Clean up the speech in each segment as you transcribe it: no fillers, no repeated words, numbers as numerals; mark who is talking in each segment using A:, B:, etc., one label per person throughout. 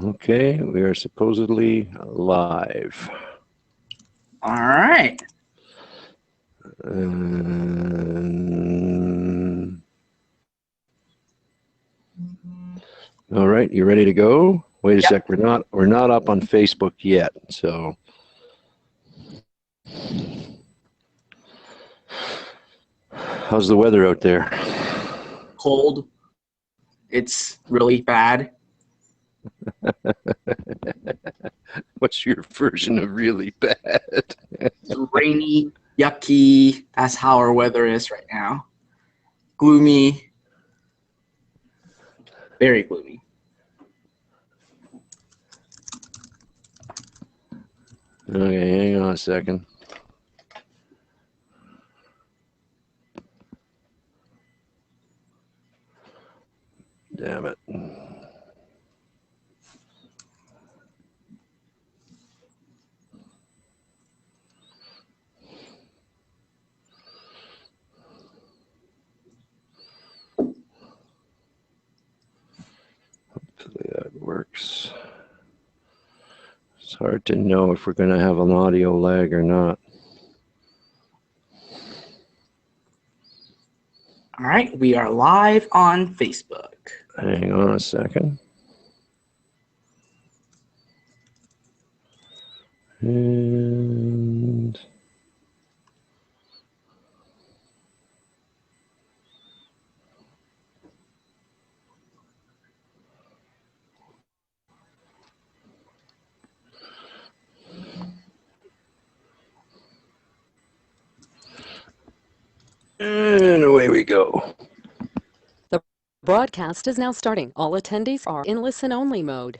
A: Okay, we are supposedly live.
B: All right.
A: All right, you ready to go? Wait a
B: Yep.
A: sec, we're not up on Facebook yet, so how's the weather out there?
B: Cold. It's really bad.
A: What's your version of really bad?
B: It's rainy, yucky. That's how our weather is right now. Gloomy. Very gloomy.
A: Okay, hang on a second. Damn it. Hopefully that works. It's hard to know if we're going to have an audio lag or not.
B: All right, we are live on Facebook.
A: Hang on a second. And away we go.
C: The broadcast is now starting. All attendees are in listen-only mode.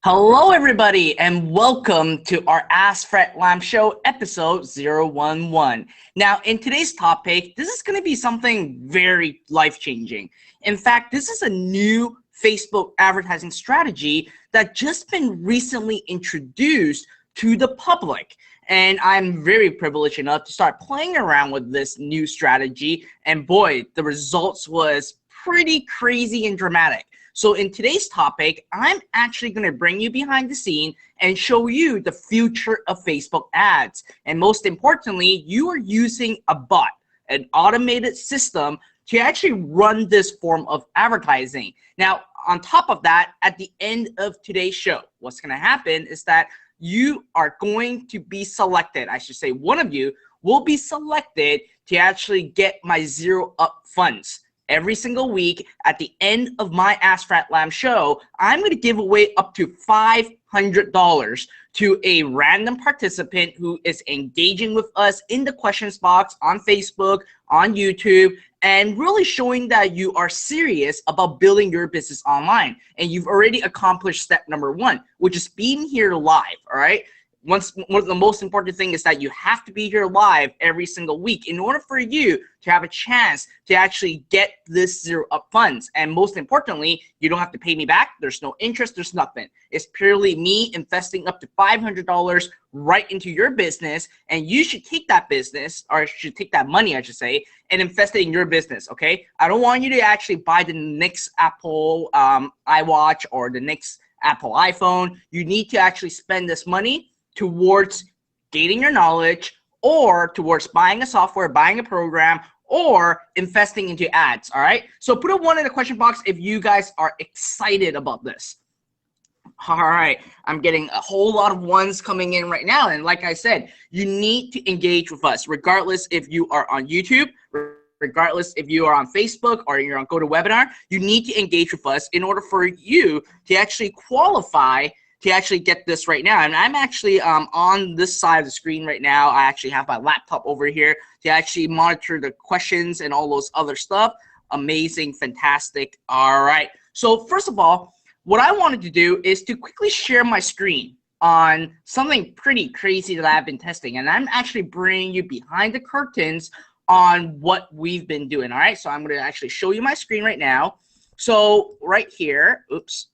B: Hello, everybody, and welcome to our Ask Fred Lam Show, episode 011. Now, in today's topic, this is going to be something very life-changing. In fact, this is a new Facebook advertising strategy that just been recently introduced to the public. And I'm very privileged enough to start playing around with this new strategy. And boy, the results was pretty crazy and dramatic. So in today's topic, I'm actually going to bring you behind the scene and show you the future of Facebook ads. And most importantly, you are using a bot, an automated system to actually run this form of advertising. Now, on top of that, at the end of today's show, what's going to happen is that you are going to be selected. I should say one of you will be selected to actually get my zero up funds. Every single week at the end of my Ask Fred Lam show, I'm going to give away up to $500 to a random participant who is engaging with us in the questions box on Facebook, on YouTube, and really showing that you are serious about building your business online. And you've already accomplished step number one, which is being here live, all right? One of the most important thing is that you have to be here live every single week in order for you to have a chance to actually get this zero up funds. And most importantly, you don't have to pay me back. There's no interest. There's nothing. It's purely me investing up to $500 right into your business. And you should take that business, or should take that money, I should say, and invest it in your business, okay? I don't want you to actually buy the next Apple iWatch or the next Apple iPhone. You need to actually spend this money towards gaining your knowledge, or towards buying a software, buying a program, or investing into ads, all right? So put a 1 in the question box if you guys are excited about this. All right, I'm getting a whole lot of ones coming in right now. And like I said, you need to engage with us, regardless if you are on YouTube, regardless if you are on Facebook or you're on GoToWebinar. You need to engage with us in order for you to actually qualify to actually get this right now. And I'm actually on this side of the screen right now. I actually have my laptop over here to actually monitor the questions and all those other stuff. Amazing, fantastic. All right. So first of all, what I wanted to do is to quickly share my screen on something pretty crazy that I've been testing. And I'm actually bringing you behind the curtains on what we've been doing. All right. So I'm going to actually show you my screen right now. So right here, oops,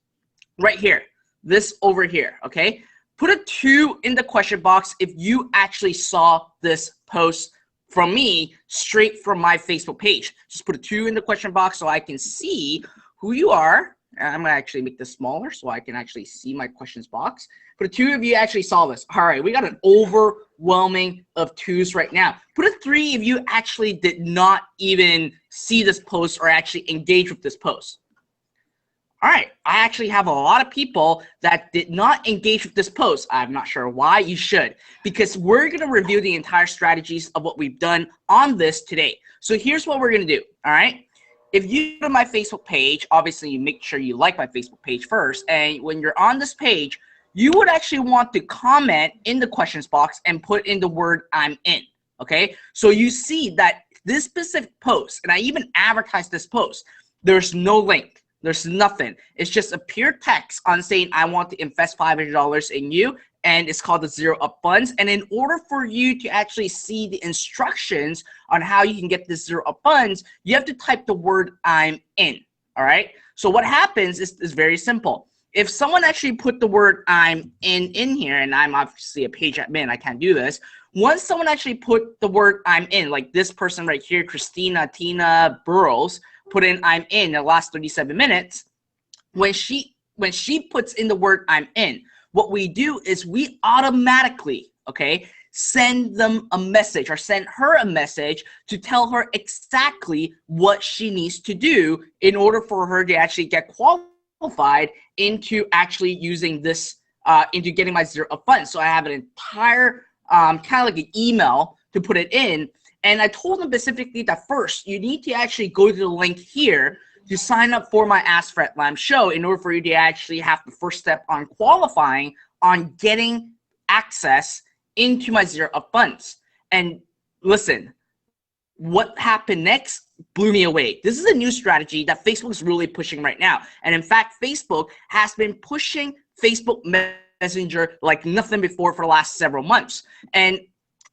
B: right here. This over here, okay? Put a 2 in the question box if you actually saw this post from me straight from my Facebook page. Just put a 2 in the question box so I can see who you are And I'm gonna actually make this smaller so I can actually see my questions box. But the 2 of you actually saw this. All right, we got an overwhelming of 2s right now. Put a 3 if you actually did not even see this post or actually engage with this post. All right, I actually have a lot of people that did not engage with this post. I'm not sure why. You should, because we're going to review the entire strategies of what we've done on this today. So here's what we're going to do, all right? If you go to my Facebook page, obviously you make sure you like my Facebook page first, and when you're on this page, you would actually want to comment in the questions box and put in the word "I'm in," okay? So you see that this specific post, and I even advertised this post, there's no link. There's nothing. It's just a pure text on saying I want to invest $500 in you, and it's called the Zero Up Funds. And in order for you to actually see the instructions on how you can get this Zero Up Funds, you have to type the word "I'm in." All right. So what happens is very simple. If someone actually put the word "I'm in here, and I'm obviously a page admin, I can't do this. Once someone actually put the word "I'm in," like this person right here, Christina Tina Burrows, put in "I'm in" the last 37 minutes. When she puts in the word "I'm in," what we do is we automatically, okay, send them a message or send her a message to tell her exactly what she needs to do in order for her to actually get qualified into actually using this, into getting my Zero Up Funds. So I have an entire kind of like an email to put it in. And I told them specifically that first, you need to actually go to the link here to sign up for my Ask Fred Lam show in order for you to actually have the first step on qualifying on getting access into my Zero Up Funds. And listen, what happened next blew me away. This is a new strategy that Facebook is really pushing right now. And in fact, Facebook has been pushing Facebook Messenger like nothing before for the last several months. And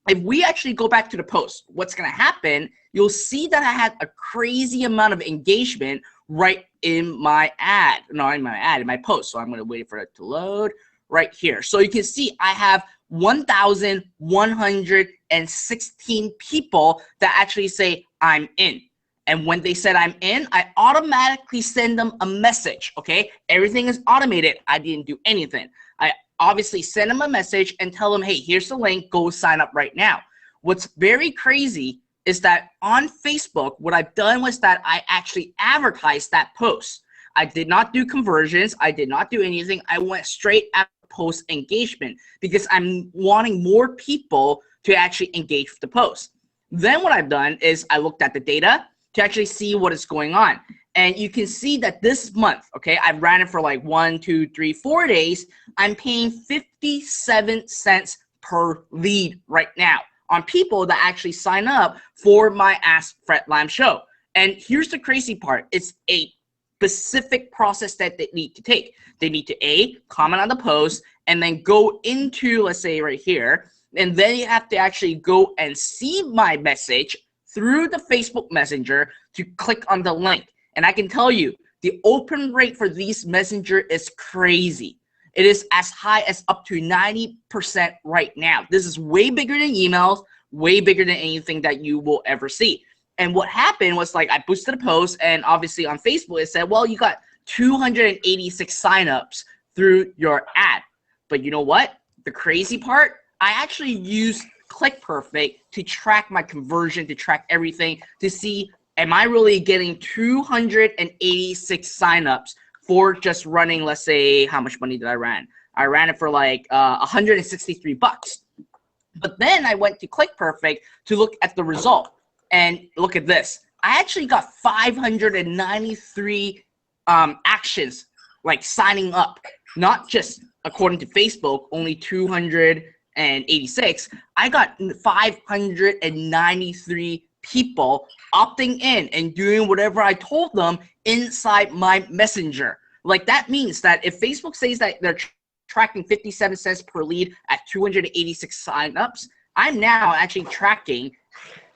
B: if we actually go back to the post, what's going to happen, you'll see that I had a crazy amount of engagement right in my ad. No, in my post. So I'm going to wait for it to load right here. So you can see I have 1,116 people that actually say "I'm in." And when they said "I'm in," I automatically send them a message, okay? Everything is automated. I didn't do anything. I obviously send them a message and tell them, hey, here's the link, go sign up right now. What's very crazy is that on Facebook, what I've done was that I actually advertised that post. I did not do conversions. I did not do anything. I went straight at post engagement because I'm wanting more people to actually engage with the post. Then what I've done is I looked at the data to actually see what is going on. And you can see that this month, okay, I ran it for like 1, 2, 3, 4 days. I'm paying 57 cents per lead right now on people that actually sign up for my Ask Fred Lam show. And here's the crazy part. It's a specific process that they need to take. They need to comment on the post and then go into, let's say right here, and then you have to actually go and see my message through the Facebook Messenger to click on the link. And I can tell you, the open rate for these Messenger is crazy. It is as high as up to 90% right now. This is way bigger than emails, way bigger than anything that you will ever see. And what happened was, like, I boosted a post, and obviously on Facebook it said, well, you got 286 signups through your ad. But you know what? The crazy part, I actually used ClickPerfect to track my conversion, to track everything, to see, am I really getting 286 signups for just running, let's say, how much money did I run? I ran it for like $163. But then I went to ClickPerfect to look at the result. And look at this. I actually got 593 actions, like signing up, not just according to Facebook, only 286. I got 593 people opting in and doing whatever I told them inside my messenger. Like, that means that if Facebook says that they're tracking 57 cents per lead at 286 signups, I'm now actually tracking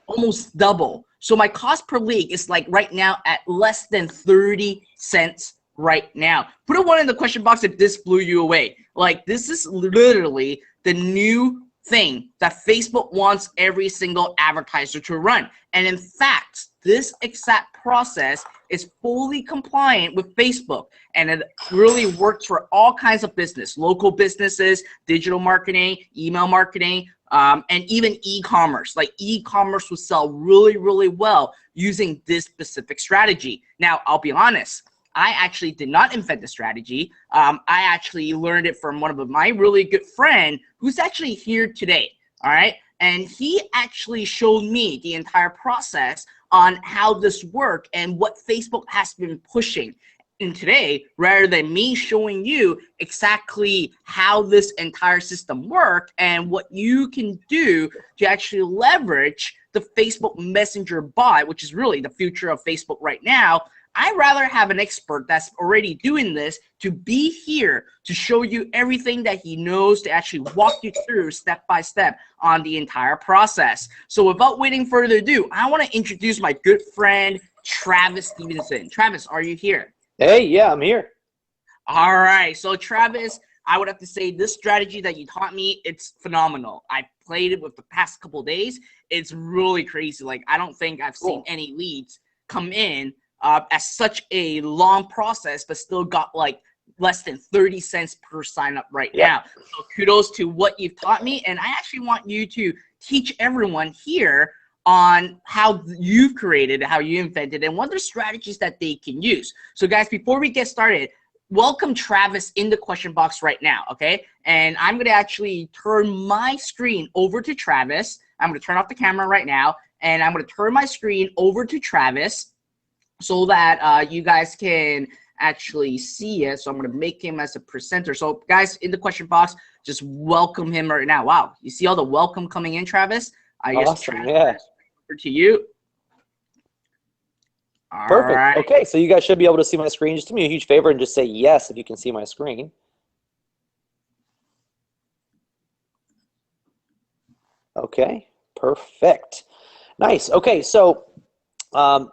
B: almost double. So my cost per lead is like right now at less than 30 cents right now. Put a 1 in the question box if this blew you away. Like, this is literally the new thing that Facebook wants every single advertiser to run. And in fact, this exact process is fully compliant with Facebook, and it really works for all kinds of business, local businesses, digital marketing, email marketing, and even e-commerce. Like e-commerce will sell really, really well using this specific strategy. Now, I'll be honest, I actually did not invent the strategy. I actually learned it from one of my really good friend who's actually here today, all right? And he actually showed me the entire process on how this worked and what Facebook has been pushing. And today, rather than me showing you exactly how this entire system worked and what you can do to actually leverage the Facebook Messenger bot, which is really the future of Facebook right now, I'd rather have an expert that's already doing this to be here to show you everything that he knows, to actually walk you through step by step on the entire process. So without waiting further ado, I want to introduce my good friend, Travis Stevenson. Travis, are you here?
D: Hey, yeah, I'm here.
B: All right. So Travis, I would have to say this strategy that you taught me, it's phenomenal. I played it with the past couple of days. It's really crazy. Like, I don't think I've seen any leads come in as such a long process, but still got like less than 30 cents per sign up right now. So kudos to what you've taught me. And I actually want you to teach everyone here on how you've created, how you invented, and what are the strategies that they can use. So guys, before we get started, welcome Travis in the question box right now, okay? And I'm gonna actually turn my screen over to Travis. I'm gonna turn off the camera right now, and I'm gonna turn my screen over to Travis so that you guys can actually see it. So I'm going to make him as a presenter. So guys, in the question box, just welcome him right now. Wow, you see all the welcome coming in, Travis? I just transfer to you. All
D: Perfect.
B: right.
D: Okay, so you guys should be able to see my screen. Just do me a huge favor and just say yes if you can see my screen. Okay, perfect. Nice. Okay, so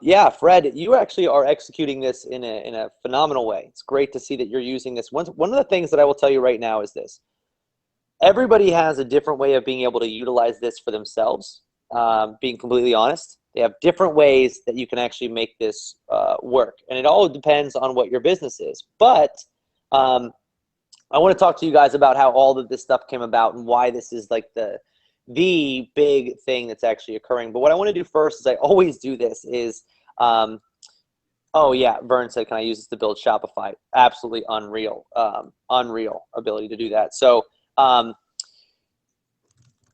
D: yeah, Fred, you actually are executing this in a phenomenal way. It's great to see that you're using this. One of the things that I will tell you right now is this. Everybody has a different way of being able to utilize this for themselves, being completely honest. They have different ways that you can actually make this work. And it all depends on what your business is. But I want to talk to you guys about how all of this stuff came about and why this is like the big thing that's actually occurring. But what I want to do first is I always do this is, oh yeah, Vern said, can I use this to build Shopify? Absolutely unreal, unreal ability to do that. So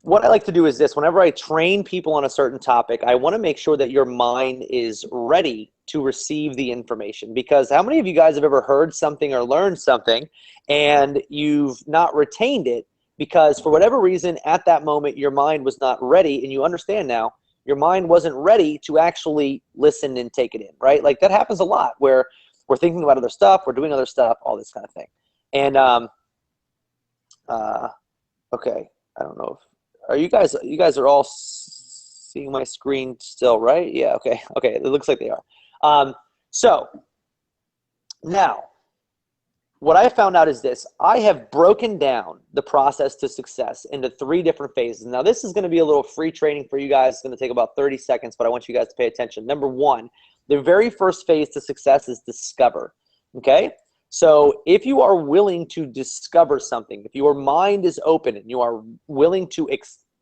D: what I like to do is this, whenever I train people on a certain topic, I want to make sure that your mind is ready to receive the information. Because how many of you guys have ever heard something or learned something and you've not retained it because for whatever reason at that moment your mind was not ready, and you understand now your mind wasn't ready to actually listen and take it in, right? Like that happens a lot where we're thinking about other stuff, we're doing other stuff, all this kind of thing. And okay, I don't know if you guys are all seeing my screen still, right? Yeah, okay, it looks like they are. So now what I found out is this. I have broken down the process to success into 3 different phases. Now, this is going to be a little free training for you guys. It's going to take about 30 seconds, but I want you guys to pay attention. Number 1, the very first phase to success is discover, okay? So if you are willing to discover something, if your mind is open and you are willing to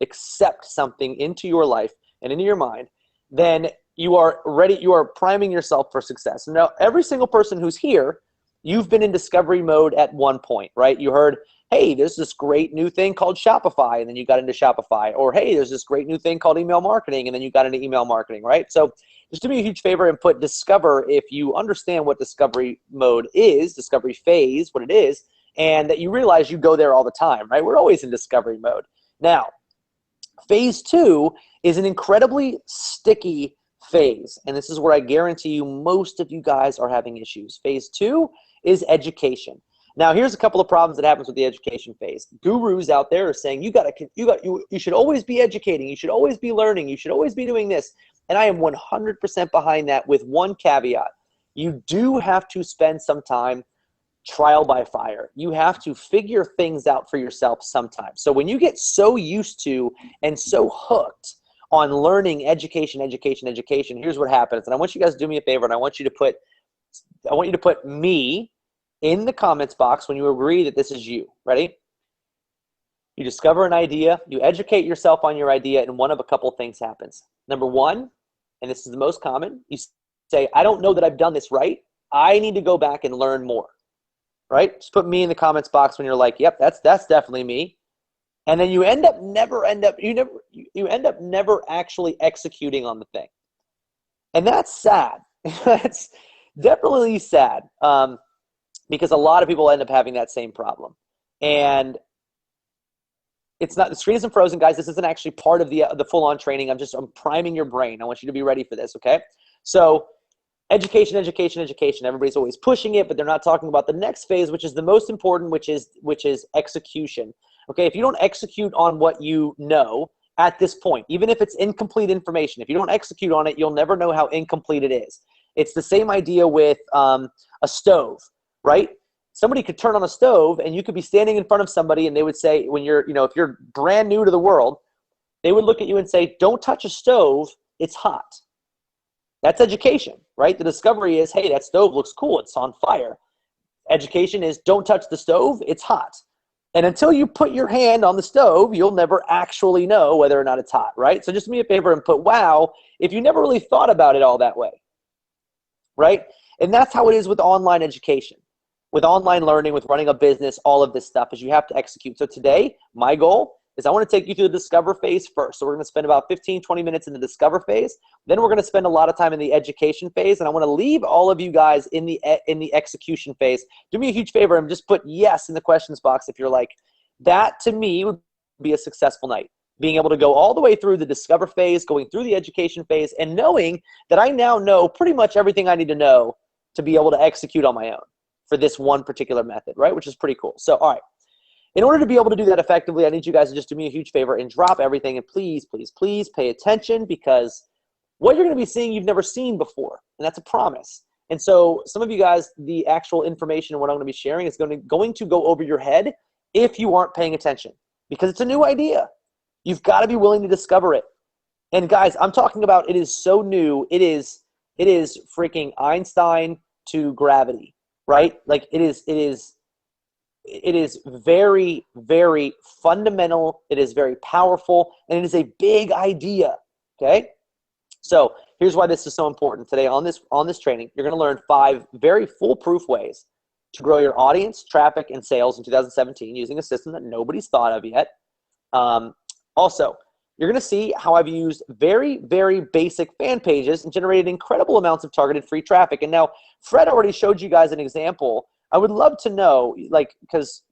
D: accept something into your life and into your mind, then you are ready, you are priming yourself for success. Now, every single person who's here, you've been in discovery mode at one point, right? You heard, hey, there's this great new thing called Shopify, and then you got into Shopify. Or, hey, there's this great new thing called email marketing, and then you got into email marketing, right? So just do me a huge favor and put discover if you understand what discovery mode is, discovery phase, what it is, and that you realize you go there all the time, right? We're always in discovery mode. Now, phase 2 is an incredibly sticky phase, and this is where I guarantee you most of you guys are having issues. Phase 2 is education. Now, here's a couple of problems that happens with the education phase. Gurus out there are saying you should always be educating, you should always be learning, you should always be doing this. And I am 100% behind that with one caveat. You do have to spend some time trial by fire. You have to figure things out for yourself sometimes. So when you get so used to and so hooked on learning education, here's what happens. And I want you guys to do me a favor, and I want you to put me in the comments box when you agree that this is you. Ready? You discover an idea, you educate yourself on your idea, and one of a couple things happens. Number one, and this is the most common, you say, I don't know that I've done this right. I need to go back and learn more. Right? Just put me in the comments box when you're like, yep, that's definitely me. And then you end up never actually executing on the thing. And that's sad. That's definitely sad, because a lot of people end up having that same problem. And it's not, the screen isn't frozen, guys. This isn't actually part of the full-on training. I'm priming your brain. I want you to be ready for this, okay? So education. Everybody's always pushing it, but they're not talking about the next phase, which is the most important, which is execution. Okay, if you don't execute on what you know at this point, even if it's incomplete information, if you don't execute on it, you'll never know how incomplete it is. It's the same idea with a stove, right? Somebody could turn on a stove, and you could be standing in front of somebody, and they would say, when if you're brand new to the world, they would look at you and say, don't touch a stove, it's hot. That's education, right? The discovery is, hey, that stove looks cool, it's on fire. Education is, don't touch the stove, it's hot. And until you put your hand on the stove, you'll never actually know whether or not it's hot, right? So just do me a favor and put wow if you never really thought about it all that way, right? And that's how it is with online education, with online learning, with running a business, all of this stuff is you have to execute. So today, my goal is I want to take you through the discover phase first. So we're going to spend about 15, 20 minutes in the discover phase. Then we're going to spend a lot of time in the education phase. And I want to leave all of you guys in the execution phase. Do me a huge favor and just put yes in the questions box if you're like, that to me would be a successful night. Being able to go all the way through the discover phase, going through the education phase, and knowing that I now know pretty much everything I need to know to be able to execute on my own for this one particular method, right? Which is pretty cool. So, all right. In order to be able to do that effectively, I need you guys to just do me a huge favor and drop everything. And please, please, please pay attention, because what you're going to be seeing you've never seen before, and that's a promise. And so some of you guys, the actual information and what I'm going to be sharing is going to go over your head if you aren't paying attention, because it's a new idea. You've got to be willing to discover it. And guys, I'm talking about, it is so new. It is freaking Einstein to gravity, right? Like it is very, very fundamental. It is very powerful, and it is a big idea, okay? So here's why this is so important. Today on this training, you're going to learn 5 very foolproof ways to grow your audience, traffic, and sales in 2017 using a system that nobody's thought of yet. Also, you're going to see how I've used very, very basic fan pages and generated incredible amounts of targeted free traffic. And now Fred already showed you guys an example. I would love to know, like, because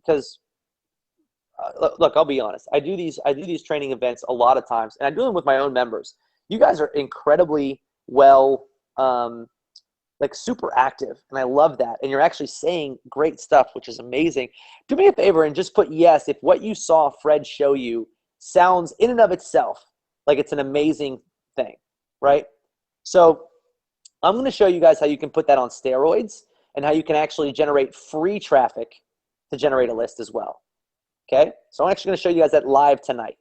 D: look, I'll be honest. I do these training events a lot of times, and I do them with my own members. You guys are incredibly well, like super active, and I love that. And you're actually saying great stuff, which is amazing. Do me a favor and just put yes if what you saw Fred show you sounds in and of itself like it's an amazing thing, right? So I'm going to show you guys how you can put that on steroids and how you can actually generate free traffic to generate a list as well. Okay, so I'm actually going to show you guys that live tonight,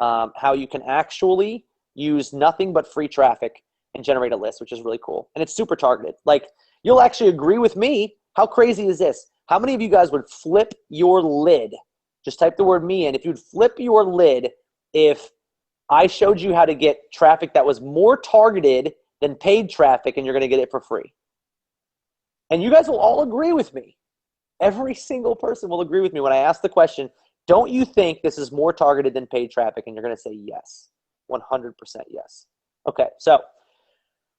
D: how you can actually use nothing but free traffic and generate a list, which is really cool. And it's super targeted. Like, you'll actually agree with me. How crazy is this? How many of you guys would flip your lid? Just type the word me in. If you'd flip your lid if I showed you how to get traffic that was more targeted than paid traffic, and you're going to get it for free. And you guys will all agree with me. Every single person will agree with me when I ask the question, don't you think this is more targeted than paid traffic? And you're going to say yes, 100% yes. Okay, so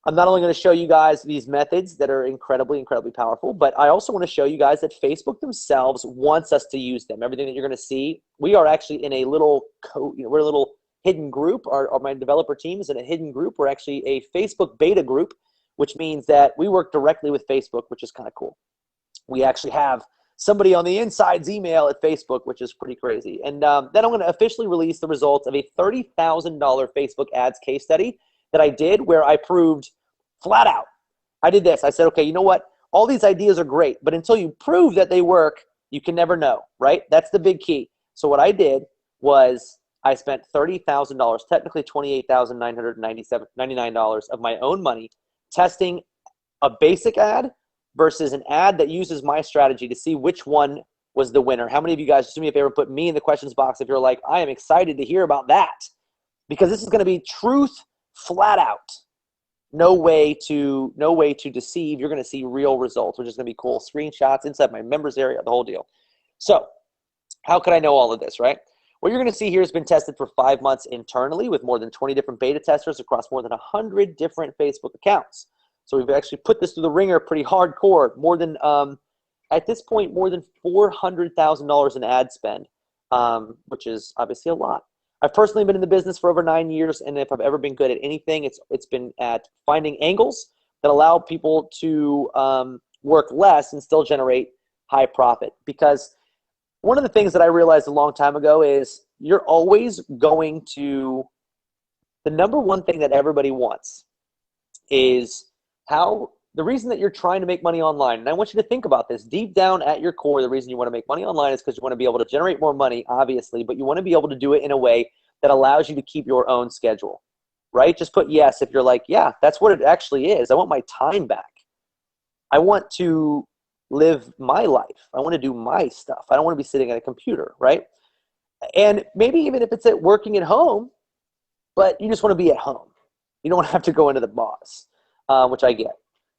D: I'm not only going to show you guys these methods that are incredibly, incredibly powerful, but I also want to show you guys that Facebook themselves wants us to use them. Everything that you're going to see, we are actually in a little, we're a little hidden group. My developer team is in a hidden group. We're actually a Facebook beta group, which means that we work directly with Facebook, which is kind of cool. We actually have somebody on the inside's email at Facebook, which is pretty crazy. And then I'm going to officially release the results of a $30,000 Facebook ads case study that I did, where I proved flat out. I did this. I said, okay, you know what? All these ideas are great, but until you prove that they work, you can never know, right? That's the big key. So what I did was I spent $30,000, technically $28,999 of my own money, testing a basic ad versus an ad that uses my strategy to see which one was the winner. How many of you guys, just do me a favor, put me in the questions box if you're like, I am excited to hear about that, because this is going to be truth flat out. No way to deceive. You're going to see real results, which is going to be cool. Screenshots inside my members area, the whole deal. So how could I know all of this, right? What you're going to see here has been tested for 5 months internally with more than 20 different beta testers across more than 100 different Facebook accounts. So we've actually put this through the ringer pretty hardcore. More than, at this point, more than $400,000 in ad spend, which is obviously a lot. I've personally been in the business for over 9 years, and if I've ever been good at anything, it's been at finding angles that allow people to work less and still generate high profit. Because one of the things that I realized a long time ago is you're always going to, the number one thing that everybody wants is the reason that you're trying to make money online. And I want you to think about this deep down at your core. The reason you want to make money online is because you want to be able to generate more money, obviously, but you want to be able to do it in a way that allows you to keep your own schedule, right? Just put yes if you're like, yeah, that's what it actually is. I want my time back. I want to live my life. I want to do my stuff. I don't want to be sitting at a computer, right? And maybe even if it's working at home, but you just want to be at home. You don't have to go into the boss, which I get.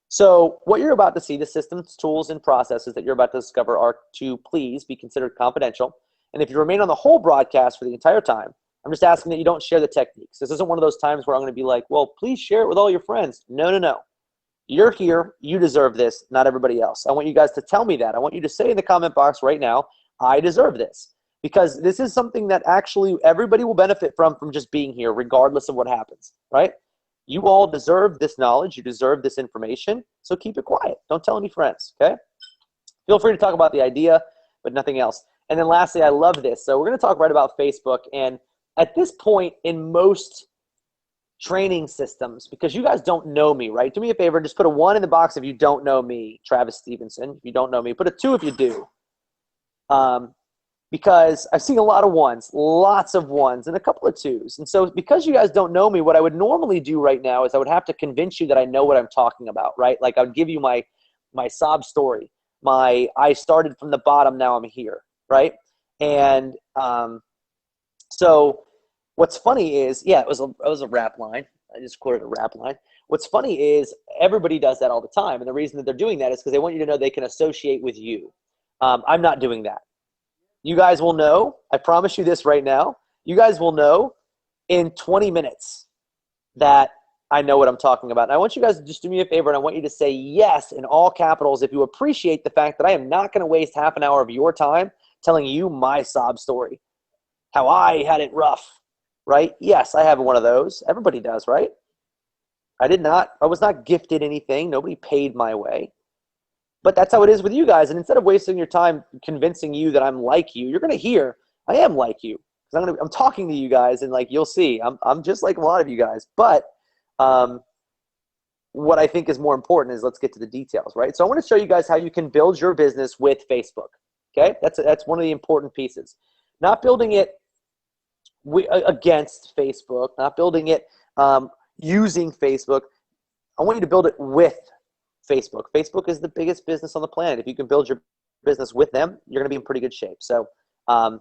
D: So what you're about to see, the systems, tools, and processes that you're about to discover are to please be considered confidential. And if you remain on the whole broadcast for the entire time, I'm just asking that you don't share the techniques. This isn't one of those times where I'm going to be like, well, please share it with all your friends. No, no, no. You're here. You deserve this, not everybody else. I want you guys to tell me that. I want you to say in the comment box right now, I deserve this. Because this is something that actually everybody will benefit from just being here, regardless of what happens, right? You all deserve this knowledge. You deserve this information. So keep it quiet. Don't tell any friends, okay? Feel free to talk about the idea, but nothing else. And then lastly, I love this. So we're going to talk right about Facebook. And at this point in most training systems, because you guys don't know me, right? Do me a favor and just put a 1 in the box if you don't know me, Travis Stevenson. If you don't know me, put a 2 if you do. Because I've seen a lot of 1s, lots of 1s, and a couple of 2s. And so because you guys don't know me, what I would normally do right now is I would have to convince you that I know what I'm talking about, right? Like I would give you my sob story. I started from the bottom, now I'm here, right? And so what's funny is, yeah, it was a rap line. I just quoted a rap line. What's funny is everybody does that all the time. And the reason that they're doing that is because they want you to know they can associate with you. I'm not doing that. You guys will know, I promise you this right now, you guys will know in 20 minutes that I know what I'm talking about. And I want you guys to just do me a favor, and I want you to say yes in all capitals if you appreciate the fact that I am not going to waste half an hour of your time telling you my sob story, how I had it rough, right? Yes, I have one of those. Everybody does, right? I was not gifted anything. Nobody paid my way. But that's how it is with you guys. And instead of wasting your time convincing you that I'm like you, you're going to hear I am like you. Because I'm talking to you guys, and like you'll see, I'm just like a lot of you guys. But what I think is more important is let's get to the details, right? So I want to show you guys how you can build your business with Facebook. Okay, that's one of the important pieces. Not building it against Facebook, not building it using Facebook. I want you to build it with Facebook. Facebook is the biggest business on the planet. If you can build your business with them, you're going to be in pretty good shape. So I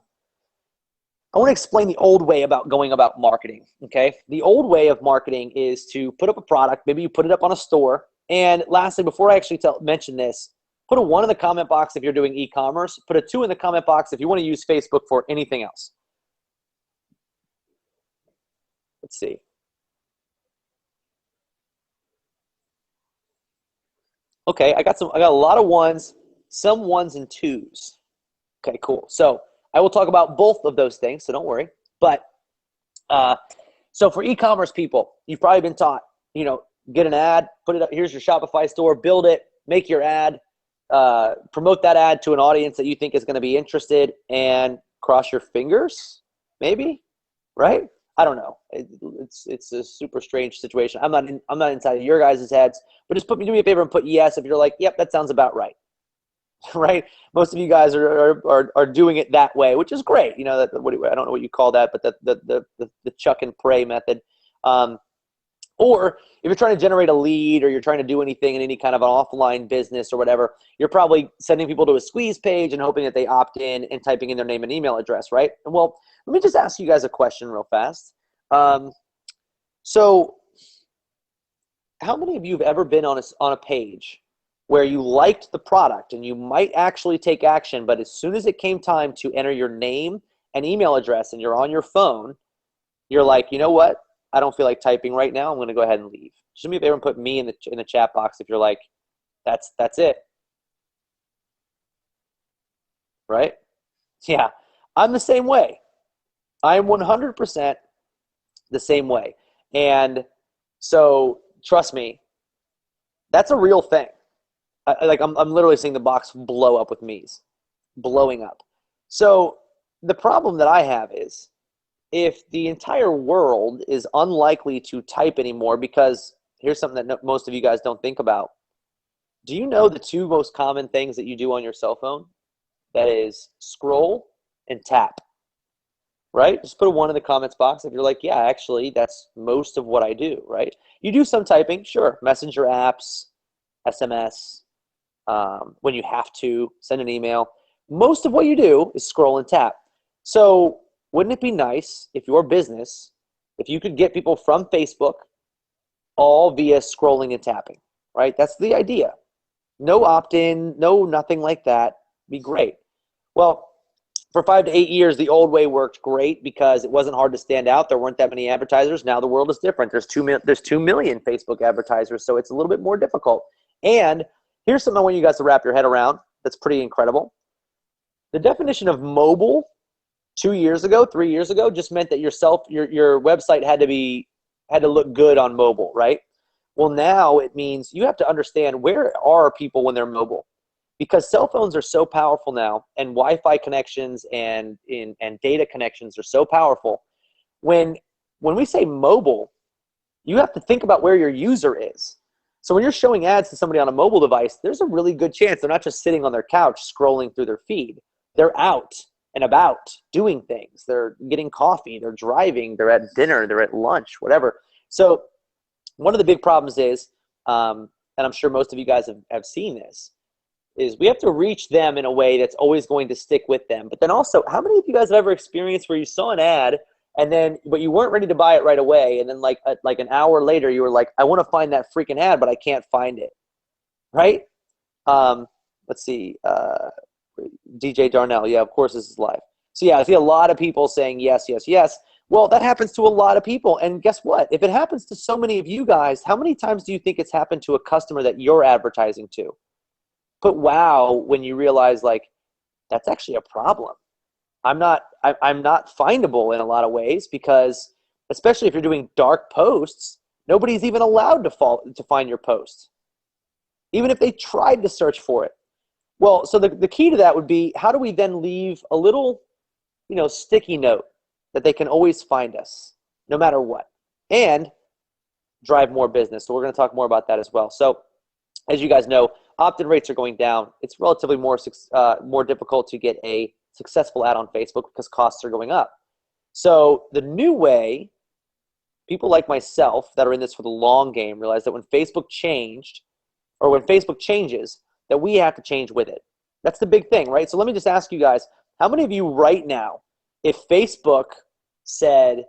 D: want to explain the old way about going about marketing, okay? The old way of marketing is to put up a product. Maybe you put it up on a store. And lastly, before I actually mention this, put a 1 in the comment box if you're doing e-commerce. Put a 2 in the comment box if you want to use Facebook for anything else. Let's see. Okay, I got a lot of 1s, some 1s and 2s. Okay, cool. So I will talk about both of those things, so don't worry. But so for e-commerce people, you've probably been taught, get an ad, put it up. Here's your Shopify store, build it, make your ad, promote that ad to an audience that you think is going to be interested, and cross your fingers, maybe, right? I don't know. It's a super strange situation. I'm not inside of your guys' heads, but just do me a favor and put yes if you're like, yep, that sounds about right. Right? Most of you guys are doing it that way, which is great. You know, I don't know what you call that, but the chuck and pray method. Or if you're trying to generate a lead or you're trying to do anything in any kind of an offline business or whatever, you're probably sending people to a squeeze page and hoping that they opt in and typing in their name and email address, right? And well, let me just ask you guys a question real fast. So how many of you have ever been on a page where you liked the product and you might actually take action, but as soon as it came time to enter your name and email address and you're on your phone, you're like, you know what? I don't feel like typing right now. I'm going to go ahead and leave. Just do me a favor and put me in the chat box if you're like, that's it. Right? Yeah. I'm the same way. I am 100% the same way. And so trust me, that's a real thing. I'm literally seeing the box blow up with me's, blowing up. So the problem that I have is, if the entire world is unlikely to type anymore, because here's something that most of you guys don't think about. Do you know the two most common things that you do on your cell phone? That is scroll and tap, right? Just put a 1 in the comments box if you're like, yeah, actually, that's most of what I do, right? You do some typing, sure. Messenger apps, SMS, when you have to, send an email. Most of what you do is scroll and tap. So wouldn't it be nice if your business, if you could get people from Facebook all via scrolling and tapping, right? That's the idea. No opt-in, no nothing like that. Be great. Well, for 5 to 8 years, the old way worked great because it wasn't hard to stand out. There weren't that many advertisers. Now the world is different. There's 2 million Facebook advertisers, so it's a little bit more difficult. And here's something I want you guys to wrap your head around that's pretty incredible. The definition of mobile 2 years ago, 3 years ago, just meant that your website had to look good on mobile, right? Well, now it means you have to understand, where are people when they're mobile? Because cell phones are so powerful now, and Wi-Fi connections and data connections are so powerful. When we say mobile, you have to think about where your user is. So when you're showing ads to somebody on a mobile device, there's a really good chance they're not just sitting on their couch scrolling through their feed. They're out and about doing things. They're getting coffee, they're driving, they're at dinner, they're at lunch, whatever. So one of the big problems is, and I'm sure most of you guys have seen this, is we have to reach them in a way that's always going to stick with them. But then also, how many of you guys have ever experienced where you saw an ad but you weren't ready to buy it right away, and then like an hour later you were like, I want to find that freaking ad, but I can't find it, right? Let's see. DJ Darnell, yeah, of course this is live. So yeah, I see a lot of people saying yes, yes, yes. Well, that happens to a lot of people, and guess what? If it happens to so many of you guys, how many times do you think it's happened to a customer that you're advertising to? Put wow when you realize, like, that's actually a problem. I'm not findable in a lot of ways, because especially if you're doing dark posts, nobody's even allowed to find your post, even if they tried to search for it. Well, so the key to that would be, how do we then leave a little, sticky note that they can always find us no matter what, and drive more business. So we're going to talk more about that as well. So as you guys know, opt-in rates are going down. It's relatively more difficult to get a successful ad on Facebook because costs are going up. So the new way, people like myself that are in this for the long game realize that when Facebook changed, or when Facebook changes, that we have to change with it. That's the big thing, right? So let me just ask you guys, how many of you right now, if Facebook said,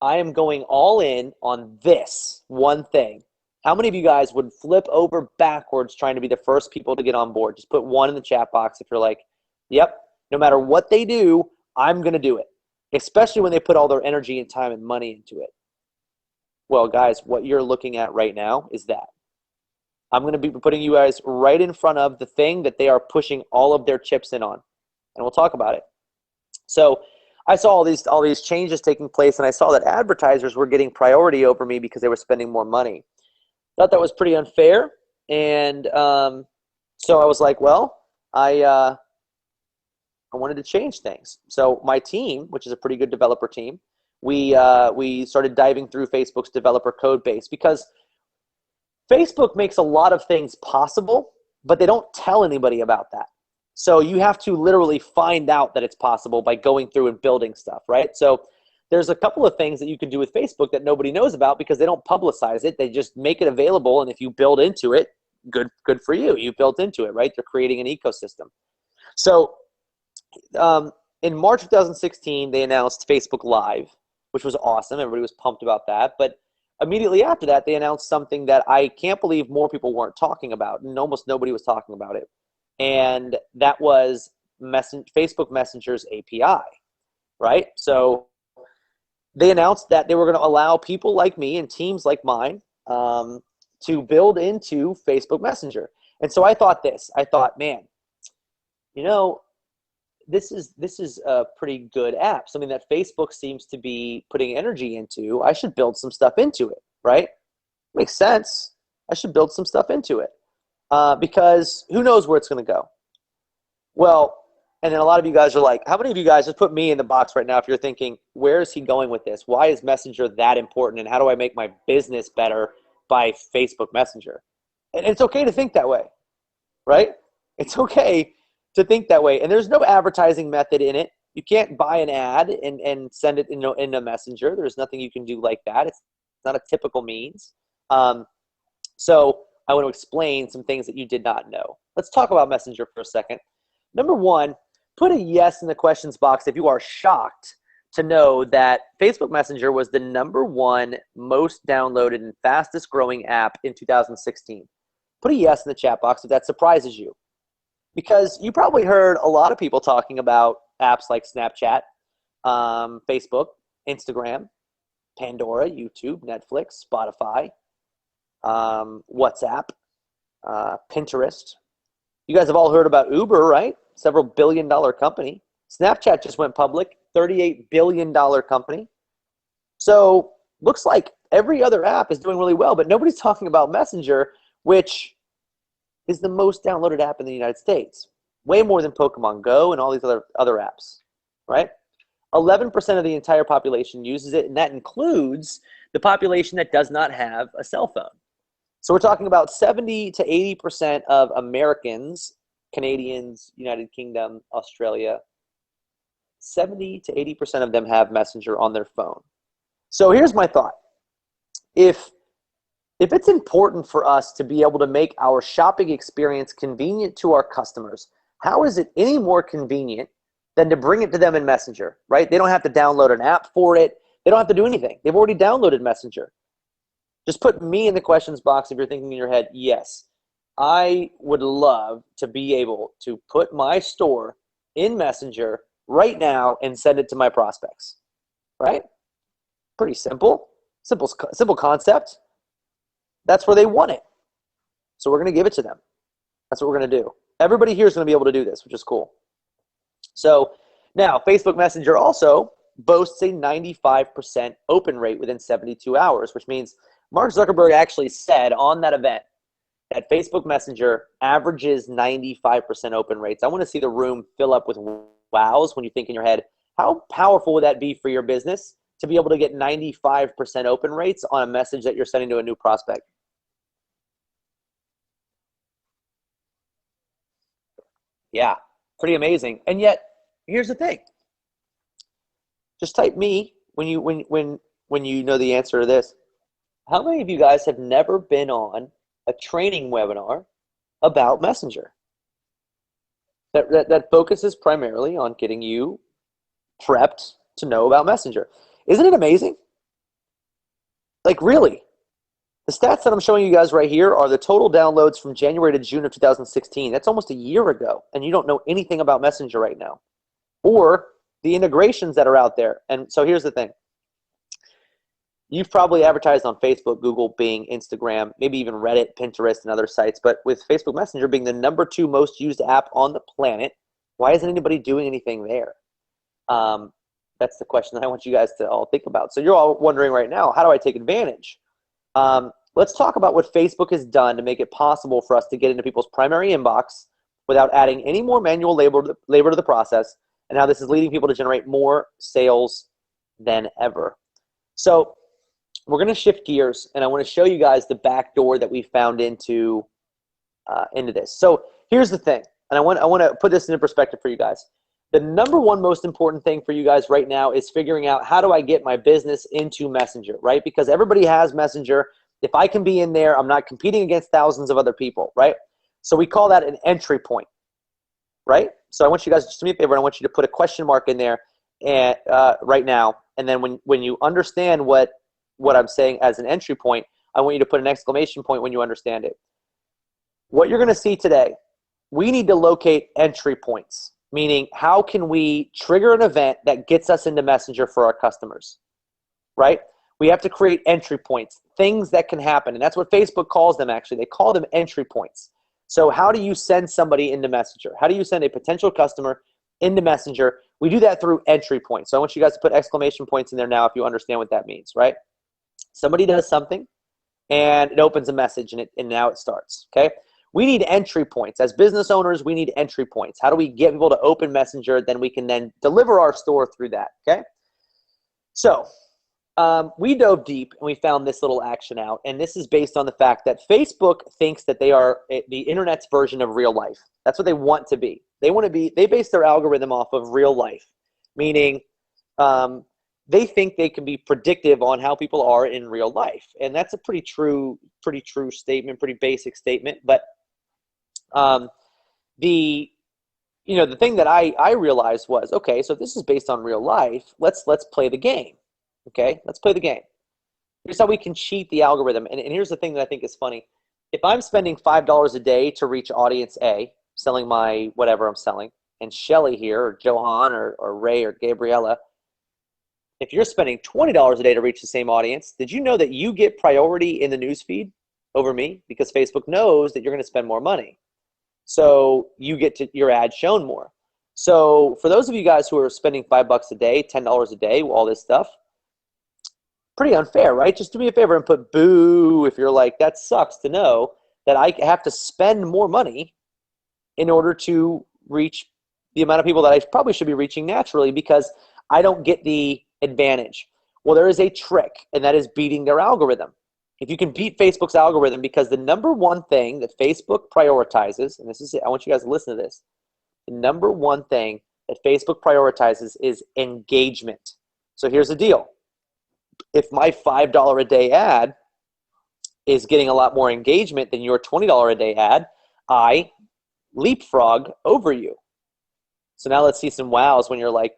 D: I am going all in on this one thing, how many of you guys would flip over backwards trying to be the first people to get on board? Just put 1 in the chat box if you're like, yep, no matter what they do, I'm going to do it, especially when they put all their energy and time and money into it. Well, guys, what you're looking at right now is that. I'm going to be putting you guys right in front of the thing that they are pushing all of their chips in on, and we'll talk about it. So I saw all these changes taking place, and I saw that advertisers were getting priority over me because they were spending more money. Thought that was pretty unfair, and so I was like, well, I wanted to change things. So my team, which is a pretty good developer team, we started diving through Facebook's developer code base, because Facebook makes a lot of things possible, but they don't tell anybody about that. So you have to literally find out that it's possible by going through and building stuff, right? So there's a couple of things that you can do with Facebook that nobody knows about because they don't publicize it. They just make it available, and if you build into it, good for you. You built into it, right? They're creating an ecosystem. So in March 2016, they announced Facebook Live, which was awesome. Everybody was pumped about that. But immediately after that, they announced something that I can't believe more people weren't talking about, and almost nobody was talking about it. And that was Facebook Messenger's API, right? So they announced that they were going to allow people like me and teams like mine to build into Facebook Messenger. And so I thought, man, you know, this is a pretty good app, something that Facebook seems to be putting energy into. I should build some stuff into it, right? Makes sense. I should build some stuff into it because who knows where it's going to go. Well, and then a lot of you guys are like, how many of you guys, just put me in the box right now if you're thinking, where is he going with this? Why is Messenger that important, and how do I make my business better by Facebook Messenger? And it's okay to think that way, right? It's okay to think that way. And there's no advertising method in it. You can't buy an ad and send it in a messenger. There's nothing you can do like that. It's not a typical means. So I want to explain some things that you did not know. Let's talk about Messenger for a second. Number one, put a yes in the questions box if you are shocked to know that Facebook Messenger was the #1 most downloaded and fastest growing app in 2016. Put a yes in the chat box if that surprises you. Because you probably heard a lot of people talking about apps like Snapchat, Facebook, Instagram, Pandora, YouTube, Netflix, Spotify, WhatsApp, Pinterest. You guys have all heard about Uber, right? Several billion-dollar company. Snapchat just went public, $38 billion company. So looks like every other app is doing really well, but nobody's talking about Messenger, which is the most downloaded app in the United States. Way more than Pokemon Go and all these other apps, right? 11% of the entire population uses it, and that includes the population that does not have a cell phone. So we're talking about 70 to 80% of Americans, Canadians, United Kingdom, Australia, 70 to 80% of them have Messenger on their phone. So here's my thought. If it's important for us to be able to make our shopping experience convenient to our customers, how is it any more convenient than to bring it to them in Messenger, right? They don't have to download an app for it. They don't have to do anything. They've already downloaded Messenger. Just put me in the questions box if you're thinking in your head, yes, I would love to be able to put my store in Messenger right now and send it to my prospects, right? Pretty simple. Simple concept. That's where they want it. So we're going to give it to them. That's what we're going to do. Everybody here is going to be able to do this, which is cool. So now Facebook Messenger also boasts a 95% open rate within 72 hours, which means Mark Zuckerberg actually said on that event that Facebook Messenger averages 95% open rates. I want to see the room fill up with wows when you think in your head, how powerful would that be for your business to be able to get 95% open rates on a message that you're sending to a new prospect? Yeah, pretty amazing. And yet, here's the thing. Just type me when you know the answer to this. How many of you guys have never been on a training webinar about Messenger that focuses primarily on getting you prepped to know about Messenger? Isn't it amazing? Like, really? The stats that I'm showing you guys right here are the total downloads from January to June of 2016. That's almost a year ago, and you don't know anything about Messenger right now, or the integrations that are out there. And so here's the thing. You've probably advertised on Facebook, Google, Bing, Instagram, maybe even Reddit, Pinterest, and other sites. But with Facebook Messenger being the #2 most used app on the planet, why isn't anybody doing anything there? That's the question that I want you guys to all think about. So you're all wondering right now, how do I take advantage? Let's talk about what Facebook has done to make it possible for us to get into people's primary inbox without adding any more manual labor to the process, and how this is leading people to generate more sales than ever. So we're going to shift gears, and I want to show you guys the back door that we found into this. So here's the thing, and I want to put this into perspective for you guys. The number one most important thing for you guys right now is figuring out, how do I get my business into Messenger, right? Because everybody has Messenger. If I can be in there, I'm not competing against thousands of other people, right? So we call that an entry point, right? So I want you guys to do me a favor. I want you to put a question mark in there and right now, and then when you understand what I'm saying as an entry point, I want you to put an exclamation point when you understand it. What you're going to see today, we need to locate entry points, meaning how can we trigger an event that gets us into Messenger for our customers, right? We have to create entry points, things that can happen, and that's what Facebook calls them actually. They call them entry points. So how do you send somebody into Messenger? How do you send a potential customer into Messenger? We do that through entry points. So I want you guys to put exclamation points in there now if you understand what that means, right? Somebody does something, and it opens a message, and now it starts, okay? We need entry points. As business owners, we need entry points. How do we get people to open Messenger? Then we can then deliver our store through that, okay? So we dove deep, and we found this little action out, and this is based on the fact that Facebook thinks that they are the internet's version of real life. That's what they want to be. They base their algorithm off of real life, meaning they think they can be predictive on how people are in real life. And that's a pretty true statement, pretty basic statement. But the thing that I realized was, okay, so if this is based on real life, let's play the game. Okay, let's play the game. Here's how we can cheat the algorithm. And here's the thing that I think is funny. If I'm spending $5 a day to reach audience A, selling my whatever I'm selling, and Shelly here, or Johan, or Ray, or Gabriella, if you're spending $20 a day to reach the same audience, did you know that you get priority in the newsfeed over me? Because Facebook knows that you're going to spend more money. So you get your ad shown more. So for those of you guys who are spending $5 a day, $10 a day, all this stuff, pretty unfair, right? Just do me a favor and put boo if you're like, that sucks to know that I have to spend more money in order to reach the amount of people that I probably should be reaching naturally, because I don't get the advantage. Well, there is a trick, and that is beating their algorithm. If you can beat Facebook's algorithm, because the number one thing that Facebook prioritizes, and this is it, I want you guys to listen to this. The number one thing that Facebook prioritizes is engagement. So here's the deal. If my $5 a day ad is getting a lot more engagement than your $20 a day ad, I leapfrog over you. So now let's see some wows when you're like,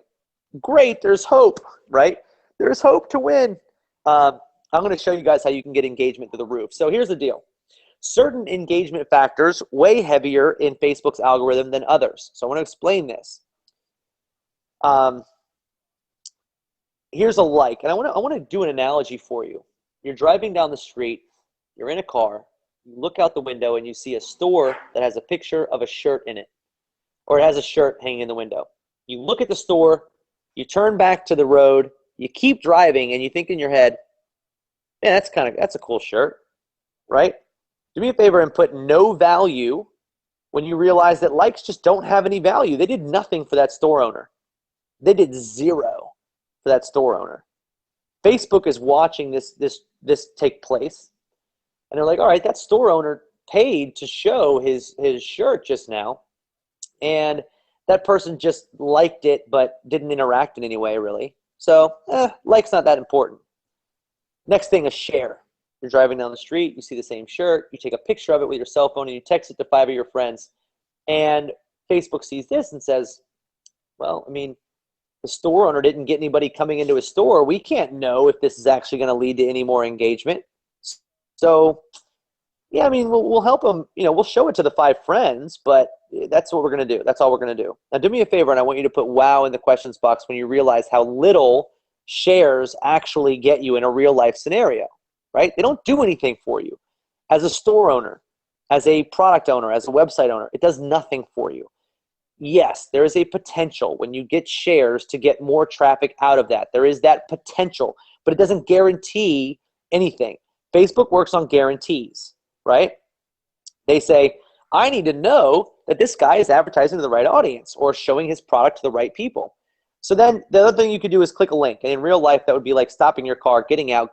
D: great, there's hope, right? There's hope to win. I'm going to show you guys how you can get engagement to the roof. So here's the deal. Certain engagement factors weigh heavier in Facebook's algorithm than others. So I want to explain this. Here's a like, and I want to do an analogy for you. You're driving down the street, you're in a car, you look out the window and you see a store that has a picture of a shirt in it, or it has a shirt hanging in the window. You look at the store, you turn back to the road, you keep driving, and you think in your head, man, that's a cool shirt, right? Do me a favor and put no value when you realize that likes just don't have any value. They did nothing for that store owner. They did zero for that store owner. Facebook is watching this take place, and they're like, all right, that store owner paid to show his shirt just now, and that person just liked it but didn't interact in any way, really. So, like's not that important. Next thing, a share. You're driving down the street, you see the same shirt, you take a picture of it with your cell phone, and you text it to 5 of your friends. And Facebook sees this and says, well, I mean, the store owner didn't get anybody coming into his store. We can't know if this is actually going to lead to any more engagement. So, yeah, I mean, we'll help them. We'll show it to the 5 friends, but that's what we're going to do. That's all we're going to do. Now, do me a favor, and I want you to put wow in the questions box when you realize how little shares actually get you in a real-life scenario, right? They don't do anything for you. As a store owner, as a product owner, as a website owner, it does nothing for you. Yes, there is a potential when you get shares to get more traffic out of that. There is that potential, but it doesn't guarantee anything. Facebook works on guarantees, right? They say, I need to know that this guy is advertising to the right audience or showing his product to the right people. So then the other thing you could do is click a link. And in real life, that would be like stopping your car, getting out,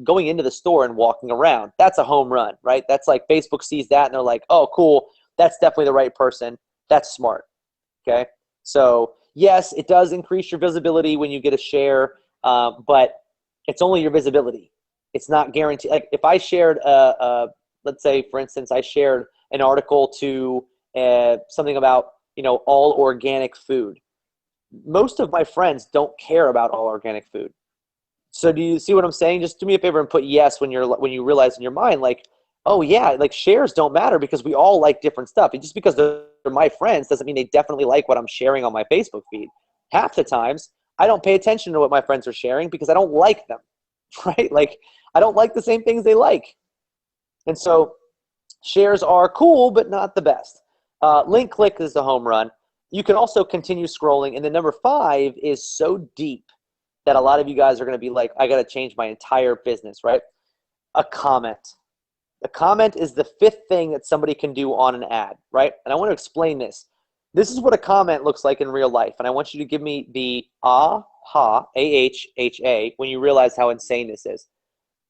D: going into the store and walking around. That's a home run, right? That's like Facebook sees that and they're like, oh, cool. That's definitely the right person. That's smart, okay? So yes, it does increase your visibility when you get a share, but it's only your visibility. It's not guaranteed. Like if I shared, let's say, for instance, I shared an article to something about, all organic food. Most of my friends don't care about all organic food. So do you see what I'm saying? Just do me a favor and put yes when you realize in your mind, like, oh yeah, like shares don't matter because we all like different stuff. And just because they're my friends doesn't mean they definitely like what I'm sharing on my Facebook feed. Half the times I don't pay attention to what my friends are sharing because I don't like them, right? Like I don't like the same things they like. And so shares are cool, but not the best. Link click is the home run. You can also continue scrolling. And then number 5 is so deep that a lot of you guys are going to be like, I got to change my entire business, right? A comment. A comment is the 5th thing that somebody can do on an ad, right? And I want to explain this. This is what a comment looks like in real life. And I want you to give me the AHA, A-H-H-A, when you realize how insane this is.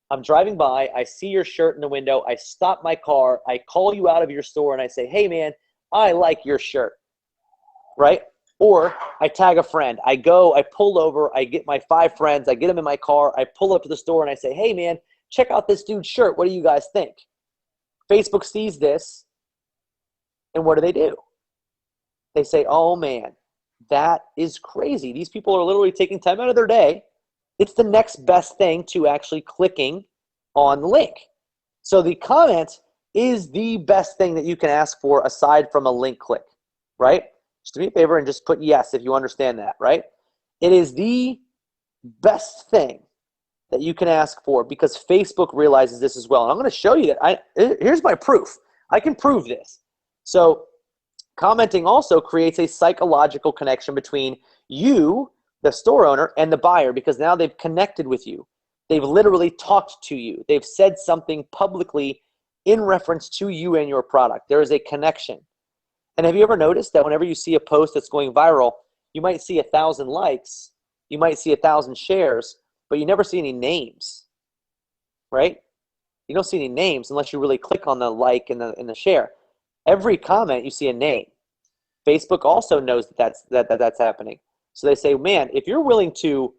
D: I'm driving by, I see your shirt in the window, I stop my car, I call you out of your store and I say, hey man, I like your shirt, right? Or I tag a friend, I pull over, I get my 5 friends, I get them in my car, I pull up to the store and I say, hey man, check out this dude's shirt, what do you guys think? Facebook sees this, and what do? They say, oh man, that is crazy. These people are literally taking time out of their day. It's the next best thing to actually clicking on the link. So the comment is the best thing that you can ask for aside from a link click, right? Just do me a favor and just put yes if you understand that, right? It is the best thing that you can ask for because Facebook realizes this as well. And I'm going to show you that. Here's my proof. I can prove this. So commenting also creates a psychological connection between you, the store owner, and the buyer because now they've connected with you. They've literally talked to you. They've said something publicly in reference to you and your product. There is a connection. And have you ever noticed that whenever you see a post that's going viral, you might see 1,000 likes, you might see 1,000 shares, but you never see any names, right? You don't see any names unless you really click on the like and the share. Every comment you see a name. Facebook also knows that's happening. So they say, man, if you're willing to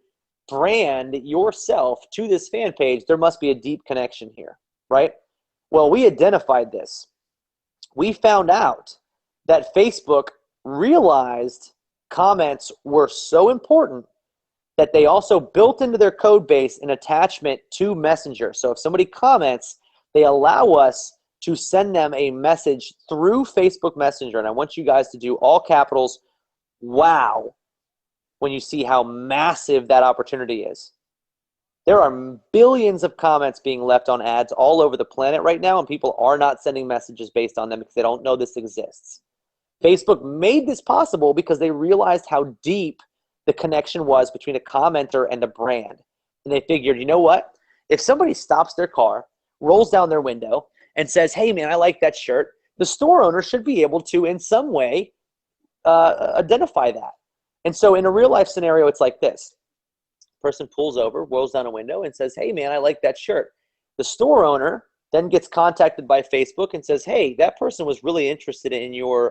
D: brand yourself to this fan page, there must be a deep connection here, right? Well, we identified this. We found out that Facebook realized comments were so important that they also built into their code base an attachment to Messenger. So if somebody comments, they allow us to send them a message through Facebook Messenger. And I want you guys to do all capitals, wow, when you see how massive that opportunity is. There are billions of comments being left on ads all over the planet right now, and people are not sending messages based on them because they don't know this exists. Facebook made this possible because they realized how deep the connection was between a commenter and a brand. And they figured, you know what? If somebody stops their car, rolls down their window, and says, hey man, I like that shirt, the store owner should be able to, in some way, identify that. And so in a real life scenario, it's like this. Person pulls over, rolls down a window, and says, hey man, I like that shirt. The store owner then gets contacted by Facebook and says, hey, that person was really interested in your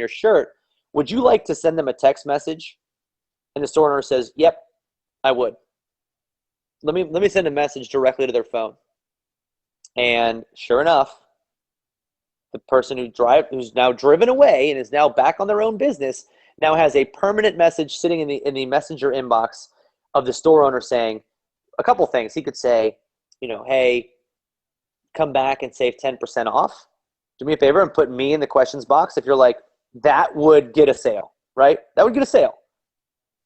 D: shirt. Would you like to send them a text message? And the store owner says, yep, I would. Let me send a message directly to their phone. And sure enough, the person who's now driven away and is now back on their own business now has a permanent message sitting in the messenger inbox of the store owner saying a couple things. He could say, hey, come back and save 10% off. Do me a favor and put me in the questions box if you're like, that would get a sale, right? That would get a sale.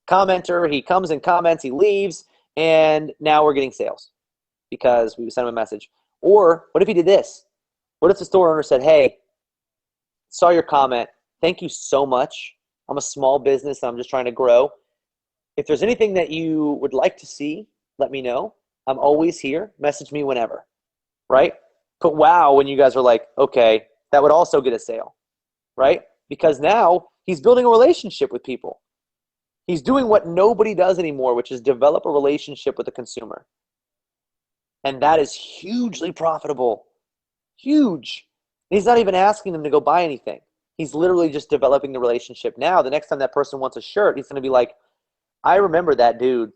D: Commenter, he comes and comments, he leaves, and now we're getting sales because we sent him a message. Or what if he did this? What if the store owner said, hey, saw your comment. Thank you so much. I'm a small business. I'm just trying to grow. If there's anything that you would like to see, let me know. I'm always here. Message me whenever, right? Put wow when you guys are like, okay, that would also get a sale, right? Because now he's building a relationship with people. He's doing what nobody does anymore, which is develop a relationship with the consumer. And that is hugely profitable. Huge. And he's not even asking them to go buy anything. He's literally just developing the relationship. Now, the next time that person wants a shirt, he's going to be like, I remember that dude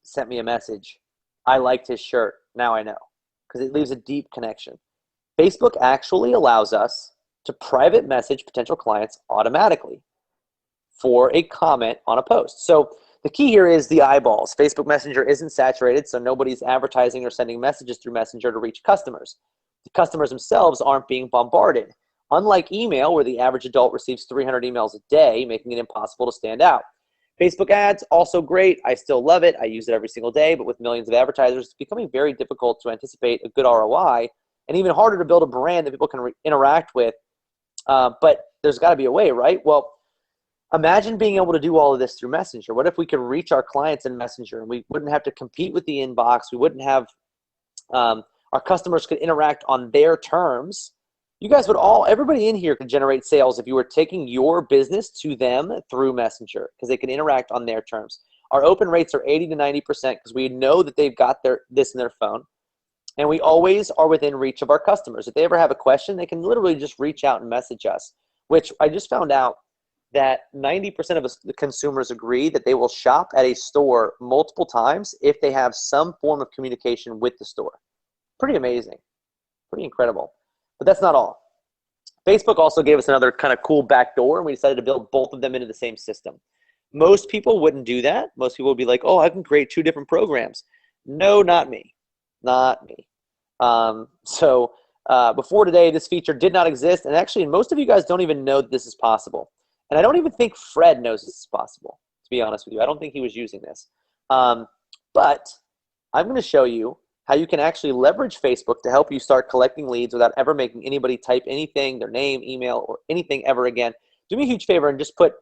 D: sent me a message. I liked his shirt. Now I know. Because it leaves a deep connection. Facebook actually allows us to private message potential clients automatically for a comment on a post. So the key here is the eyeballs. Facebook Messenger isn't saturated, so nobody's advertising or sending messages through Messenger to reach customers. The customers themselves aren't being bombarded. Unlike email, where the average adult receives 300 emails a day, making it impossible to stand out. Facebook ads, also great. I still love it. I use it every single day, but with millions of advertisers, it's becoming very difficult to anticipate a good ROI and even harder to build a brand that people can interact with. But there's got to be a way, right? Well, imagine being able to do all of this through Messenger. What if we could reach our clients in Messenger and we wouldn't have to compete with the inbox? We wouldn't have our customers could interact on their terms. You guys would everybody in here could generate sales if you were taking your business to them through Messenger because they can interact on their terms. Our open rates are 80 to 90% because we know that they've got this in their phone. And we always are within reach of our customers. If they ever have a question, they can literally just reach out and message us, which I just found out that 90% of the consumers agree that they will shop at a store multiple times if they have some form of communication with the store. Pretty amazing. Pretty incredible. But that's not all. Facebook also gave us another kind of cool backdoor, and we decided to build both of them into the same system. Most people wouldn't do that. Most people would be like, oh, I can create 2 different programs. No, not me. Not me. Before today, this feature did not exist, and actually most of you guys don't even know that this is possible. And I don't even think Fred knows this is possible, to be honest with you. I don't think he was using this. But I'm going to show you how you can actually leverage Facebook to help you start collecting leads without ever making anybody type anything, their name, email, or anything ever again. Do me a huge favor and just put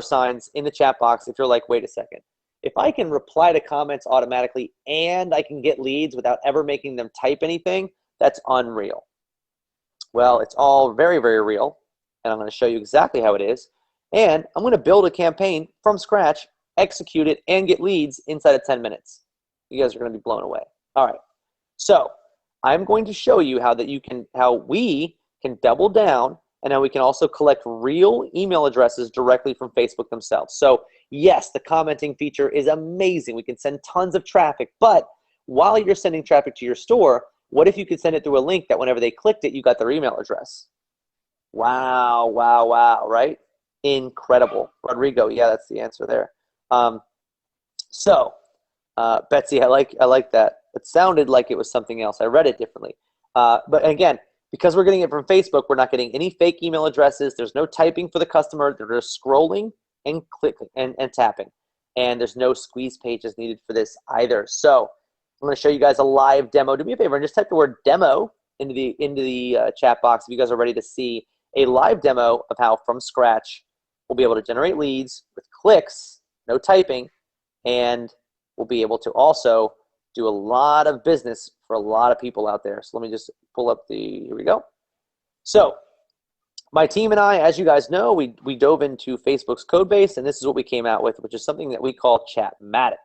D: $signs in the chat box if you're like, wait a second. If I can reply to comments automatically and I can get leads without ever making them type anything, that's unreal. Well, it's all very, very real, and I'm going to show you exactly how it is. And I'm going to build a campaign from scratch, execute it, and get leads inside of 10 minutes. You guys are going to be blown away. All right, so I'm going to show you how we can double down and how we can also collect real email addresses directly from Facebook themselves. So yes, the commenting feature is amazing. We can send tons of traffic, but while you're sending traffic to your store, what if you could send it through a link that whenever they clicked it, you got their email address? Wow, wow, wow, right? Incredible. Rodrigo, yeah, that's the answer there. Betsy, I like that. It sounded like it was something else. I read it differently. But again, because we're getting it from Facebook, we're not getting any fake email addresses. There's no typing for the customer. They're just scrolling and clicking and tapping. And there's no squeeze pages needed for this either. So I'm going to show you guys a live demo. Do me a favor and just type the word demo into the chat box if you guys are ready to see a live demo of how from scratch we'll be able to generate leads with clicks, no typing, and we'll be able to also do a lot of business for a lot of people out there. So let me just pull up here we go. So my team and I, as you guys know, we dove into Facebook's code base, and this is what we came out with, which is something that we call Chatmatic.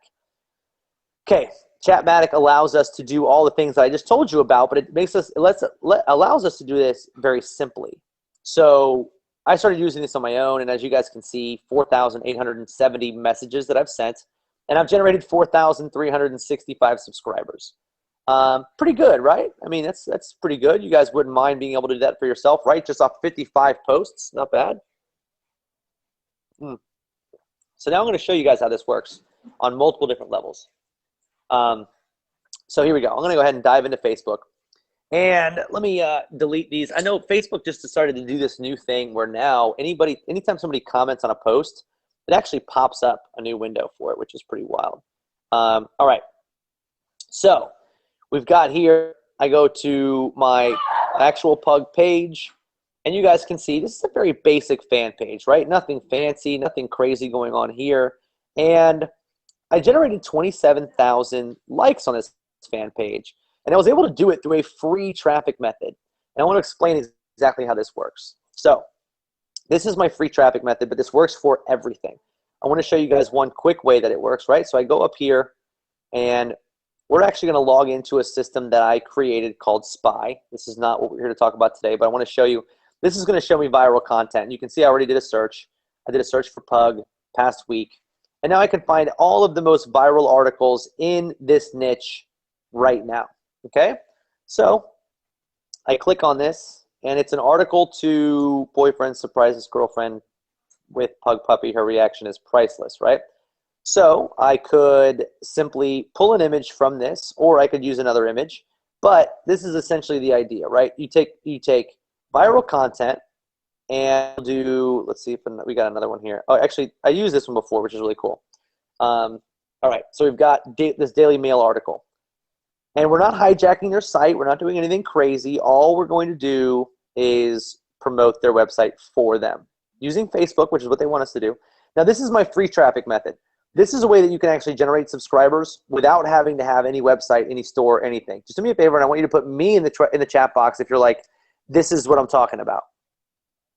D: Okay, Chatmatic allows us to do all the things that I just told you about, but allows us to do this very simply. So I started using this on my own, and as you guys can see, 4,870 messages that I've sent, and I've generated 4,365 subscribers. Pretty good, right? I mean, that's pretty good. You guys wouldn't mind being able to do that for yourself, right? Just off 55 posts, not bad. So now I'm going to show you guys how this works on multiple different levels. So here we go. I'm going to go ahead and dive into Facebook. And let me delete these. I know Facebook just started to do this new thing where now anytime somebody comments on a post, it actually pops up a new window for it, which is pretty wild. All right. So we've got here, I go to my actual Pug page, and you guys can see this is a very basic fan page, right? Nothing fancy, nothing crazy going on here. And I generated 27,000 likes on this fan page. And I was able to do it through a free traffic method. And I want to explain exactly how this works. So this is my free traffic method, but this works for everything. I want to show you guys one quick way that it works, right? So I go up here, and we're actually going to log into a system that I created called Spy. This is not what we're here to talk about today, but I want to show you. This is going to show me viral content. You can see I already did a search. I did a search for Pug past week. And now I can find all of the most viral articles in this niche right now, okay? So I click on this, and it's an article to boyfriend surprises girlfriend with Pug Puppy. Her reaction is priceless, right? So I could simply pull an image from this, or I could use another image. But this is essentially the idea, right? You take viral content and do, let's see if we got another one here. Oh, actually, I used this one before, which is really cool. All right, so we've got this Daily Mail article. And we're not hijacking their site. We're not doing anything crazy. All we're going to do is promote their website for them using Facebook, which is what they want us to do. Now, this is my free traffic method. This is a way that you can actually generate subscribers without having to have any website, any store, anything. Just do me a favor, and I want you to put me in the chat box if you're like, this is what I'm talking about,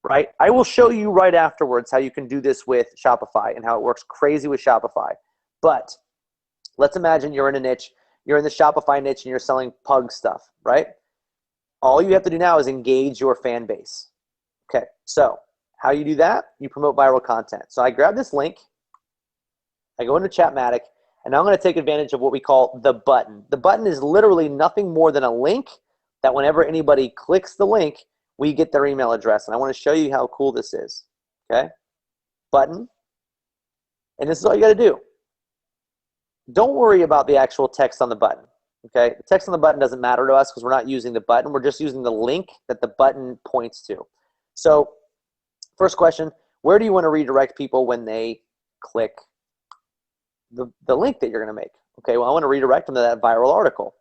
D: right? I will show you right afterwards how you can do this with Shopify and how it works crazy with Shopify. But let's imagine you're in a niche. You're in the Shopify niche and you're selling Pug stuff, right? All you have to do now is engage your fan base. Okay, so how you do that? You promote viral content. So I grab this link. I go into Chatmatic, and now I'm going to take advantage of what we call the button. The button is literally nothing more than a link that whenever anybody clicks the link, we get their email address. And I want to show you how cool this is. Okay? Button. And this is all you got to do. Don't worry about the actual text on the button. Okay? The text on the button doesn't matter to us because we're not using the button. We're just using the link that the button points to. So, first question, where do you want to redirect people when they click the link that you're going to make? Okay, well, I want to redirect them to that viral article.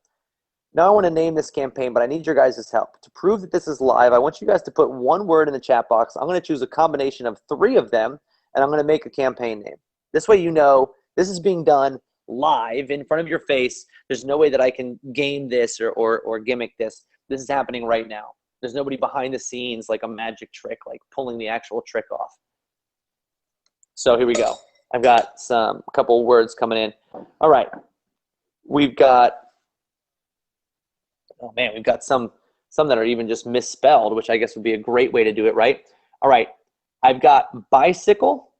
D: Now I want to name this campaign, but I need your guys' help. To prove that this is live, I want you guys to put one word in the chat box. I'm going to choose a combination of 3 of them, and I'm going to make a campaign name. This way you know this is being done live in front of your face. There's no way that I can game this or gimmick this. This is happening right now. There's nobody behind the scenes like a magic trick, like pulling the actual trick off. So here we go. I've got a couple words coming in. All right. We've got, oh man, we've got some that are even just misspelled, which I guess would be a great way to do it, right? All right. I've got bicycle.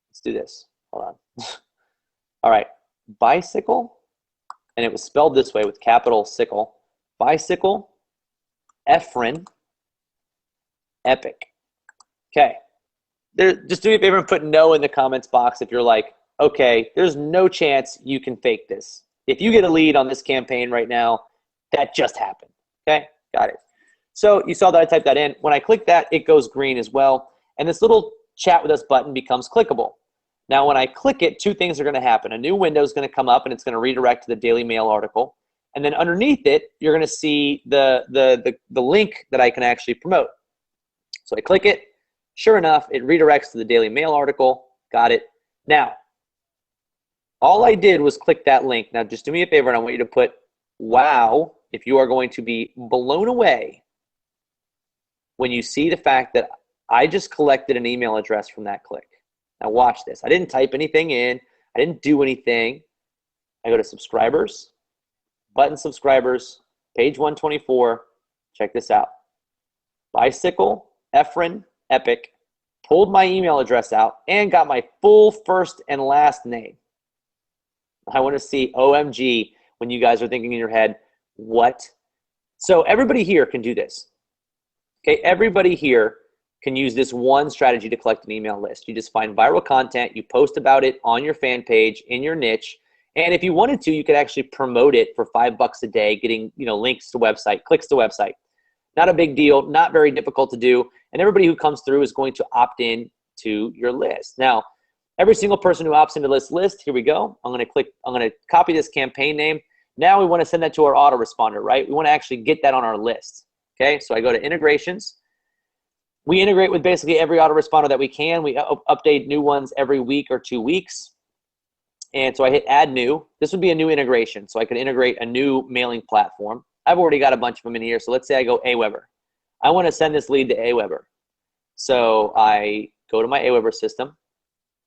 D: Let's do this. Hold on. All right. Bicycle. And it was spelled this way with capital sickle. Bicycle. Efren. Epic. Okay. Just do me a favor and put no in the comments box if you're like, okay, there's no chance you can fake this. If you get a lead on this campaign right now, that just happened. Okay, got it. So you saw that I typed that in. When I click that, it goes green as well. And this little chat with us button becomes clickable. Now, when I click it, 2 things are going to happen. A new window is going to come up, and it's going to redirect to the Daily Mail article. And then underneath it, you're going to see the link that I can actually promote. So I click it. Sure enough, it redirects to the Daily Mail article. Got it. Now, all I did was click that link. Now, just do me a favor, and I want you to put wow if you are going to be blown away when you see the fact that I just collected an email address from that click. Now, watch this. I didn't type anything in. I didn't do anything. I go to subscribers, button subscribers, page 124. Check this out. Bicycle, Efren, Epic, pulled my email address out and got my full first and last name. I want to see OMG when you guys are thinking in your head, what? So everybody here can do this. Okay, everybody here can use this one strategy to collect an email list. You just find viral content, you post about it on your fan page, in your niche, and if you wanted to, you could actually promote it for $5 a day, getting links to website, clicks to website. Not a big deal, not very difficult to do. And everybody who comes through is going to opt in to your list. Now, every single person who opts into this list, here we go. I'm going to copy this campaign name. Now we want to send that to our autoresponder, right? We want to actually get that on our list. Okay, so I go to integrations. We integrate with basically every autoresponder that we can. We update new ones every week or 2 weeks. And so I hit add new. This would be a new integration. So I could integrate a new mailing platform. I've already got a bunch of them in here. So let's say I go Aweber. I want to send this lead to Aweber. So I go to my Aweber system.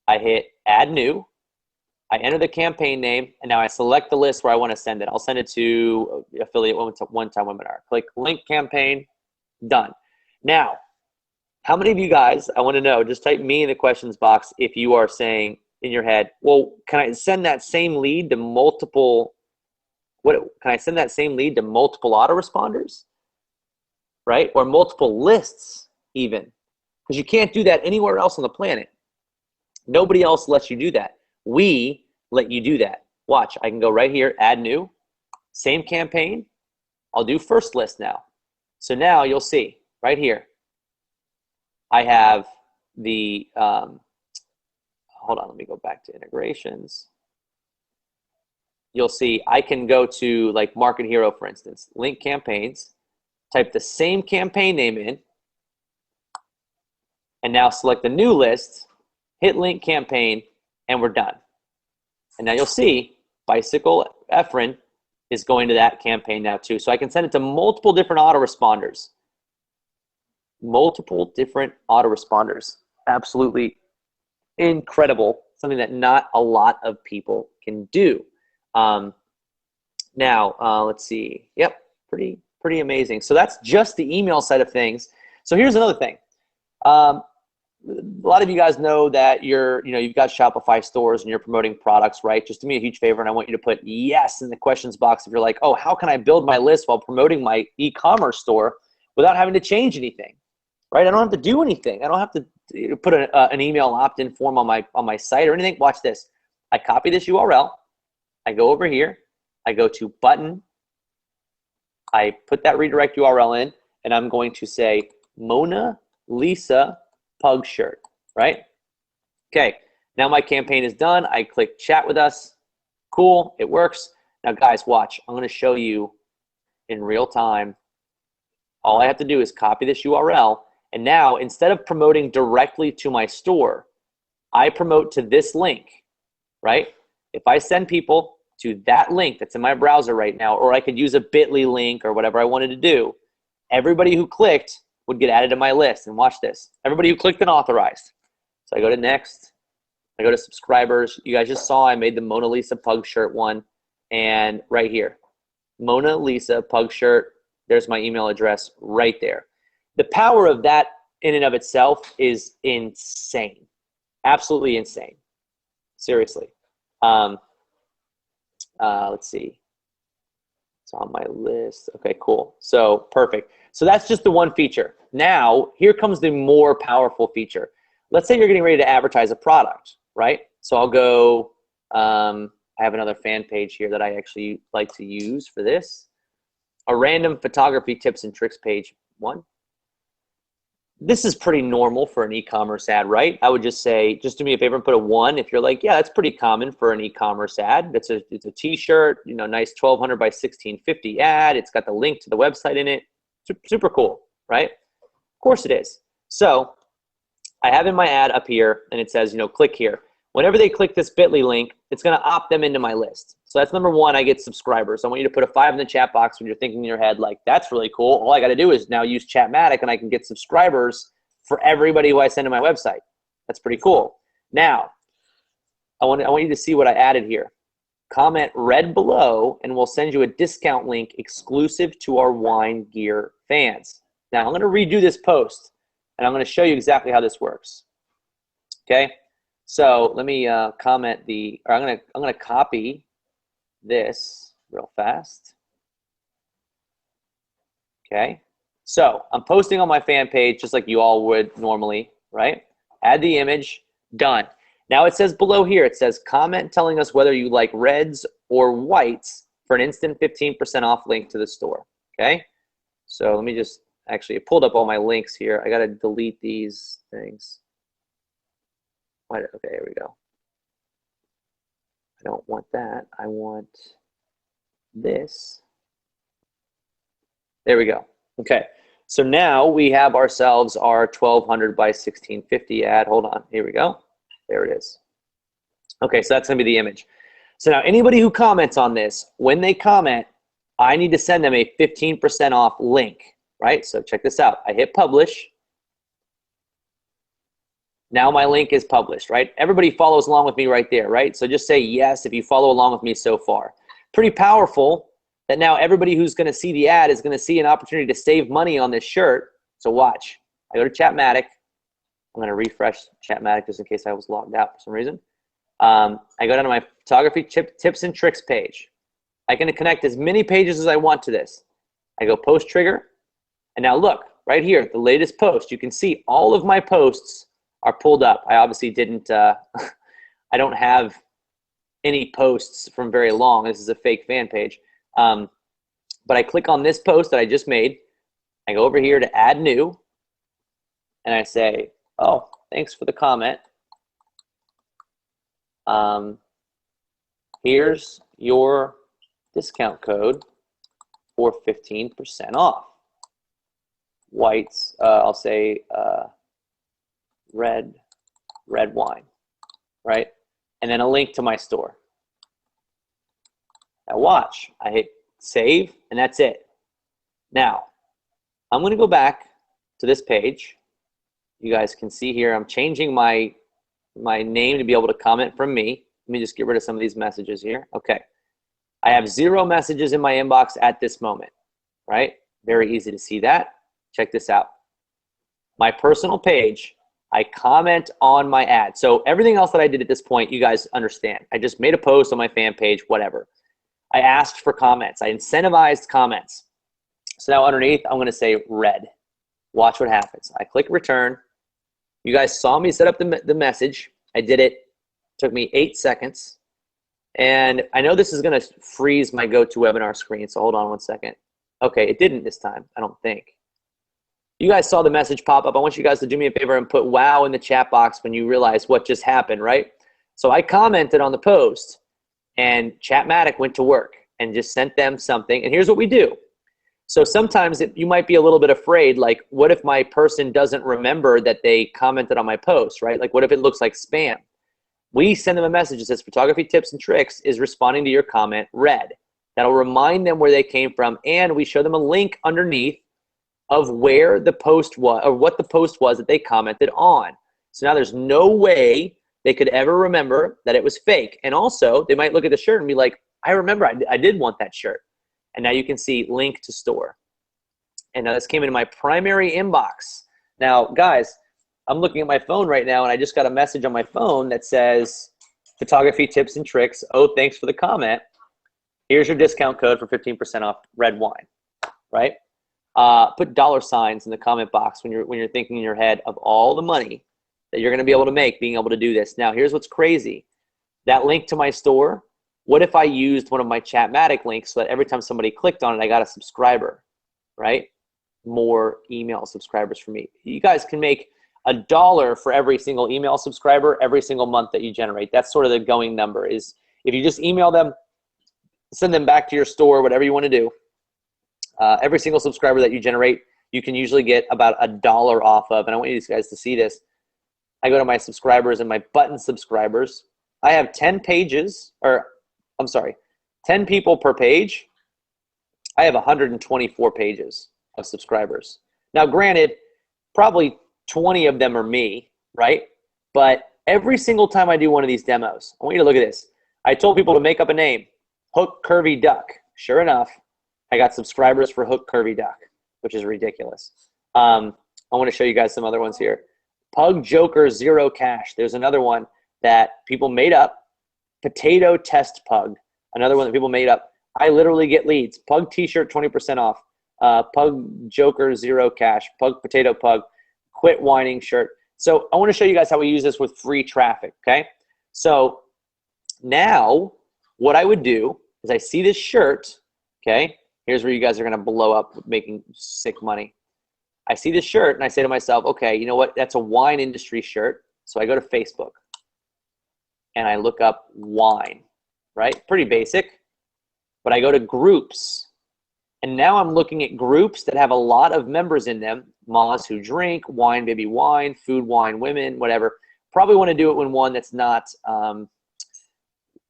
D: I hit add new. I enter the campaign name, and now I select the list where I want to send it. I'll send it to affiliate one-time webinar. Click link campaign, done. Now, how many of you guys, I want to know, just type me in the questions box if you are saying in your head, well, can I send that same lead to multiple, can I send that same lead to multiple autoresponders, right? Or multiple lists even, because you can't do that anywhere else on the planet. Nobody else lets you do that. We let you do that. Watch, I can go right here, add new, same campaign. I'll do first list now. So now you'll see right here, I have the, hold on, let me go back to integrations. You'll see I can go to like Market Hero, for instance, link campaigns, type the same campaign name in, and now select the new list, hit link campaign, and we're done. And now you'll see Bicycle Efren is going to that campaign now too. So I can send it to multiple different autoresponders. Multiple different autoresponders. Absolutely incredible. Something that not a lot of people can do. Now, let's see. Yep, pretty amazing. So that's just the email side of things. So here's another thing. A lot of you guys know that you've got Shopify stores and you're promoting products, right? Just do me a huge favor, and I want you to put yes in the questions box if you're like, oh, how can I build my list while promoting my e-commerce store without having to change anything, right? I don't have to do anything. I don't have to put an email opt-in form on my site or anything. Watch this. I copy this URL. I go over here. I go to button. I put that redirect URL in, and I'm going to say Mona Lisa Pug shirt, right? Okay, now my campaign is done. I click chat with us. Cool, it works. Now guys, watch. I'm gonna show you in real time. All I have to do is copy this URL, and now instead of promoting directly to my store, I promote to this link, right? If I send people to that link that's in my browser right now, or I could use a bit.ly link or whatever I wanted to do, everybody who clicked would get added to my list. And watch this. Everybody who clicked and authorized. So I go to next. I go to subscribers. You guys just saw I made the Mona Lisa Pug shirt one. And right here, Mona Lisa Pug shirt. There's my email address right there. The power of that in and of itself is insane. Absolutely insane. Seriously. Let's see. It's on my list. Okay, cool. So perfect. So that's just the one feature. Now, here comes the more powerful feature. Let's say you're getting ready to advertise a product, right? So I'll go, I have another fan page here that I actually like to use for this. A random photography tips and tricks page one. This is pretty normal for an e-commerce ad, right? I would just say, just do me a favor and put a 1 if you're like, yeah, that's pretty common for an e-commerce ad. It's a t-shirt, nice 1200 by 1650 ad. It's got the link to the website in it. Super cool, right? Of course it is. So I have in my ad up here, and it says, click here. Whenever they click this bit.ly link, it's going to opt them into my list. So that's number 1, I get subscribers. I want you to put a 5 in the chat box when you're thinking in your head, like, that's really cool. All I got to do is now use Chatmatic, and I can get subscribers for everybody who I send to my website. That's pretty cool. Now, I want you to see what I added here. Comment read below, and we'll send you a discount link exclusive to our wine gear fans. Now, I'm going to redo this post, and I'm going to show you exactly how this works. Okay? So let me I'm gonna copy this real fast. Okay, so I'm posting on my fan page just like you all would normally, right? Add the image, done. Now it says below here, it says comment telling us whether you like reds or whites for an instant 15% off link to the store. Okay, so let me just actually pulled up all my links here. I gotta delete these things. Okay, here we go. I don't want that. I want this. There we go. Okay, so now we have ourselves our 1200 by 1650 ad. Hold on, here we go. There it is. Okay, so that's gonna be the image. So now anybody who comments on this, when they comment, I need to send them a 15% off link, right? So check this out. I hit publish. Now my link is published, right? Everybody follows along with me right there, right? So just say yes if you follow along with me so far. Pretty powerful that now everybody who's going to see the ad is going to see an opportunity to save money on this shirt. So watch. I go to Chatmatic. I'm going to refresh Chatmatic just in case I was logged out for some reason. I go down to my photography tips and tricks page. I can connect as many pages as I want to this. I go post trigger. And now look, right here, the latest post. You can see all of my posts are pulled up. I obviously didn't, I don't have any posts from very long. This is a fake fan page. But I click on this post that I just made. I go over here to add new. And I say, oh, thanks for the comment. Here's your discount code for 15% off. Whites, I'll say red wine, right? And then a link to my store. Now watch, I hit save, and that's it. Now, I'm going to go back to this page. You guys can see here, I'm changing my name to be able to comment from me. Let me just get rid of some of these messages here. Okay. I have 0 messages in my inbox at this moment, right? Very easy to see that. Check this out. My personal page, I comment on my ad. So everything else that I did at this point, you guys understand. I just made a post on my fan page, whatever. I asked for comments. I incentivized comments. So now underneath, I'm going to say red. Watch what happens. I click return. You guys saw me set up the message. I did it. Took me 8 seconds. And I know this is going to freeze my GoToWebinar screen, so hold on one second. Okay, it didn't this time, I don't think. You guys saw the message pop up. I want you guys to do me a favor and put wow in the chat box when you realize what just happened, right? So I commented on the post, and Chatmatic went to work and just sent them something. And here's what we do. So sometimes you might be a little bit afraid, like, what if my person doesn't remember that they commented on my post, right? Like, what if it looks like spam? We send them a message that says photography tips and tricks is responding to your comment, red. That'll remind them where they came from, and we show them a link underneath of where the post was, or what the post was that they commented on. So now there's no way they could ever remember that it was fake. And also, they might look at the shirt and be like, I remember I did want that shirt. And now you can see link to store. And now this came into my primary inbox. Now, guys, I'm looking at my phone right now, and I just got a message on my phone that says, photography tips and tricks. Oh, thanks for the comment. Here's your discount code for 15% off red wine, right? Put $ in the comment box when you're thinking in your head of all the money that you're going to be able to make being able to do this. Now, here's what's crazy. That link to my store, what if I used one of my Chatmatic links so that every time somebody clicked on it, I got a subscriber, right? More email subscribers for me. You guys can make $1 for every single email subscriber every single month that you generate. That's sort of the going number, is if you just email them, send them back to your store, whatever you want to do. Every single subscriber that you generate, you can usually get about $1 off of. And I want you guys to see this. I go to my subscribers and my button subscribers. I have 10 pages, or I'm sorry, 10 people per page. I have 124 pages of subscribers. Now, granted, probably 20 of them are me, right? But every single time I do one of these demos, I want you to look at this. I told people to make up a name, Hook Curvy Duck. Sure enough, I got subscribers for Hook Curvy Duck, which is ridiculous. I want to show you guys some other ones here. Pug Joker Zero Cash. There's another one that people made up. Potato Test Pug. Another one that people made up. I literally get leads. Pug T-shirt 20% off. Pug Joker Zero Cash. Pug Potato Pug. Quit Whining shirt. So I want to show you guys how we use this with free traffic, okay? So now what I would do is I see this shirt, okay? Here's where you guys are going to blow up making sick money. I see this shirt and I say to myself, okay, you know what? That's a wine industry shirt. So I go to Facebook and I look up wine, right? Pretty basic. But I go to groups. And now I'm looking at groups that have a lot of members in them. Mamas who drink, wine, baby wine, food, wine, women, whatever. Probably want to do it when one that's not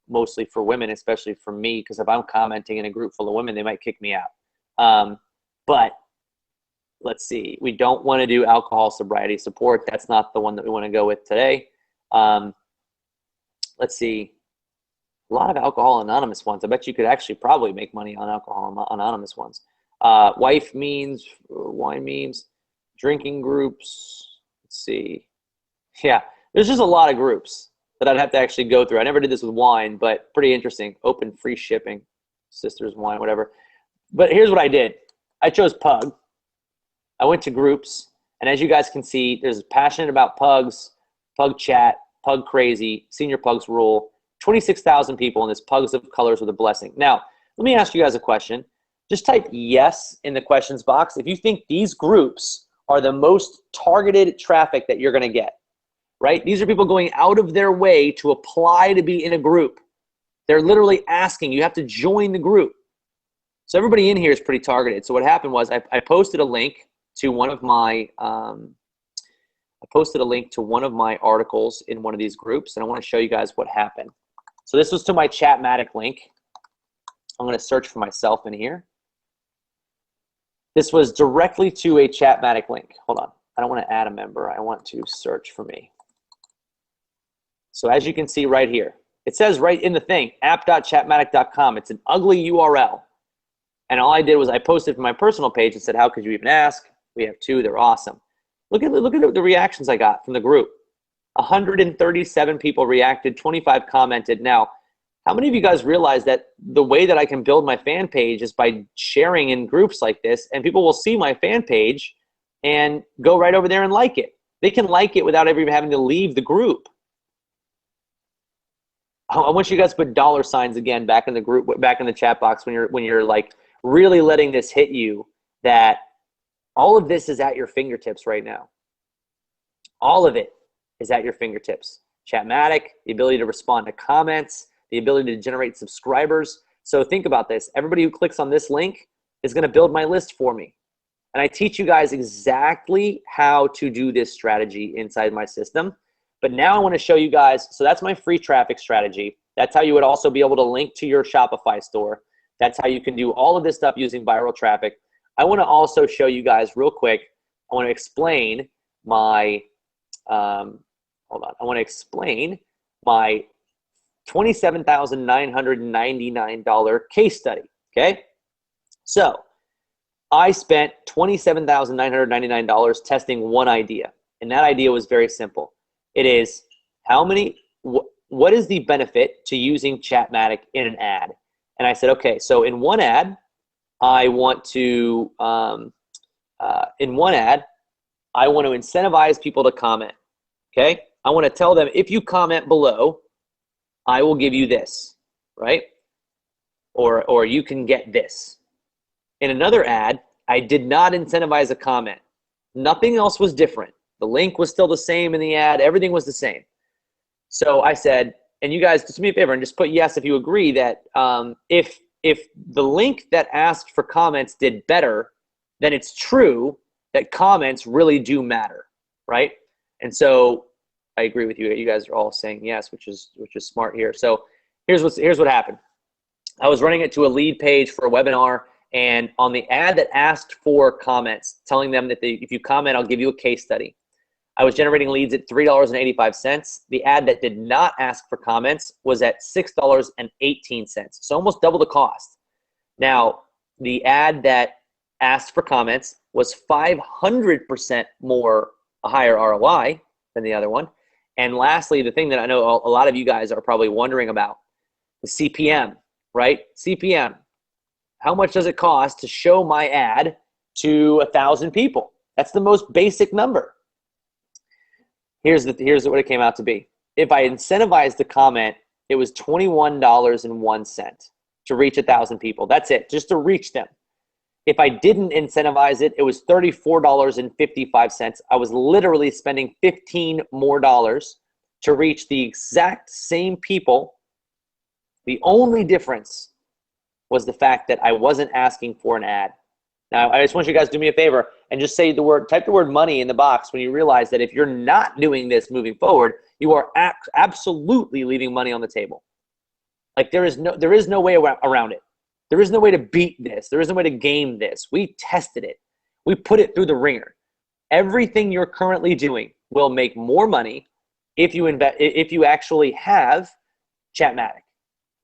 D: mostly for women, especially for me, because if I'm commenting in a group full of women, they might kick me out. But let's see. We don't want to do alcohol sobriety support. That's not the one that we want to go with today. Let's see. A lot of Alcohol Anonymous ones. I bet you could actually probably make money on Alcohol Anonymous ones. Wife memes, wine memes, drinking groups. Let's see. Yeah, there's just a lot of groups that I'd have to actually go through. I never did this with wine, but pretty interesting. Open free shipping, sisters wine, whatever. But here's what I did. I chose Pug. I went to groups, and as you guys can see, there's passionate about pugs, pug chat, pug crazy, senior pugs rule. 26,000 people in this Pugs of Colors with a Blessing. Now, let me ask you guys a question. Just type yes in the questions box if you think these groups are the most targeted traffic that you're going to get, right? These are people going out of their way to apply to be in a group. They're literally asking. You have to join the group. So everybody in here is pretty targeted. So what happened was I posted a link to one of my articles in one of these groups, and I want to show you guys what happened. So this was to my Chatmatic link. I'm going to search for myself in here. This was directly to a Chatmatic link. Hold on. I don't want to add a member. I want to search for me. So as you can see right here, it says right in the thing, app.chatmatic.com. It's an ugly URL. And all I did was I posted from my personal page and said, how could you even ask? We have 2. They're awesome. Look at the reactions I got from the group. 137 people reacted, 25 commented. Now, how many of you guys realize that the way that I can build my fan page is by sharing in groups like this, and people will see my fan page and go right over there and like it. They can like it without ever even having to leave the group. I want you guys to put dollar signs again back in the group, back in the chat box when you're like really letting this hit you, that all of this is at your fingertips right now. All of it is at your fingertips. Chatmatic, the ability to respond to comments, the ability to generate subscribers. So think about this. Everybody who clicks on this link is going to build my list for me. And I teach you guys exactly how to do this strategy inside my system. But now I want to show you guys, so that's my free traffic strategy. That's how you would also be able to link to your Shopify store. That's how you can do all of this stuff using viral traffic. I want to also show you guys real quick. I want to explain my, hold on. I want to explain my $27,999 case study, okay? So I spent $27,999 testing one idea, and that idea was very simple. It is what is the benefit to using Chatmatic in an ad? And I said, okay, so in one ad, I want to incentivize people to comment, okay? I want to tell them, if you comment below, I will give you this, right? Or you can get this. In another ad, I did not incentivize a comment. Nothing else was different. The link was still the same in the ad. Everything was the same. So I said, and you guys, just do me a favor and just put yes if you agree that if the link that asked for comments did better, then it's true that comments really do matter, right? And so I agree with you. You guys are all saying yes, which is smart here. So here's what happened. I was running it to a lead page for a webinar, and on the ad that asked for comments, telling them that if you comment, I'll give you a case study, I was generating leads at $3.85. The ad that did not ask for comments was at $6.18, so almost double the cost. Now, the ad that asked for comments was 500% more a higher ROI than the other one. And lastly, the thing that I know a lot of you guys are probably wondering about, the CPM, right? CPM. How much does it cost to show my ad to 1,000 people? That's the most basic number. Here's what it came out to be. If I incentivized the comment, it was $21.01 to reach 1,000 people. That's it, just to reach them. If I didn't incentivize it, it was $34.55. I was literally spending $15 more to reach the exact same people. The only difference was the fact that I wasn't asking for an ad. Now, I just want you guys to do me a favor and just say type the word money in the box when you realize that if you're not doing this moving forward, you are absolutely leaving money on the table. Like there is no way around it. There is no way to beat this. There is no way to game this. We tested it. We put it through the ringer. Everything you're currently doing will make more money if you actually have Chatmatic.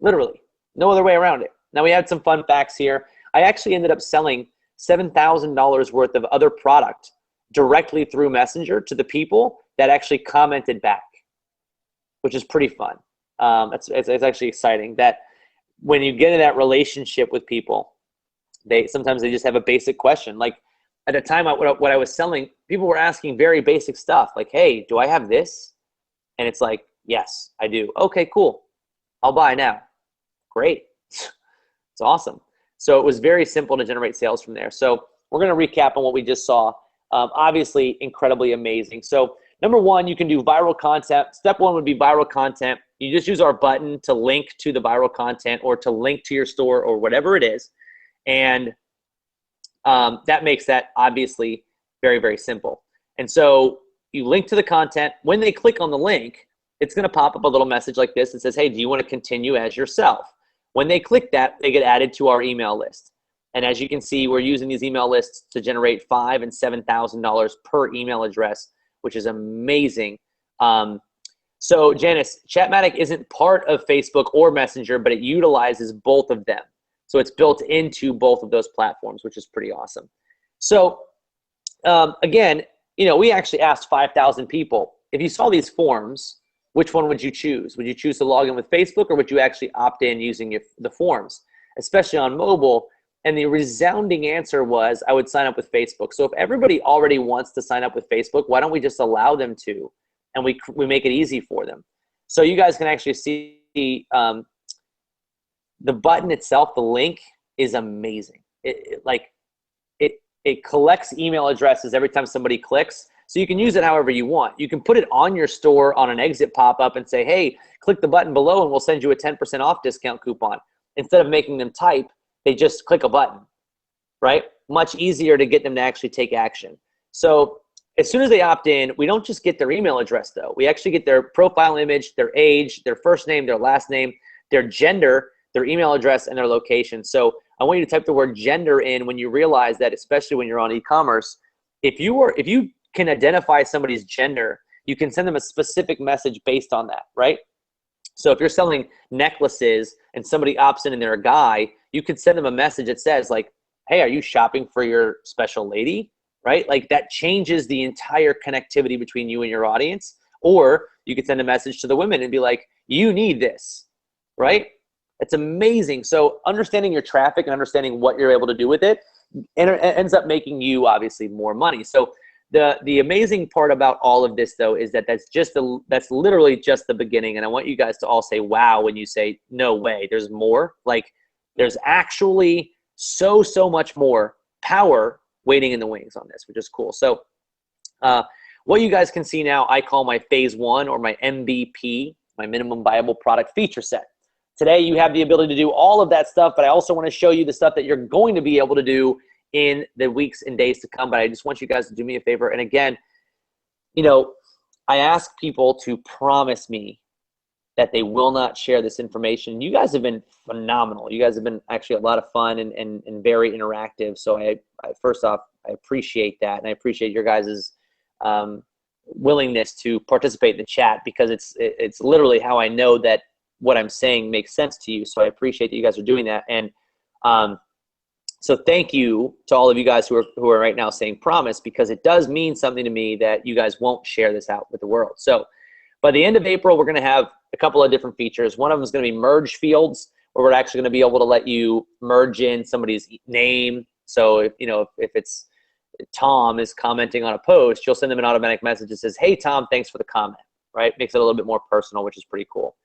D: Literally. No other way around it. Now, we had some fun facts here. I actually ended up selling $7,000 worth of other product directly through Messenger to the people that actually commented back, which is pretty fun. It's actually exciting that when you get in that relationship with people, sometimes they just have a basic question. Like at the time, what I was selling, people were asking very basic stuff like, hey, do I have this? And it's like, yes, I do. Okay, cool. I'll buy now. Great. It's awesome. So it was very simple to generate sales from there. So we're going to recap on what we just saw. Obviously, incredibly amazing. So number one, you can do viral content. Step one would be viral content. You just use our button to link to the viral content or to link to your store or whatever it is. And that makes that obviously very, very simple. And so you link to the content. When they click on the link, it's going to pop up a little message like this that says, hey, do you want to continue as yourself? When they click that, they get added to our email list. And as you can see, we're using these email lists to generate $5,000 and $7,000 per email address, which is amazing. So Janice, Chatmatic isn't part of Facebook or Messenger, but it utilizes both of them. So it's built into both of those platforms, which is pretty awesome. So again, we actually asked 5,000 people, if you saw these forms, which one would you choose? Would you choose to log in with Facebook, or would you actually opt in using the forms, especially on mobile? And the resounding answer was, I would sign up with Facebook. So if everybody already wants to sign up with Facebook, why don't we just allow them to, and we make it easy for them? So you guys can actually see the button itself, the link is amazing. It collects email addresses every time somebody clicks. So you can use it however you want. You can put it on your store on an exit pop-up and say, hey, click the button below and we'll send you a 10% off discount coupon. Instead of making them type, they just click a button, right? Much easier to get them to actually take action. So as soon as they opt in, we don't just get their email address though. We actually get their profile image, their age, their first name, their last name, their gender, their email address, and their location. So I want you to type the word gender in when you realize that, especially when you're on e-commerce, if you can identify somebody's gender, you can send them a specific message based on that, right? So if you're selling necklaces and somebody opts in and they're a guy, you could send them a message that says like, hey, are you shopping for your special lady, right? Like that changes the entire connectivity between you and your audience. Or you could send a message to the women and be like, you need this, right? It's amazing. So understanding your traffic and understanding what you're able to do with it ends up making you obviously more money. So the amazing part about all of this though is that that's literally just the beginning. And I want you guys to all say wow when you say no way, there's more. Like there's actually so much more power waiting in the wings on this, which is cool. So what you guys can see now, I call my phase one or my MVP, my minimum viable product feature set. Today you have the ability to do all of that stuff, but I also want to show you the stuff that you're going to be able to do in the weeks and days to come. But I just want you guys to do me a favor. And again, I ask people to promise me that they will not share this information. You guys have been phenomenal. You guys have been actually a lot of fun and very interactive. So I first off, I appreciate that. And I appreciate your guys' willingness to participate in the chat, because it's literally how I know that what I'm saying makes sense to you. So I appreciate that you guys are doing that. And so thank you to all of you guys who are right now saying promise, because it does mean something to me that you guys won't share this out with the world. So by the end of April, we're going to have a couple of different features. One of them is going to be merge fields, where we're actually going to be able to let you merge in somebody's name. So if it's Tom is commenting on a post, you'll send them an automatic message that says, hey, Tom, thanks for the comment, right? Makes it a little bit more personal, which is pretty cool.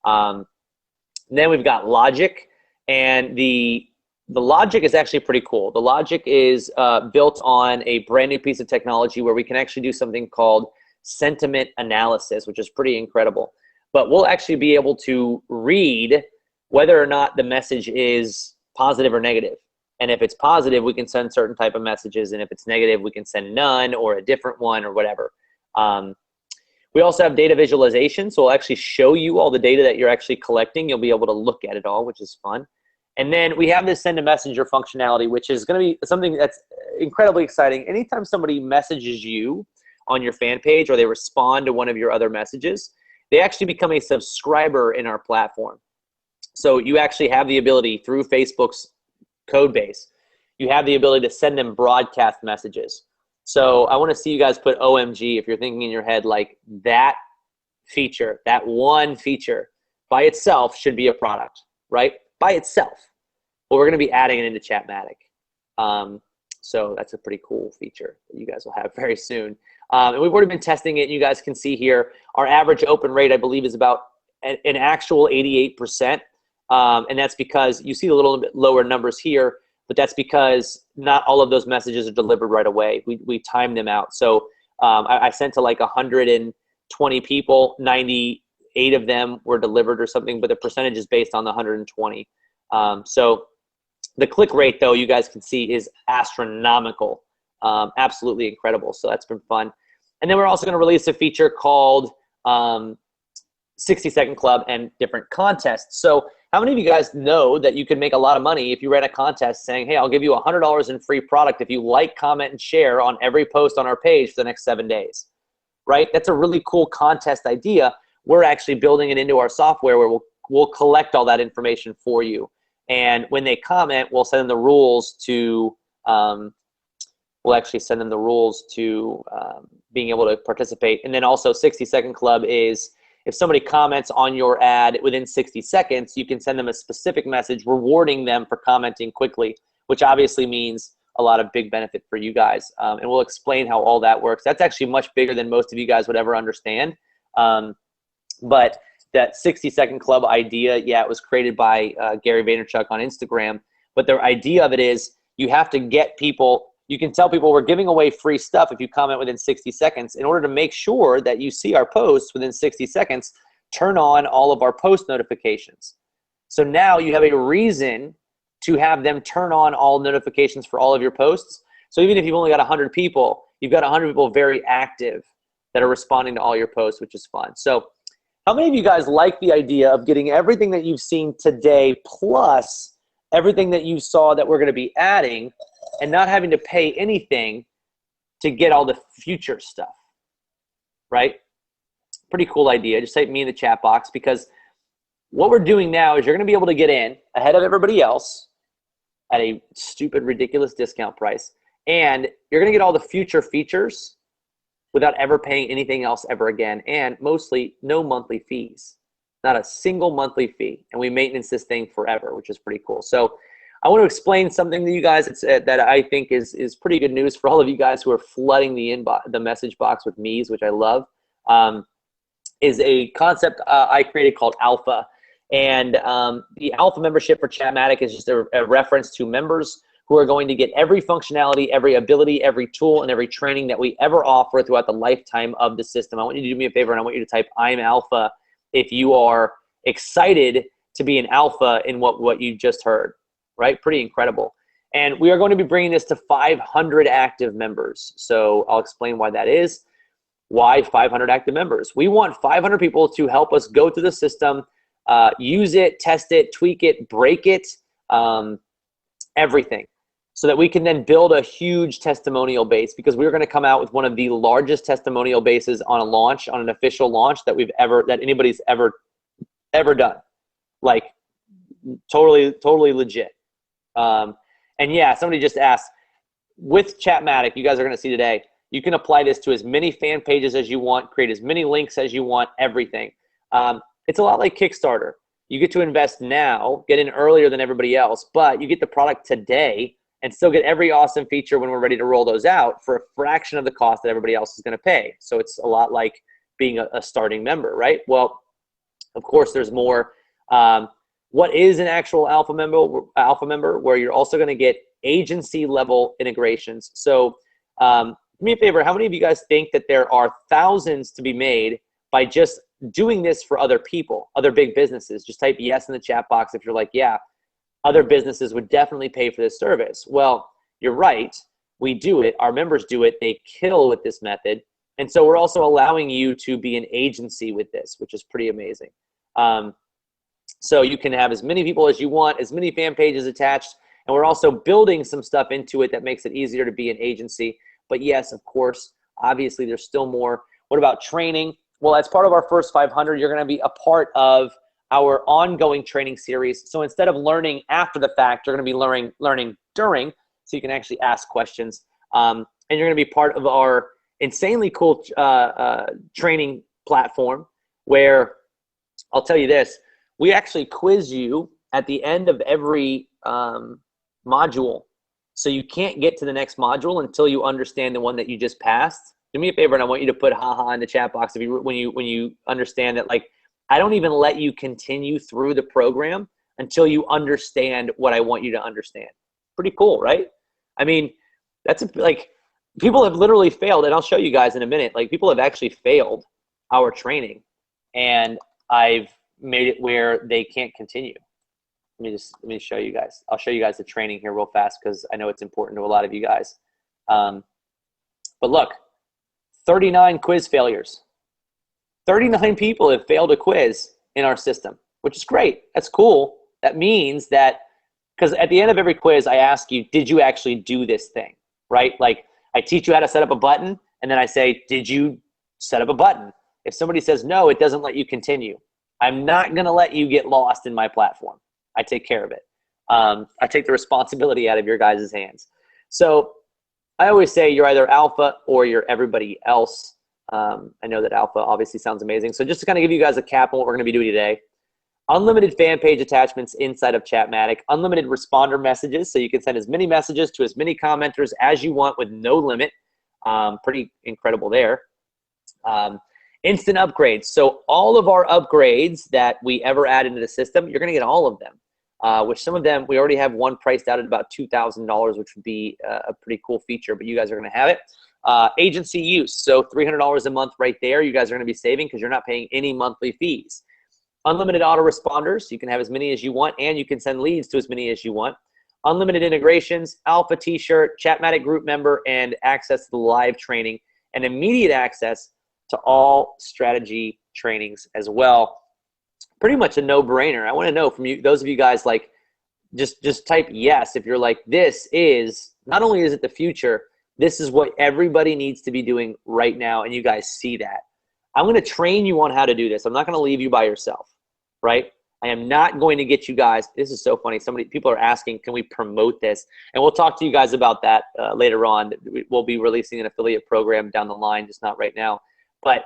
D: Then we've got logic, and the logic is actually pretty cool. The logic is built on a brand new piece of technology where we can actually do something called sentiment analysis, which is pretty incredible. But we'll actually be able to read whether or not the message is positive or negative. And if it's positive, we can send certain type of messages. And if it's negative, we can send none or a different one or whatever. We also have data visualization. So we'll actually show you all the data that you're actually collecting. You'll be able to look at it all, which is fun. And then we have this send a messenger functionality, which is going to be something that's incredibly exciting. Anytime somebody messages you on your fan page or they respond to one of your other messages, they actually become a subscriber in our platform. So you actually have the ability through Facebook's code base, you have the ability to send them broadcast messages. So I want to see you guys put OMG if you're thinking in your head like that feature, that one feature by itself should be a product, right? By itself. Well, we're going to be adding it into Chatmatic. So that's a pretty cool feature that you guys will have very soon. And we've already been testing it. And you guys can see here, our average open rate, I believe, is about an actual 88%. And that's because you see a little bit lower numbers here, but that's because not all of those messages are delivered right away. We time them out. So I sent to like 120 people, 98 of them were delivered or something, but the percentage is based on the 120. So the click rate, though, you guys can see is astronomical, absolutely incredible. So that's been fun. And then we're also going to release a feature called 60-Second Club and different contests. So how many of you guys know that you can make a lot of money if you ran a contest saying, hey, I'll give you $100 in free product if you like, comment, and share on every post on our page for the next 7 days, right? That's a really cool contest idea. We're actually building it into our software where we'll collect all that information for you. And when they comment, we'll send them the rules to being able to participate. And then also 60-Second Club is if somebody comments on your ad within 60 seconds, you can send them a specific message rewarding them for commenting quickly, which obviously means a lot of big benefit for you guys. And we'll explain how all that works. That's actually much bigger than most of you guys would ever understand. But that 60-Second Club idea, yeah, it was created by Gary Vaynerchuk on Instagram. But the idea of it is you have to get people, you can tell people we're giving away free stuff if you comment within 60 seconds. In order to make sure that you see our posts within 60 seconds, turn on all of our post notifications. So now you have a reason to have them turn on all notifications for all of your posts. So even if you've only got 100 people, you've got 100 people very active that are responding to all your posts, which is fun. So how many of you guys like the idea of getting everything that you've seen today plus everything that you saw that we're going to be adding and not having to pay anything to get all the future stuff, right? Pretty cool idea. Just type me in the chat box, because what we're doing now is you're going to be able to get in ahead of everybody else at a stupid, ridiculous discount price, and you're going to get all the future features without ever paying anything else ever again, and mostly no monthly fees. Not a single monthly fee, and we maintenance this thing forever, which is pretty cool. So I want to explain something to you guys that I think is pretty good news for all of you guys who are flooding the message box with me's, which I love. Is a concept I created called Alpha. And the Alpha membership for Chatmatic is just a reference to members who are going to get every functionality, every ability, every tool, and every training that we ever offer throughout the lifetime of the system. I want you to do me a favor, and I want you to type I'm Alpha if you are excited to be an alpha in what you just heard, right? Pretty incredible. And we are going to be bringing this to 500 active members. So I'll explain why that is. Why 500 active members? We want 500 people to help us go through the system, use it, test it, tweak it, break it, everything, so that we can then build a huge testimonial base, because we're going to come out with one of the largest testimonial bases on a launch, on an official launch that anybody's ever done. Like totally legit. And yeah, somebody just asked, with Chatmatic, you guys are going to see today, you can apply this to as many fan pages as you want, create as many links as you want, everything. It's a lot like Kickstarter. You get to invest now, get in earlier than everybody else, but you get the product today and still get every awesome feature when we're ready to roll those out for a fraction of the cost that everybody else is going to pay. So it's a lot like being a starting member, right? Well, of course, there's more. What is an actual alpha member? Where you're also going to get agency level integrations. So do me a favor, how many of you guys think that there are thousands to be made by just doing this for other people, other big businesses? Just type yes in the chat box if you're like, yeah, other businesses would definitely pay for this service. Well, you're right. We do it. Our members do it. They kill with this method. And so we're also allowing you to be an agency with this, which is pretty amazing. So you can have as many people as you want, as many fan pages attached, and we're also building some stuff into it that makes it easier to be an agency. But yes, of course, obviously there's still more. What about training? Well, as part of our first 500, you're going to be a part of our ongoing training series. So instead of learning after the fact, you're going to be learning during, so you can actually ask questions. And you're going to be part of our insanely cool training platform where, I'll tell you this, we actually quiz you at the end of every module. So you can't get to the next module until you understand the one that you just passed. Do me a favor, and I want you to put haha in the chat box when you understand that. Like, I don't even let you continue through the program until you understand what I want you to understand. Pretty cool, right? I mean, like, people have literally failed, and I'll show you guys in a minute. Like, people have actually failed our training, and I've made it where they can't continue. Let me show you guys. I'll show you guys the training here real fast because I know it's important to a lot of you guys. But look, 39 quiz failures. 39 people have failed a quiz in our system, which is great. That's cool. That means that, because at the end of every quiz, I ask you, did you actually do this thing, right? Like, I teach you how to set up a button, and then I say, did you set up a button? If somebody says no, it doesn't let you continue. I'm not going to let you get lost in my platform. I take care of it. I take the responsibility out of your guys' hands. So I always say you're either alpha or you're everybody else. I know that alpha obviously sounds amazing. So just to kind of give you guys a cap on what we're going to be doing today. Unlimited fan page attachments inside of Chatmatic. Unlimited responder messages, so you can send as many messages to as many commenters as you want with no limit. Pretty incredible there. Instant upgrades. So all of our upgrades that we ever add into the system, you're going to get all of them. Which some of them, we already have one priced out at about $2,000, which would be a pretty cool feature, but you guys are going to have it. Agency use. So $300 a month right there. You guys are going to be saving because you're not paying any monthly fees. Unlimited autoresponders. You can have as many as you want, and you can send leads to as many as you want. Unlimited integrations, alpha t-shirt, Chatmatic group member, and access to the live training, and immediate access to all strategy trainings as well. Pretty much a no-brainer. I want to know from you, those of you guys, like, just type yes if you're like, this is, not only is it the future, this is what everybody needs to be doing right now, and you guys see that. I'm going to train you on how to do this. I'm not going to leave you by yourself, right? I am not going to get you guys. This is so funny. People are asking, can we promote this? And we'll talk to you guys about that later on. We'll be releasing an affiliate program down the line, just not right now. But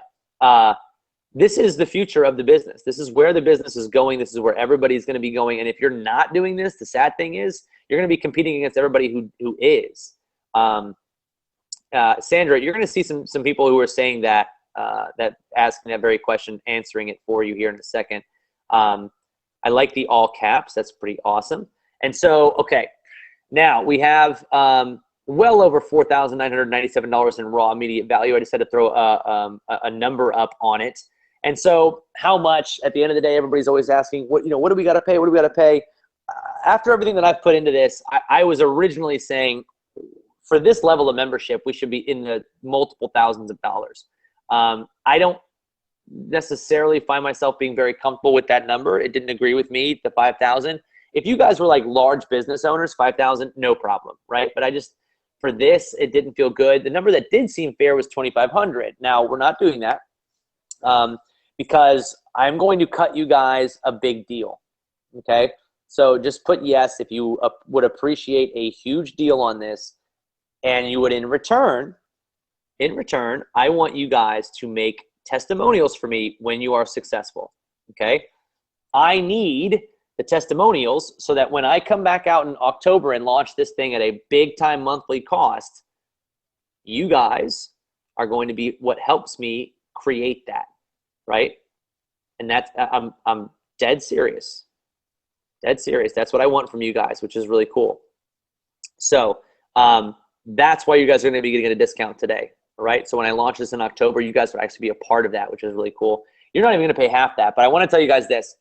D: this is the future of the business. This is where the business is going. This is where everybody's going to be going. And if you're not doing this, the sad thing is you're going to be competing against everybody who is. Sandra, you're going to see some people who are saying that, that asking that very question, answering it for you here in a second. I like the all caps. That's pretty awesome. And so, okay, now we have well over $4,997 in raw immediate value. I just had to throw a number up on it. And so how much, at the end of the day, everybody's always asking, what do we got to pay? What do we got to pay? After everything that I've put into this, I was originally saying for this level of membership, we should be in the multiple thousands of dollars. I don't necessarily find myself being very comfortable with that number. It didn't agree with me, the 5,000. If you guys were like large business owners, 5,000, no problem, right? But for this, it didn't feel good. The number that did seem fair was 2,500. Now, we're not doing that because I'm going to cut you guys a big deal, okay? So just put yes if you would appreciate a huge deal on this, and you would in return, I want you guys to make testimonials for me when you are successful, okay? I need the testimonials so that when I come back out in October and launch this thing at a big time monthly cost, you guys are going to be what helps me create that, right? And that's, I'm dead serious. Dead serious. That's what I want from you guys, which is really cool. So that's why you guys are going to be getting a discount today, all right? So when I launch this in October, you guys will actually be a part of that, which is really cool. You're not even going to pay half that, but I want to tell you guys this.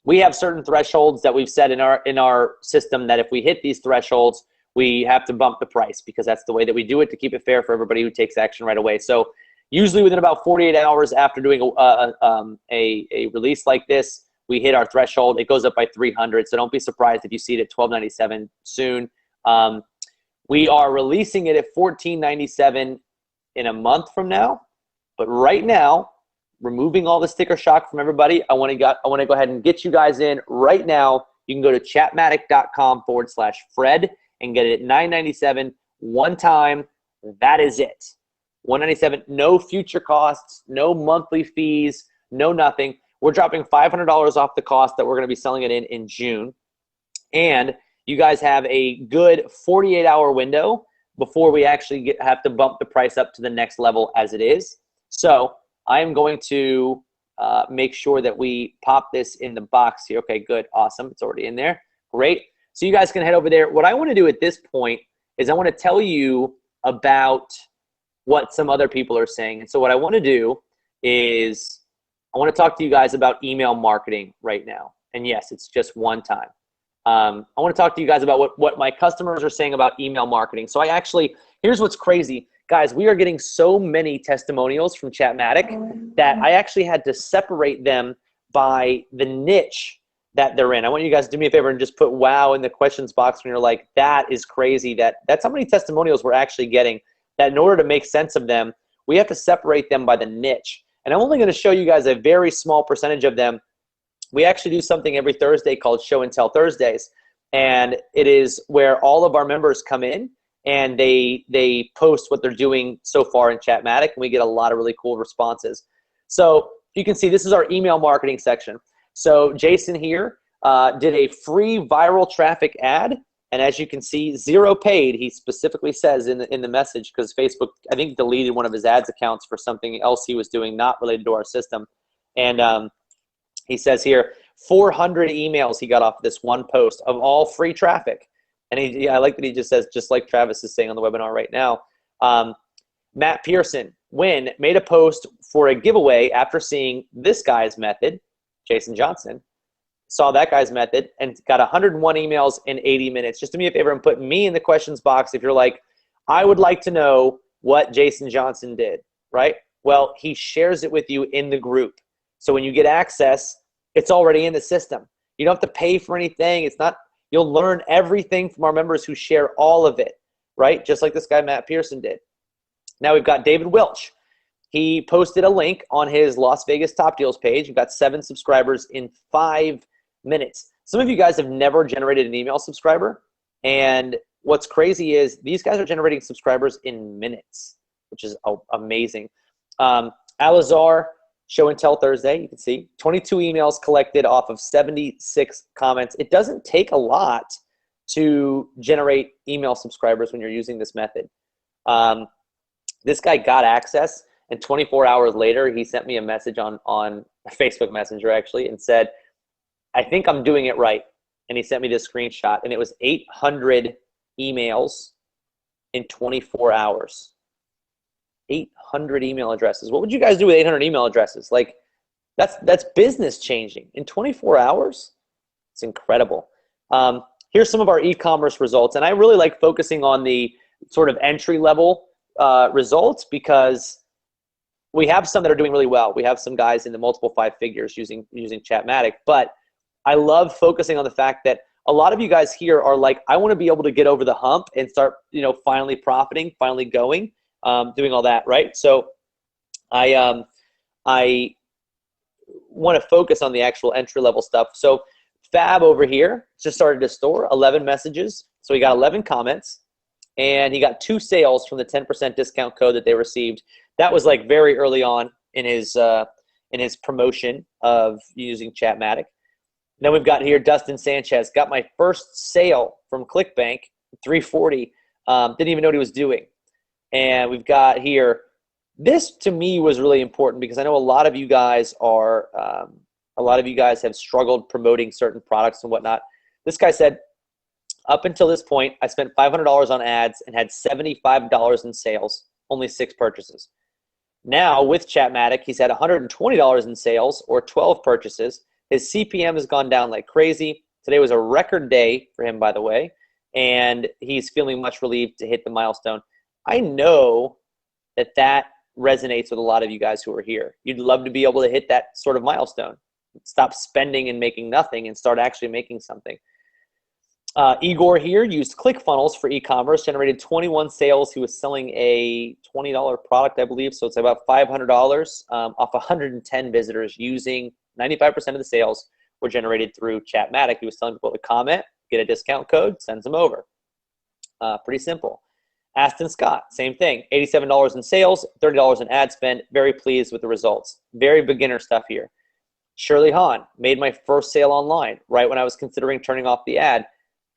D: We have certain thresholds that we've set in our system that if we hit these thresholds, we have to bump the price because that's the way that we do it to keep it fair for everybody who takes action right away. So usually within about 48 hours after doing a release like this, we hit our threshold. It goes up by 300. So don't be surprised if you see it at $12.97 soon. We are releasing it at $14.97 in a month from now. But right now, removing all the sticker shock from everybody, I want to go ahead and get you guys in right now. You can go to chatmatic.com/Fred and get it at $9.97 one time. That is it. $197, no future costs, no monthly fees, no nothing. We're dropping $500 off the cost that we're going to be selling it in June. And you guys have a good 48-hour window before we actually have to bump the price up to the next level as it is. So I am going to make sure that we pop this in the box here. Okay, good, awesome. It's already in there. Great. So you guys can head over there. What I want to do at this point is I want to tell you about what some other people are saying. And so what I want to do is I want to talk to you guys about email marketing right now. And yes, it's just one time. I want to talk to you guys about what my customers are saying about email marketing. So here's what's crazy. Guys, we are getting so many testimonials from Chatmatic that I actually had to separate them by the niche that they're in. I want you guys to do me a favor and just put wow in the questions box when you're like, that is crazy. That's how many testimonials we're actually getting, that in order to make sense of them, we have to separate them by the niche. And I'm only going to show you guys a very small percentage of them. We actually do something every Thursday called Show and Tell Thursdays. And it is where all of our members come in and they post what they're doing so far in Chatmatic, and we get a lot of really cool responses. So you can see this is our email marketing section. So Jason here did a free viral traffic ad, and as you can see, 0 paid. He specifically says in the message, because Facebook, I think, deleted one of his ads accounts for something else he was doing not related to our system. And he says here, 400 emails he got off this one post of all free traffic. And I like that he just says, just like Travis is saying on the webinar right now. Matt Pearson, made a post for a giveaway after seeing this guy's method, Jason Johnson, saw that guy's method and got 101 emails in 80 minutes. Just do me a favor and put me in the questions box if you're like, I would like to know what Jason Johnson did, right? Well, he shares it with you in the group. So when you get access, it's already in the system. You don't have to pay for anything. You'll learn everything from our members who share all of it, right? Just like this guy, Matt Pearson, did. Now we've got David Welch. He posted a link on his Las Vegas Top Deals page. We've got 7 subscribers in 5 minutes. Some of you guys have never generated an email subscriber. And what's crazy is these guys are generating subscribers in minutes, which is amazing. Alazar, Show and Tell Thursday, you can see 22 emails collected off of 76 comments. It doesn't take a lot to generate email subscribers when you're using this method. This guy got access, and 24 hours later, he sent me a message on Facebook Messenger, actually, and said, I think I'm doing it right. And he sent me this screenshot, and it was 800 emails in 24 hours. 800 email addresses. What would you guys do with 800 email addresses? Like, that's business changing in 24 hours. It's incredible. Here's some of our e-commerce results, and I really like focusing on the sort of entry level results because we have some that are doing really well. We have some guys in the multiple 5 figures using Chatmatic, but I love focusing on the fact that a lot of you guys here are like, I want to be able to get over the hump and start, finally profiting, finally going. Doing all that, right? So I want to focus on the actual entry-level stuff. So Fab over here just started a store, 11 messages. So he got 11 comments, and he got 2 sales from the 10% discount code that they received. That was like very early on in his promotion of using Chatmatic. Then we've got here Dustin Sanchez, got my first sale from ClickBank, 340. Didn't even know what he was doing. And we've got here, this to me was really important because I know a lot of you guys have struggled promoting certain products and whatnot. This guy said, up until this point, I spent $500 on ads and had $75 in sales, only 6 purchases. Now with Chatmatic, he's had $120 in sales or 12 purchases. His CPM has gone down like crazy. Today was a record day for him, by the way, and he's feeling much relieved to hit the milestone. I know that resonates with a lot of you guys who are here. You'd love to be able to hit that sort of milestone. stop spending and making nothing and start actually making something. Igor here used ClickFunnels for e-commerce, generated 21 sales. He was selling a $20 product, I believe, so it's about $500 off 110 visitors, using 95% of the sales were generated through Chatmatic. He was telling people to comment, get a discount code, sends them over. Pretty simple. Aston Scott, same thing, $87 in sales, $30 in ad spend. Very pleased with the results. Very beginner stuff here. Shirley Hahn, made my first sale online right when I was considering turning off the ad,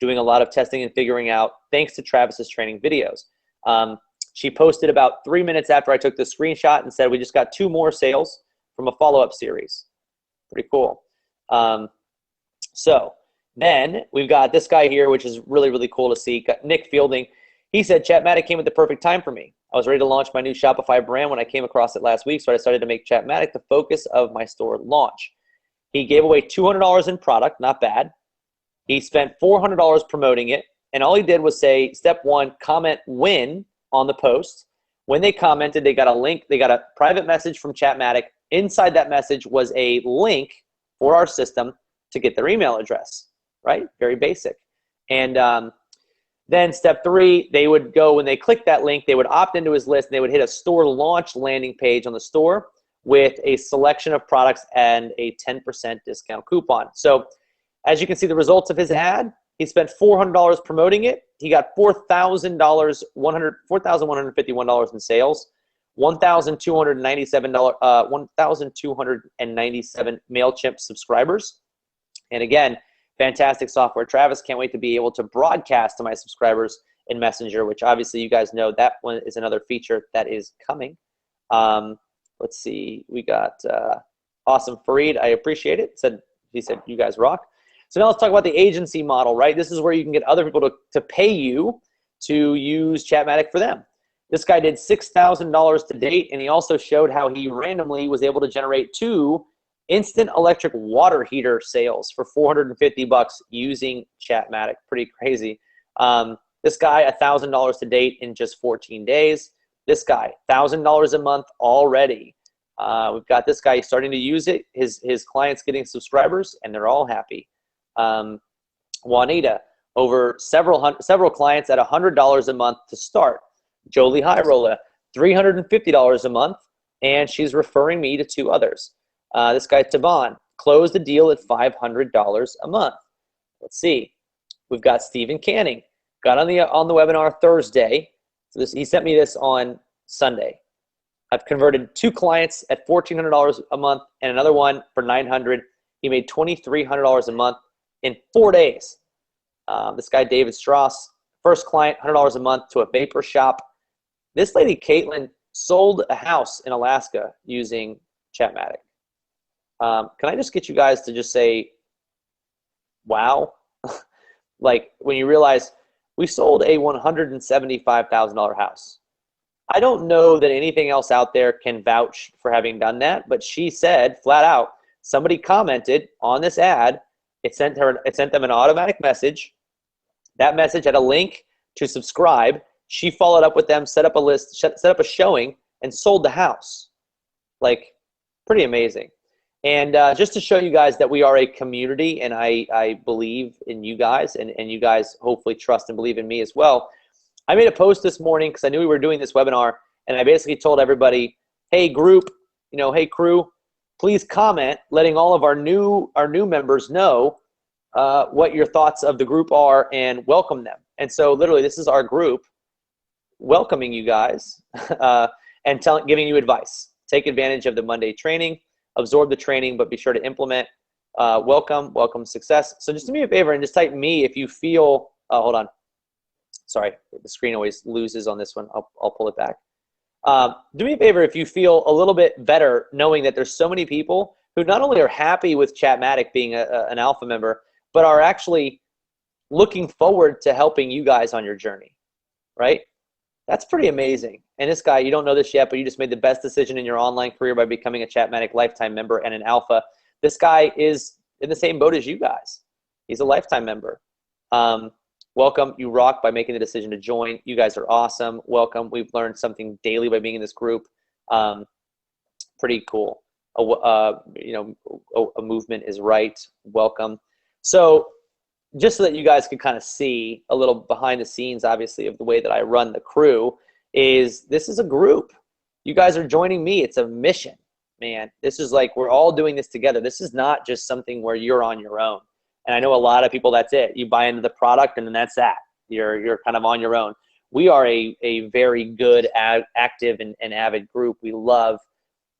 D: doing a lot of testing and figuring out, thanks to Travis's training videos. She posted about 3 minutes after I took the screenshot and said, we just got 2 more sales from a follow-up series. Pretty cool. So then we've got this guy here, which is really, really cool to see. Got Nick Fielding. He said, Chatmatic came at the perfect time for me. I was ready to launch my new Shopify brand when I came across it last week, so I decided to make Chatmatic the focus of my store launch. He gave away $200 in product, not bad. He spent $400 promoting it, and all he did was say, step 1, comment win on the post. When they commented, they got a link. They got a private message from Chatmatic. Inside that message was a link for our system to get their email address, right? Very basic. And then step 3, they would go, when they clicked that link, they would opt into his list, and they would hit a store launch landing page on the store with a selection of products and a 10% discount coupon. So as you can see the results of his ad, he spent $400 promoting it. He got $4,151 in sales, $1,297 MailChimp subscribers. And again, fantastic software. Travis, can't wait to be able to broadcast to my subscribers in Messenger, which obviously you guys know that one is another feature that is coming. Let's see, we got awesome Fareed. I appreciate it. He said, you guys rock. So now let's talk about the agency model, right? This is where you can get other people to pay you to use Chatmatic for them. This guy did $6,000 to date, and he also showed how he randomly was able to generate 2 instant electric water heater sales for $450 using Chatmatic. Pretty crazy. This guy, $1,000 to date in just 14 days. This guy, $1,000 a month already. We've got this guy starting to use it. His clients getting subscribers, and they're all happy. Juanita, over several clients at $100 a month to start. Jolie Hyrola, $350 a month, and she's referring me to 2 others. This guy, Taban, closed a deal at $500 a month. Let's see. We've got Stephen Canning. Got on the webinar Thursday. So he sent me this on Sunday. I've converted 2 clients at $1,400 a month and another one for $900. He made $2,300 a month in 4 days. This guy, David Strauss, first client, $100 a month to a vapor shop. This lady, Caitlin, sold a house in Alaska using Chatmatic. Can I just get you guys to just say, wow? Like, when you realize we sold a $175,000 house. I don't know that anything else out there can vouch for having done that, but she said flat out, somebody commented on this ad. It sent them an automatic message. That message had a link to subscribe. She followed up with them, set up a list, set up a showing, and sold the house. Like, pretty amazing. And just to show you guys that we are a community, and I believe in you guys, and you guys hopefully trust and believe in me as well, I made a post this morning because I knew we were doing this webinar, and I basically told everybody, hey group, hey crew, please comment, letting all of our new members know what your thoughts of the group are and welcome them. And so literally this is our group welcoming you guys and giving you advice. Take advantage of the Monday training, absorb the training, but be sure to implement. Welcome success. So just do me a favor and just type me if you feel, hold on. Sorry, the screen always loses on this one. I'll pull it back. Do me a favor if you feel a little bit better knowing that there's so many people who not only are happy with Chatmatic being an alpha member, but are actually looking forward to helping you guys on your journey, right? That's pretty amazing. And this guy, you don't know this yet, but you just made the best decision in your online career by becoming a Chatmatic lifetime member and an alpha. This guy is in the same boat as you guys. He's a lifetime member. Welcome, you rock by making the decision to join. You guys are awesome. Welcome. We've learned something daily by being in this group. Pretty cool. a movement is right, welcome. So just so that you guys can kind of see a little behind the scenes, obviously, of the way that I run the crew, this is a group. You guys are joining me. It's a mission, man. This is like we're all doing this together. This is not just something where you're on your own. And I know a lot of people, that's it. You buy into the product and then that's that. You're kind of on your own. We are a very good, active, and avid group. We love,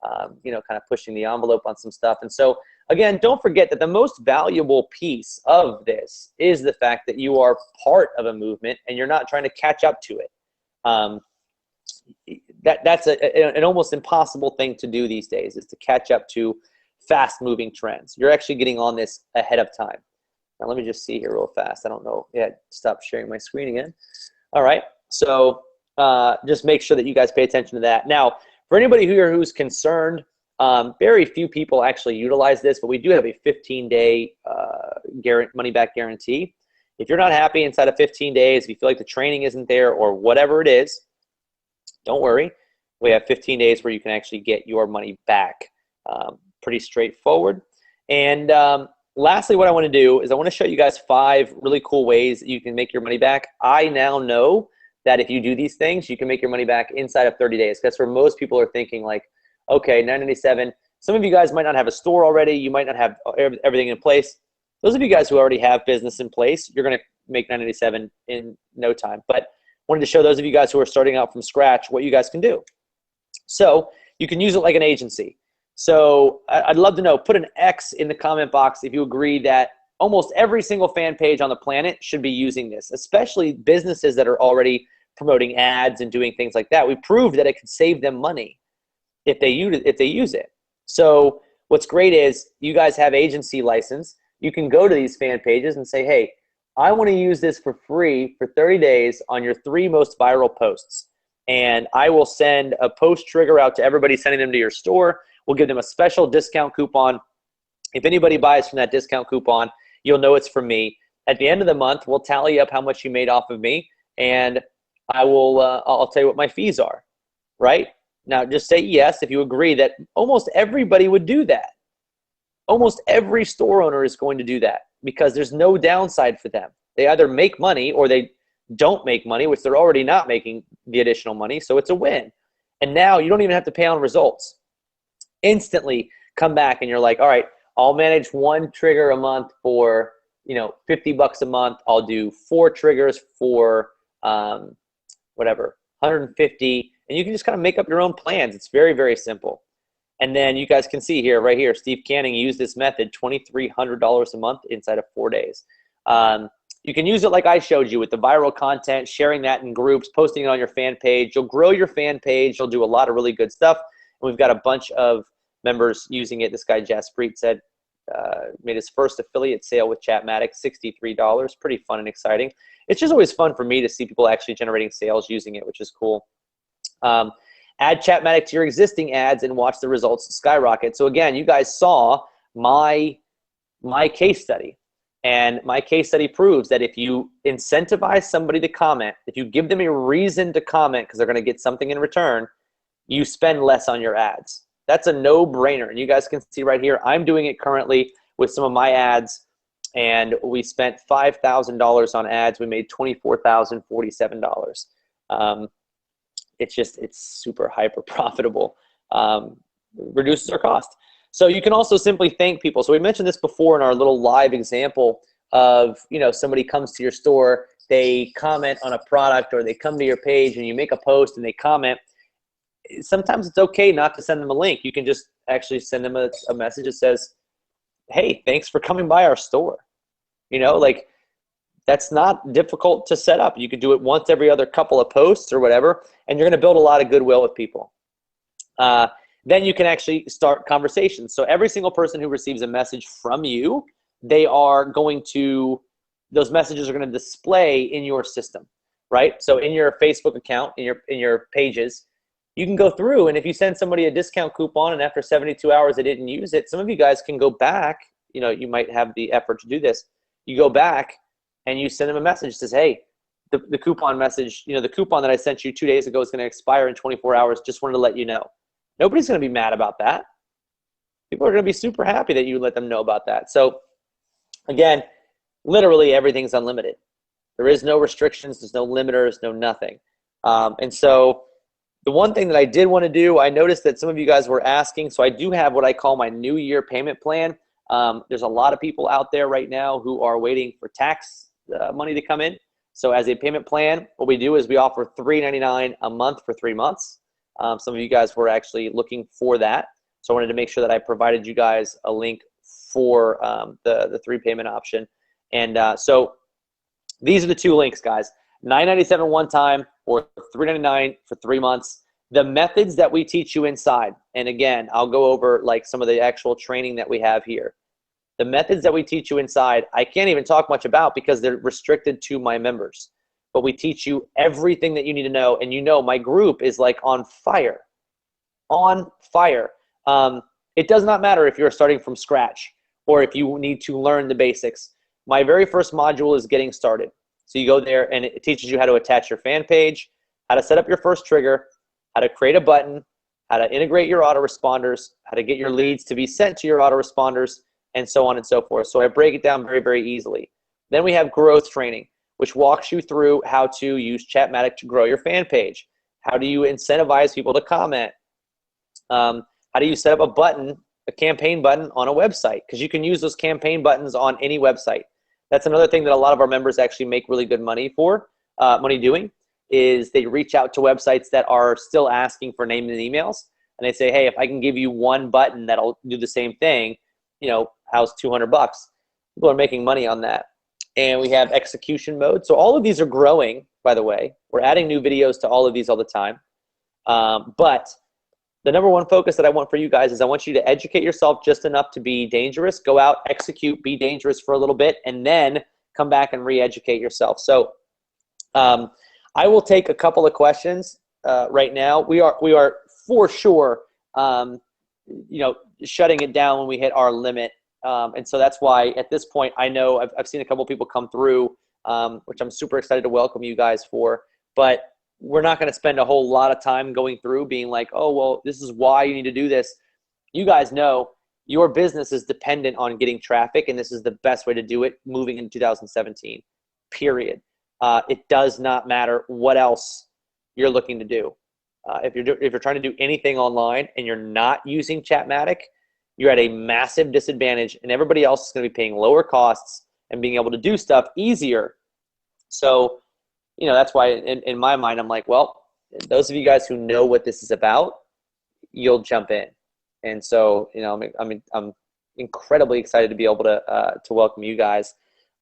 D: kind of pushing the envelope on some stuff. And so, again, don't forget that the most valuable piece of this is the fact that you are part of a movement and you're not trying to catch up to it. That's an almost impossible thing to do these days, is to catch up to fast-moving trends. You're actually getting on this ahead of time. Now, let me just see here real fast. I don't know. Yeah, stop sharing my screen again. All right. So just make sure that you guys pay attention to that. Now, for anybody who's concerned, very few people actually utilize this, but we do have a 15-day money-back guarantee. If you're not happy inside of 15 days, if you feel like the training isn't there or whatever it is, don't worry. We have 15 days where you can actually get your money back. Pretty straightforward. And lastly, what I want to do is I want to show you guys 5 really cool ways that you can make your money back. I now know that if you do these things, you can make your money back inside of 30 days. That's where most people are thinking, like, okay, $9.97. Some of you guys might not have a store already. You might not have everything in place. Those of you guys who already have business in place, you're going to make $9.97 in no time. But wanted to show those of you guys who are starting out from scratch what you guys can do. So you can use it like an agency. So I'd love to know, put an X in the comment box if you agree that almost every single fan page on the planet should be using this, especially businesses that are already promoting ads and doing things like that. We proved that it could save them money if they use it. So what's great is you guys have agency license. You can go to these fan pages and say, hey, I want to use this for free for 30 days on your 3 most viral posts. And I will send a post trigger out to everybody sending them to your store. We'll give them a special discount coupon. If anybody buys from that discount coupon, you'll know it's from me. At the end of the month, we'll tally up how much you made off of me, and I'll tell you what my fees are, right? Now, just say yes if you agree that almost everybody would do that. Almost every store owner is going to do that because there's no downside for them. They either make money or they don't make money, which they're already not making the additional money, so it's a win. And now you don't even have to pay on results. Instantly come back and you're like, all right, I'll manage 1 trigger a month for, $50 a month. I'll do 4 triggers for whatever, 150, and you can just kind of make up your own plans. It's very, very simple. And then you guys can see here, right here, Steve Canning used this method, $2,300 a month inside of 4 days. You can use it like I showed you with the viral content, sharing that in groups, posting it on your fan page. You'll grow your fan page. You'll do a lot of really good stuff. And we've got a bunch of members using it. This guy, Jaspreet, said made his first affiliate sale with Chatmatic, $63. Pretty fun and exciting. It's just always fun for me to see people actually generating sales using it, which is cool. Add Chatmatic to your existing ads and watch the results skyrocket. So again, you guys saw my case study. And my case study proves that if you incentivize somebody to comment, if you give them a reason to comment because they're going to get something in return, you spend less on your ads. That's a no-brainer. And you guys can see right here, I'm doing it currently with some of my ads, and we spent $5,000 on ads. We made $24,047. It's super hyper profitable. Reduces our cost. So you can also simply thank people. So we mentioned this before in our little live example of, somebody comes to your store, they comment on a product, or they come to your page and you make a post and they comment. Sometimes it's okay not to send them a link. You can just actually send them a message that says, hey, thanks for coming by our store. That's not difficult to set up. You can do it once every other couple of posts or whatever, and you're going to build a lot of goodwill with people. Then you can actually start conversations. So every single person who receives a message from you, those messages are going to display in your system, right? So in your Facebook account, in your pages, you can go through, and if you send somebody a discount coupon and after 72 hours they didn't use it, some of you guys can go back, you might have the effort to do this. You go back and you send them a message that says, hey, the coupon message, the coupon that I sent you 2 days ago is going to expire in 24 hours. Just wanted to let you know. Nobody's going to be mad about that. People are going to be super happy that you let them know about that. So again, literally everything's unlimited. There is no restrictions. There's no limiters, no nothing. And so the one thing that I did want to do, I noticed that some of you guys were asking, so I do have what I call my New Year payment plan. There's a lot of people out there right now who are waiting for tax money to come in. So as a payment plan, what we do is we offer $3.99 a month for 3 months. Some of you guys were actually looking for that. So I wanted to make sure that I provided you guys a link for the 3 payment option. And so these are the 2 links, guys. $9.97 one time or $3.99 for 3 months. The methods that we teach you inside, and again, I'll go over like some of the actual training that we have here. The methods that we teach you inside, I can't even talk much about because they're restricted to my members. But we teach you everything that you need to know. And you know, my group is like on fire. On fire. It does not matter if you're starting from scratch or if you need to learn the basics. My very first module is getting started. So you go there and it teaches you how to attach your fan page, how to set up your first trigger, how to create a button, how to integrate your autoresponders, how to get your leads to be sent to your autoresponders, and so on and so forth. So I break it down very, very easily. Then we have growth training, which walks you through how to use Chatmatic to grow your fan page. How do you incentivize people to comment? How do you set up a button, a campaign button on a website? Because you can use those campaign buttons on any website. That's another thing that a lot of our members actually make really good money doing, is they reach out to websites that are still asking for names and emails. And they say, hey, if I can give you one button that'll do the same thing, you know, how's $200? People are making money on that. And we have execution mode. So all of these are growing, by the way. We're adding new videos to all of these all the time. But the number one focus that I want for you guys is I want you to educate yourself just enough to be dangerous. Go out, execute, be dangerous for a little bit, and then come back and re-educate yourself. So I will take a couple of questions right now. We are for sure, you know, shutting it down when we hit our limit. And so that's why at this point, I know I've seen a couple people come through, which I'm super excited to welcome you guys for, but we're not going to spend a whole lot of time going through being like, oh, well, this is why you need to do this. You guys know your business is dependent on getting traffic, and this is the best way to do it moving in 2017, period. It does not matter what else you're looking to do. If you're trying to do anything online and you're not using Chatmatic, you're at a massive disadvantage, and everybody else is going to be paying lower costs and being able to do stuff easier. So, you know, that's why in my mind, I'm like, well, those of you guys who know what this is about, you'll jump in. And so, you know, I'm incredibly excited to be able to welcome you guys.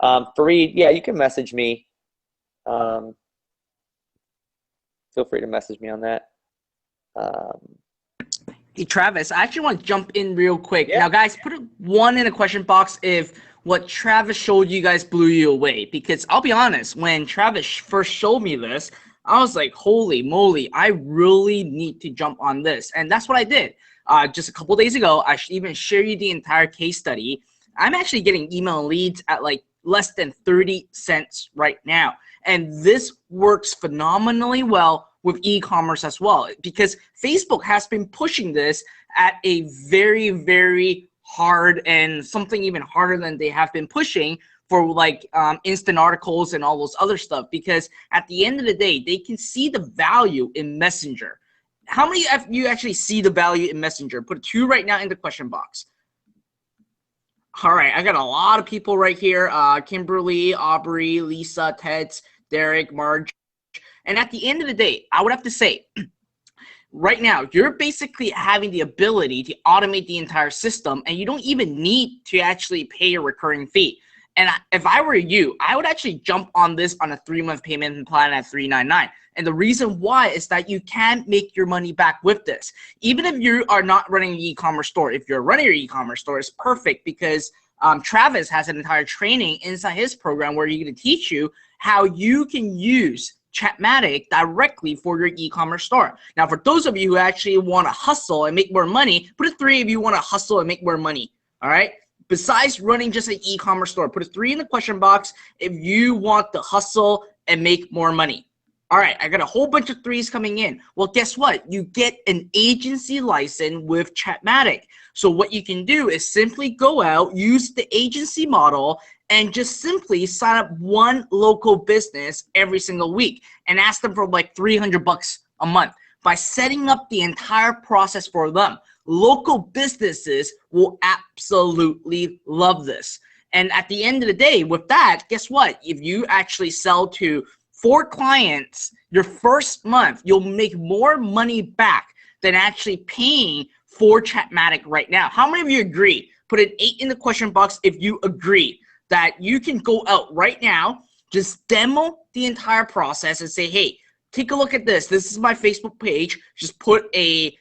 D: Fareed, yeah, you can message me. Feel free to message me on that.
B: Hey, Travis, I actually want to jump in real quick.
D: Yeah.
B: Now, guys, put a 1 in the question box if what Travis showed you guys blew you away. Because I'll be honest, when Travis first showed me this, I was like, holy moly, I really need to jump on this. And that's what I did. Just a couple days ago, I should even share you the entire case study. I'm actually getting email leads at like less than 30 cents right now. And this works phenomenally well with e-commerce as well, because Facebook has been pushing this at a very, very hard, and something even harder than they have been pushing for like instant articles and all those other stuff, because at the end of the day, they can see the value in Messenger. How many of you actually see the value in Messenger? Put a 2 right now in the question box. All right, I got a lot of people right here. Kimberly, Aubrey, Lisa, Teds, Derek, Marge. And at the end of the day, I would have to say, right now, you're basically having the ability to automate the entire system, and you don't even need to actually pay a recurring fee. And if I were you, I would actually jump on this on a 3-month payment plan at $3.99. And the reason why is that you can make your money back with this. Even if you are not running an e-commerce store, if you're running your e-commerce store, it's perfect, because Travis has an entire training inside his program where he's going to teach you how you can use Chatmatic directly for your e-commerce store. Now, for those of you who actually want to hustle and make more money, put a 3 if you want to hustle and make more money. All right. Besides running just an e-commerce store, put a 3 in the question box if you want to hustle and make more money. All right, I got a whole bunch of threes coming in. Well, guess what? You get an agency license with Chatmatic. So what you can do is simply go out, use the agency model, and just simply sign up one local business every single week and ask them for like $300 a month by setting up the entire process for them. Local businesses will absolutely love this. And at the end of the day, with that, guess what? If you actually sell to 4 clients your first month, you'll make more money back than actually paying for Chatmatic right now. How many of you agree? Put an 8 in the question box if you agree that you can go out right now, just demo the entire process and say, hey, take a look at this. This is my Facebook page. Just put a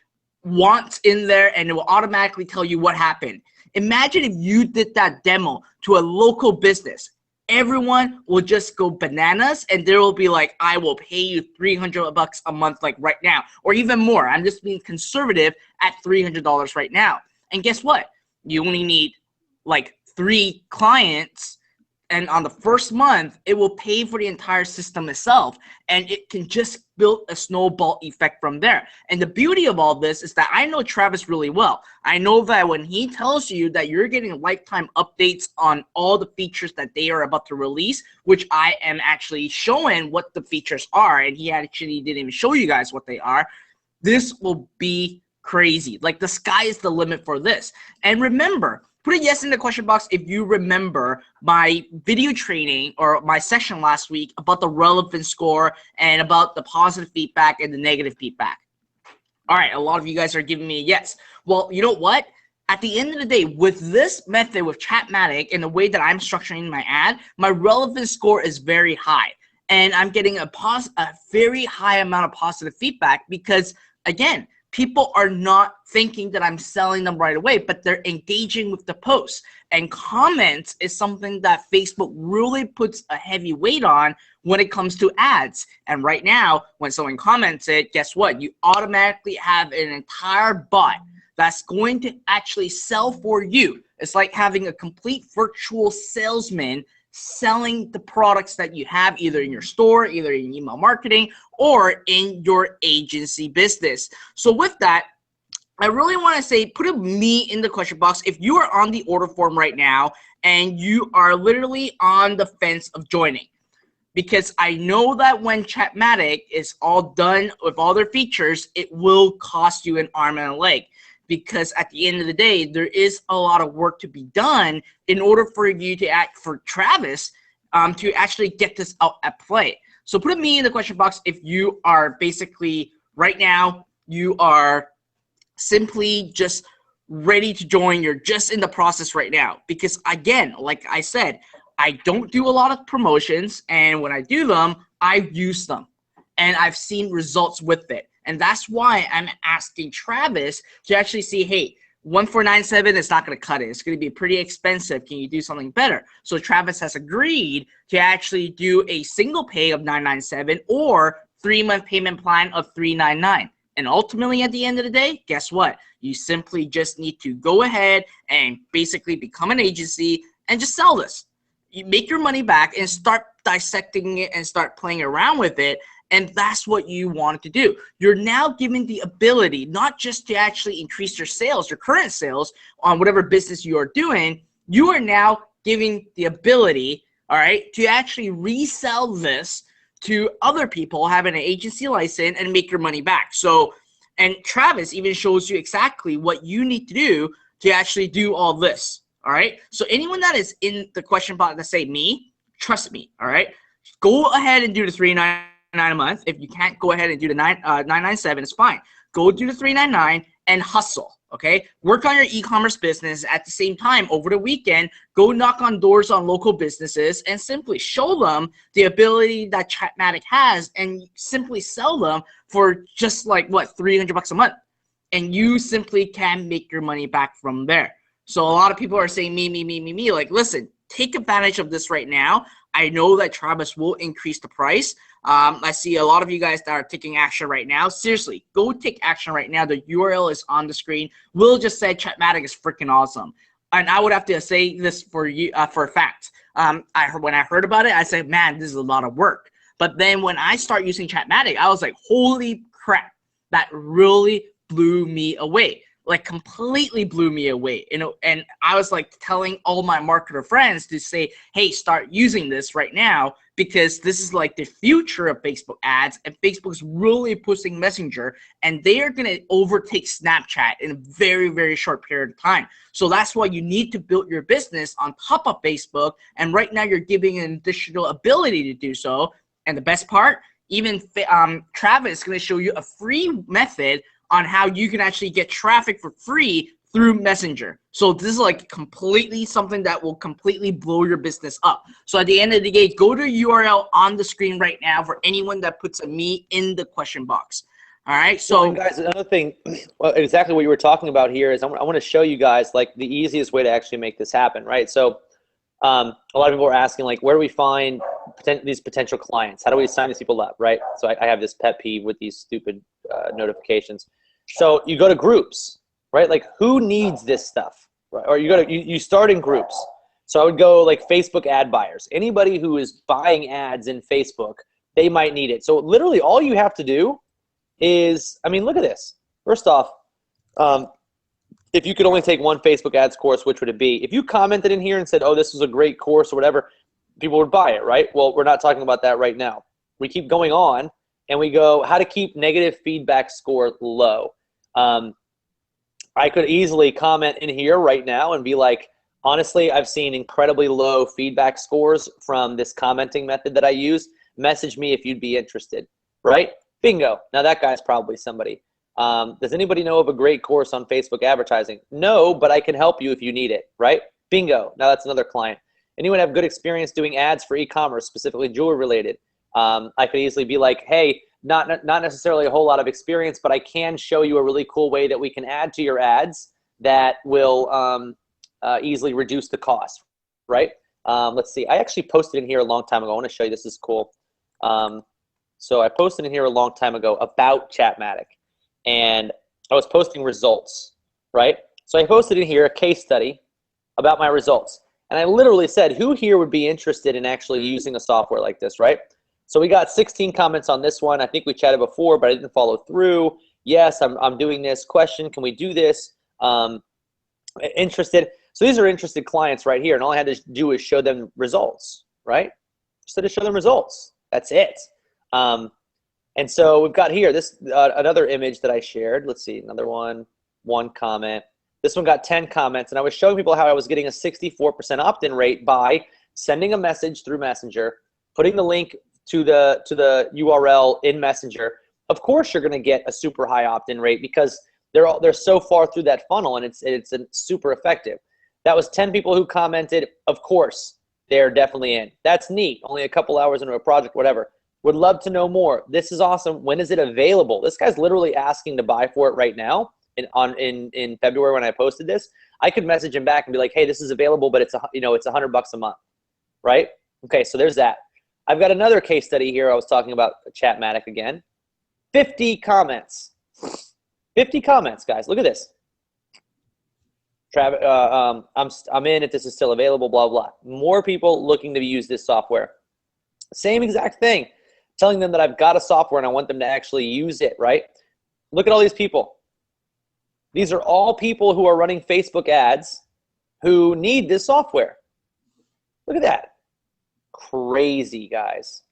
B: want in there and it will automatically tell you what happened. Imagine if you did that demo to a local business. Everyone will just go bananas and they will be like, I will pay you $300 a month like right now, or even more. I'm just being conservative at $300 right now. And guess what? You only need like 3 clients, and on the first month, it will pay for the entire system itself, and it can just build a snowball effect from there. And the beauty of all this is that I know Travis really well. I know that when he tells you that you're getting lifetime updates on all the features that they are about to release, which I am actually showing what the features are, and he actually didn't even show you guys what they are, this will be crazy. Like, the sky is the limit for this. And remember, put a yes in the question box if you remember my video training or my session last week about the relevance score and about the positive feedback and the negative feedback. All right, a lot of you guys are giving me a yes. Well, you know what? At the end of the day, with this method, with Chatmatic, and the way that I'm structuring my ad, my relevance score is very high. And I'm getting a very high amount of positive feedback because, again, people are not thinking that I'm selling them right away, but they're engaging with the posts. And comments is something that Facebook really puts a heavy weight on when it comes to ads. And right now, when someone comments it, guess what? You automatically have an entire bot that's going to actually sell for you. It's like having a complete virtual salesman selling the products that you have either in your store, either in email marketing, or in your agency business. So with that, I really want to say, put a me in the question box if you are on the order form right now and you are literally on the fence of joining. Because I know that when Chatmatic is all done with all their features, it will cost you an arm and a leg. Because at the end of the day, there is a lot of work to be done in order for you to for Travis to actually get this out at play. So put a me in the question box if you are basically right now, you are simply just ready to join. You're just in the process right now. Because again, like I said, I don't do a lot of promotions, and when I do them, I use them. And I've seen results with it. And that's why I'm asking Travis to actually see, hey, 1497 is not going to cut it. It's going to be pretty expensive. Can you do something better? So Travis has agreed to actually do a single pay of $997 or 3-month payment plan of $399. And ultimately, at the end of the day, guess what? You simply just need to go ahead and basically become an agency and just sell this. You make your money back and start dissecting it and start playing around with it. And that's what you want to do. You're now given the ability not just to actually increase your sales, your current sales on whatever business you are doing. You are now giving the ability, all right, to actually resell this to other people having an agency license and make your money back. So, and Travis even shows you exactly what you need to do to actually do all this. All right. So anyone that is in the question box that say me, trust me. All right. Go ahead and do the $399 a month. If you can't go ahead and do the $997, it's fine. Go do the $399 and hustle. Okay. Work on your e-commerce business at the same time over the weekend. Go knock on doors on local businesses and simply show them the ability that Chatmatic has, and simply sell them for just like what, $300 a month, and you simply can make your money back from there. So a lot of people are saying me. Like, listen, take advantage of this right now. I know that Travis will increase the price. I see a lot of you guys that are taking action right now. Seriously, go take action right now. The URL is on the screen. Will just said Chatmatic is freaking awesome. And I would have to say this for you for a fact. When I heard about it, I said, man, this is a lot of work. But then when I start using Chatmatic, I was like, holy crap, that really blew me away. Like completely blew me away, and I was like telling all my marketer friends to say, hey, start using this right now, because this is like the future of Facebook ads, and Facebook's really pushing Messenger, and they are going to overtake Snapchat in a very, very short period of time. So that's why you need to build your business on top of Facebook, and right now you're giving an additional ability to do so. And the best part, even Travis is going to show you a free method on how you can actually get traffic for free through Messenger. So this is like completely something that will completely blow your business up. So at the end of the day, go to URL on the screen right now for anyone that puts a me in the question box. All right. So
D: well, guys, another thing, well, exactly what you were talking about here is I want to show you guys like the easiest way to actually make this happen, right? So a lot of people are asking like, where do we find these potential clients? How do we sign these people up, right? So I have this pet peeve with these stupid notifications. So you go to groups, right? Like who needs this stuff, right? Or you start in groups. So I would go like Facebook ad buyers. Anybody who is buying ads in Facebook, they might need it. So literally all you have to do is, I mean, look at this. First off, if you could only take one Facebook ads course, which would it be? If you commented in here and said, oh, this was a great course or whatever, people would buy it, right? Well, we're not talking about that right now. We keep going on. And we go, how to keep negative feedback score low. I could easily comment in here right now and be like, honestly, I've seen incredibly low feedback scores from this commenting method that I use. Message me if you'd be interested, right? Bingo. Now that guy's probably somebody. Does anybody know of a great course on Facebook advertising? No, but I can help you if you need it, right? Bingo. Now that's another client. Anyone have good experience doing ads for e-commerce, specifically jewelry related? I could easily be like, hey, not necessarily a whole lot of experience, but I can show you a really cool way that we can add to your ads that will easily reduce the cost, right? Let's see. I actually posted in here a long time ago. I want to show you. This is cool. So I posted in here a long time ago about Chatmatic, and I was posting results, right? So I posted in here a case study about my results, and I literally said, who here would be interested in actually using a software like this, right? So we got 16 comments on this one. I think we chatted before, but I didn't follow through. Yes, I'm doing this. Question, can we do this? Interested. So these are interested clients right here, and all I had to do is show them results, right? Just had to show them results. That's it. And so we've got here this another image that I shared. Let's see, another one comment. This one got 10 comments, and I was showing people how I was getting a 64% opt-in rate by sending a message through Messenger, putting the link to the URL in Messenger. Of course, you're going to get a super high opt-in rate because they're so far through that funnel, and it's super effective. That was 10 people who commented. Of course, they're definitely in. That's neat. Only a couple hours into a project, whatever. Would love to know more. This is awesome. When is it available? This guy's literally asking to buy for it right now. In February when I posted this, I could message him back and be like, hey, this is available, but it's $100 a month, right? Okay, so there's that. I've got another case study here. I was talking about Chatmatic again. 50 comments. 50 comments, guys. Look at this. I'm in if this is still available, blah, blah. More people looking to use this software. Same exact thing. Telling them that I've got a software and I want them to actually use it, right? Look at all these people. These are all people who are running Facebook ads who need this software. Look at that. Crazy, guys.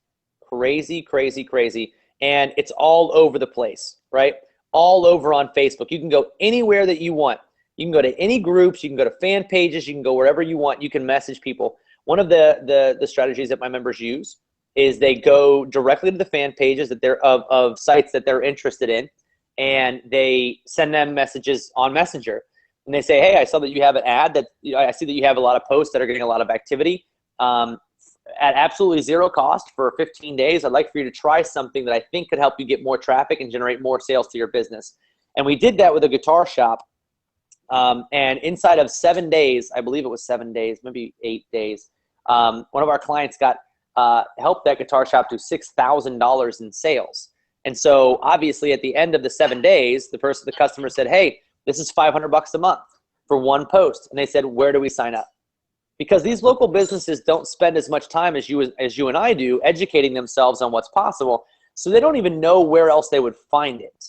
D: Crazy, crazy, crazy. And it's all over the place, right? All over on Facebook. You can go anywhere that you want. You can go to any groups. You can go to fan pages. You can go wherever you want. You can message people. One of the strategies that my members use is they go directly to the fan pages that they're of sites that they're interested in, and they send them messages on Messenger. And they say, hey, I saw that you have an ad that I see that you have a lot of posts that are getting a lot of activity. At absolutely zero cost for 15 days, I'd like for you to try something that I think could help you get more traffic and generate more sales to your business. And we did that with a guitar shop. And inside of 7 days, I believe it was 7 days, maybe 8 days, one of our clients got helped that guitar shop to $6,000 in sales. And so obviously at the end of the 7 days, the customer said, hey, this is $500 a month for one post. And they said, where do we sign up? because these local businesses don't spend as much time as you and I do educating themselves on what's possible. So they don't even know where else they would find it.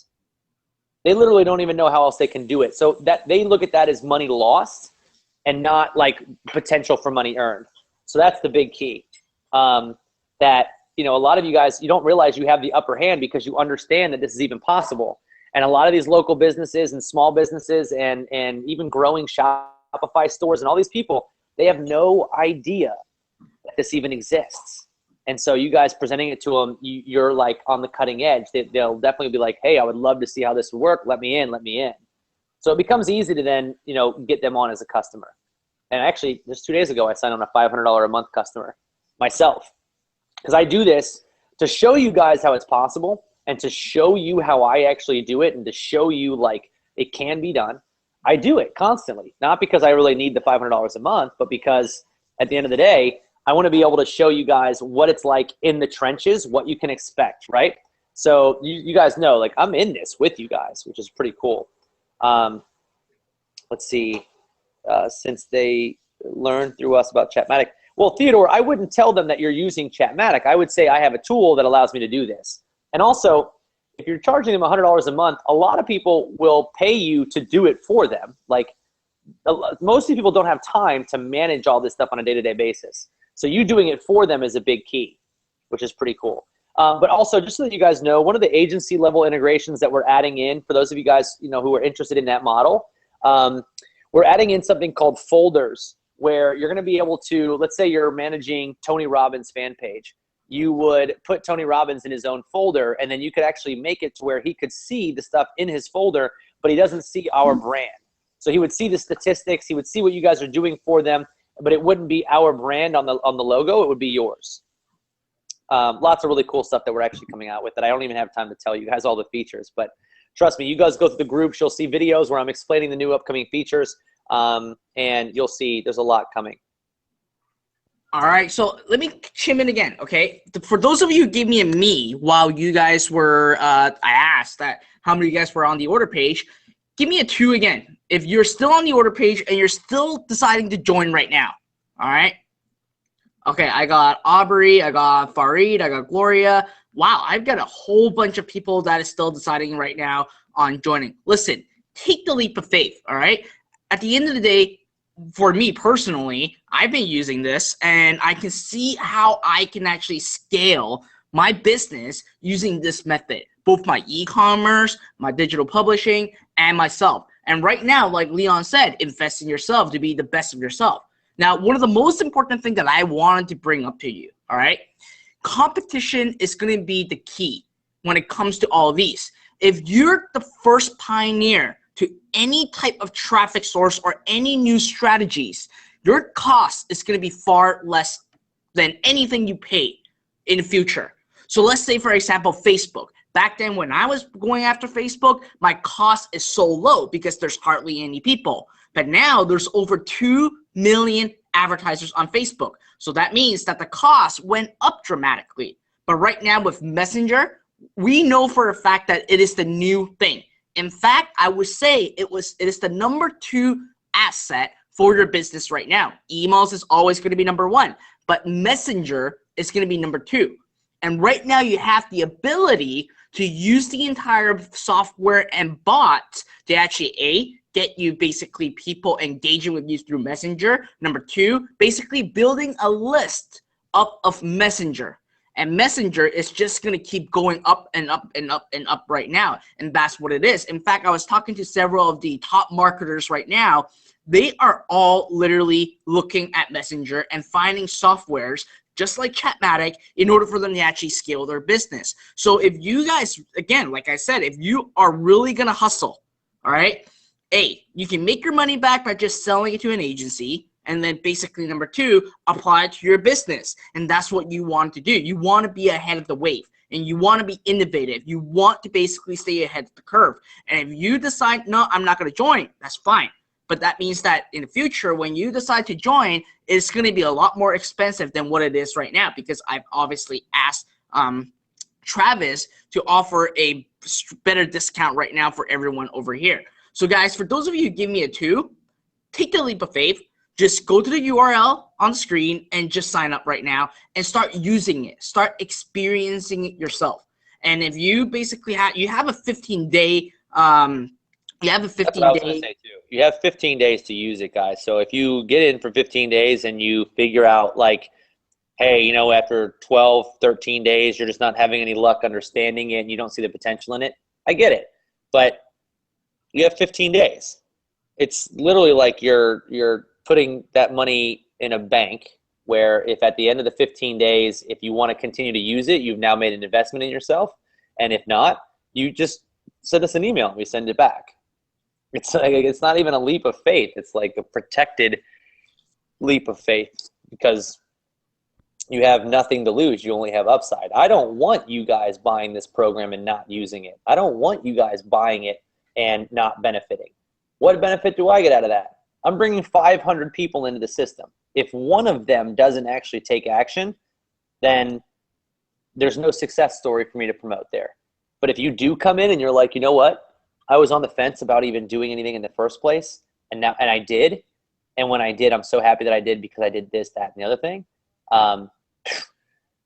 D: They literally don't even know how else they can do it. So that they look at that as money lost and not like potential for money earned. So that's the big key. That, you know, a lot of you guys, you don't realize you have the upper hand because you understand that this is even possible. And a lot of these local businesses and small businesses and even growing Shopify stores and all these people, they have no idea that this even exists. And so you guys presenting it to them, you're like on the cutting edge. They'll definitely be like, hey, I would love to see how this would work. Let me in, let me in. So it becomes easy to then, you know, get them on as a customer. And actually, just 2 days ago, I signed on a $500 a month customer myself. Because I do this to show you guys how it's possible and to show you how I actually do it and to show you like it can be done. I do it constantly, not because I really need the $500 a month, but because at the end of the day, I want to be able to show you guys what it's like in the trenches, what you can expect, right? So you guys know, like I'm in this with you guys, which is pretty cool. Let's see, since they learned through us about Chatmatic. Well, Theodore, I wouldn't tell them that you're using Chatmatic. I would say I have a tool that allows me to do this. And also, if you're charging them $100 a month, a lot of people will pay you to do it for them. Like most people don't have time to manage all this stuff on a day-to-day basis. So you doing it for them is a big key, which is pretty cool. But also, just so that you guys know, one of the agency level integrations that we're adding in, for those of you guys who are interested in that model, we're adding in something called folders, where you're going to be able to, let's say you're managing Tony Robbins' fan page. You would put Tony Robbins in his own folder, and then you could actually make it to where he could see the stuff in his folder, but he doesn't see our brand. So he would see the statistics, he would see what you guys are doing for them, but it wouldn't be our brand on the logo, it would be yours. Lots of really cool stuff that we're actually coming out with that I don't even have time to tell you guys all the features, but trust me, you guys go through the groups, you'll see videos where I'm explaining the new upcoming features, and you'll see there's a lot coming.
B: All right, so let me chime in again, okay? For those of you who gave me a me while you guys were, I asked that how many of you guys were on the order page, give me a 2 again. If you're still on the order page and you're still deciding to join right now, all right? Okay, I got Aubrey, I got Farid, I got Gloria. Wow, I've got a whole bunch of people that is still deciding right now on joining. Listen, take the leap of faith, all right? At the end of the day, for me personally, I've been using this and I can see how I can actually scale my business using this method, both my e-commerce, my digital publishing, and myself. And right now, like Leon said, invest in yourself to be the best of yourself. Now, one of the most important things that I wanted to bring up to you, all right, competition is going to be the key when it comes to all of these. If you're the first pioneer to any type of traffic source or any new strategies, your cost is going to be far less than anything you pay in the future. So let's say, for example, Facebook. Back then when I was going after Facebook, my cost is so low because there's hardly any people. But now there's over 2 million advertisers on Facebook. So that means that the cost went up dramatically. But right now with Messenger, we know for a fact that it is the new thing. In fact, I would say it is the number 2 asset for your business right now. Emails is always going to be number 1, but Messenger is going to be number 2. And right now you have the ability to use the entire software and bots to actually get you basically people engaging with you through Messenger. Number 2, basically building a list up of Messenger. And Messenger is just going to keep going up and up and up and up right now. And that's what it is. In fact, I was talking to several of the top marketers right now. They are all literally looking at Messenger and finding softwares just like Chatmatic in order for them to actually scale their business. So if you guys, again, like I said, if you are really going to hustle, all right, you can make your money back by just selling it to an agency. And then basically number 2, apply it to your business. And that's what you want to do. You want to be ahead of the wave and you want to be innovative. You want to basically stay ahead of the curve. And if you decide, no, I'm not going to join, that's fine. But that means that in the future, when you decide to join, it's going to be a lot more expensive than what it is right now, because I've obviously asked Travis to offer a better discount right now for everyone over here. So guys, for those of you who give me a 2, take the leap of faith. just go to the URL on the screen and just sign up right now and start using it. Start experiencing it yourself. And if you basically have a 15-day,
D: That's what I was going to say too. You have 15 days to use it, guys. So if you get in for 15 days and you figure out like, hey, you know, after 12, 13 days, you're just not having any luck understanding it and you don't see the potential in it, I get it. But you have 15 days. It's literally like you're putting that money in a bank where if at the end of the 15 days, if you want to continue to use it, you've now made an investment in yourself. And if not, you just send us an email and we send it back. It's like, it's not even a leap of faith. It's like a protected leap of faith because you have nothing to lose. You only have upside. I don't want you guys buying this program and not using it. I don't want you guys buying it and not benefiting. What benefit do I get out of that? I'm bringing 500 people into the system. If one of them doesn't actually take action, then there's no success story for me to promote there. But if you do come in and you're like, you know what? I was on the fence about even doing anything in the first place, and I did. And when I did, I'm so happy that I did because I did this, that, and the other thing.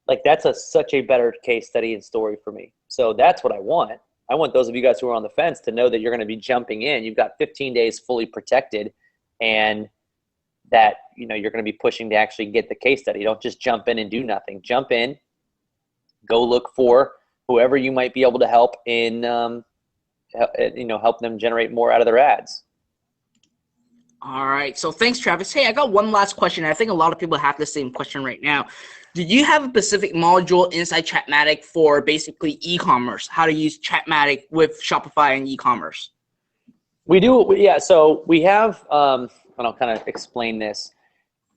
D: Like that's such a better case study and story for me. So that's what I want. I want those of you guys who are on the fence to know that you're going to be jumping in. You've got 15 days fully protected, and that you're going to be pushing to actually get the case study. Don't just jump in and do nothing. Jump in, go look for whoever you might be able to help in, help them generate more out of their ads.
B: All right. So thanks, Travis. Hey, I got one last question. I think a lot of people have the same question right now. Did you have a specific module inside Chatmatic for basically e-commerce? How to use Chatmatic with Shopify and e-commerce?
D: We do. Yeah. So we have, and I'll kind of explain this.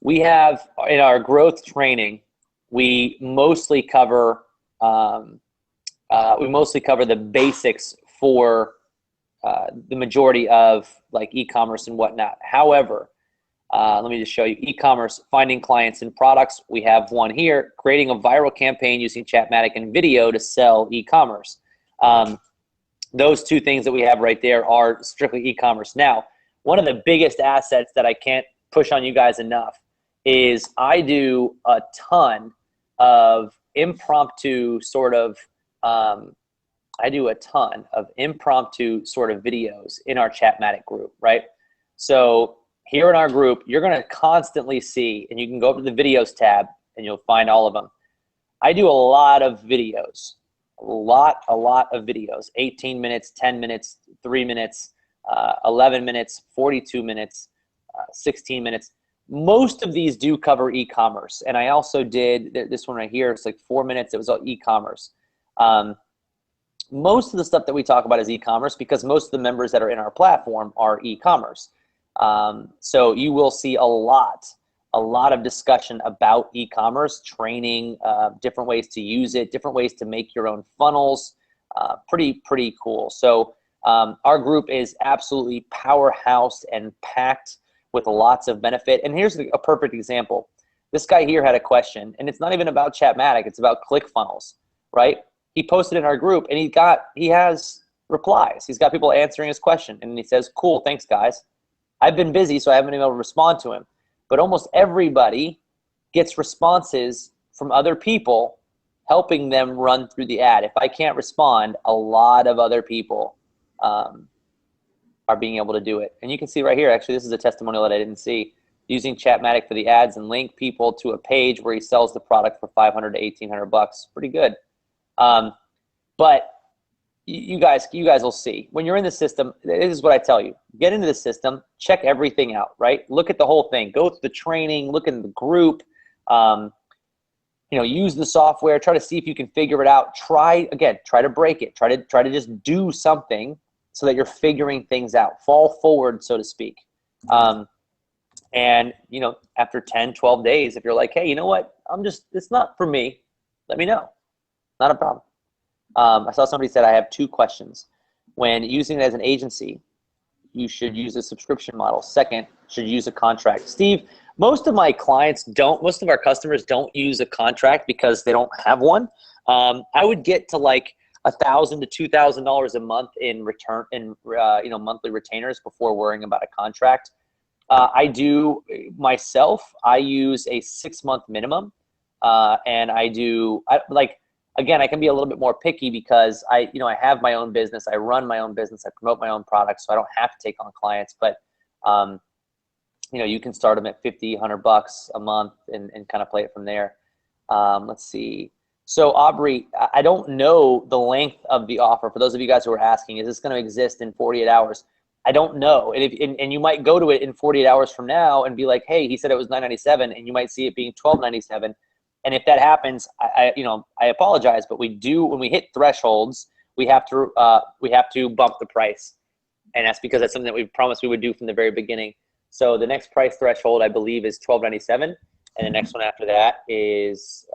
D: We have in our growth training, we mostly cover the basics for the majority of like e-commerce and whatnot. However, let me just show you e-commerce, finding clients and products. We have one here, creating a viral campaign using Chatmatic and video to sell e-commerce. Those two things that we have right there are strictly e-commerce. Now, one of the biggest assets that I can't push on you guys enough is I do a ton of impromptu sort of videos in our Chatmatic group, right? So here in our group, you're going to constantly see, and you can go up to the videos tab and you'll find all of them. I do a lot of videos, a lot of videos, 18 minutes, 10 minutes, 3 minutes, 11 minutes, 42 minutes, 16 minutes. Most of these do cover e-commerce. And I also did this one right here. It's like 4 minutes. It was all e-commerce. Most of the stuff that we talk about is e-commerce because most of the members that are in our platform are e-commerce. So you will see a lot of discussion about e-commerce, training, different ways to use it, different ways to make your own funnels. Pretty cool. So our group is absolutely powerhouse and packed with lots of benefit. And here's a perfect example. This guy here had a question, and it's not even about Chatmatic. It's about ClickFunnels, right? He posted in our group, and he has replies. He's got people answering his question, and he says, cool, thanks, guys. I've been busy, so I haven't been able to respond to him. But almost everybody gets responses from other people helping them run through the ad. If I can't respond, a lot of other people are being able to do it. And you can see right here, actually, this is a testimonial that I didn't see. Using Chatmatic for the ads and link people to a page where he sells the product for $500 to $1,800. Pretty good. But you guys will see. When you're in the system, this is what I tell you. Get into the system, check everything out, right? Look at the whole thing. Go through the training, look in the group, use the software, try to see if you can figure it out. Try to break it. Try to just do something so that you're figuring things out. Fall forward, so to speak. And after 10, 12 days, if you're like, hey, you know what? It's not for me, let me know. Not a problem. I saw somebody said, I have 2 questions. When using it as an agency, you should use a subscription model. Second, should you use a contract? Steve, most of our customers don't use a contract because they don't have one. I would get to like $1,000 to $2,000 a month in monthly retainers before worrying about a contract. I do myself. I use a 6-month minimum, and again, I can be a little bit more picky because I have my own business. I run my own business. I promote my own products, so I don't have to take on clients. But you can start them at $50, $100 a month and kind of play it from there. Let's see. So Aubrey, I don't know the length of the offer. For those of you guys who are asking, is this going to exist in 48 hours? I don't know. And you might go to it in 48 hours from now and be like, hey, he said it was $9.97, and you might see it being $12.97. And if that happens, I apologize, but we do, when we hit thresholds, we have to bump the price. And that's because that's something that we promised we would do from the very beginning. So the next price threshold, I believe, is $12.97, and the next one after that is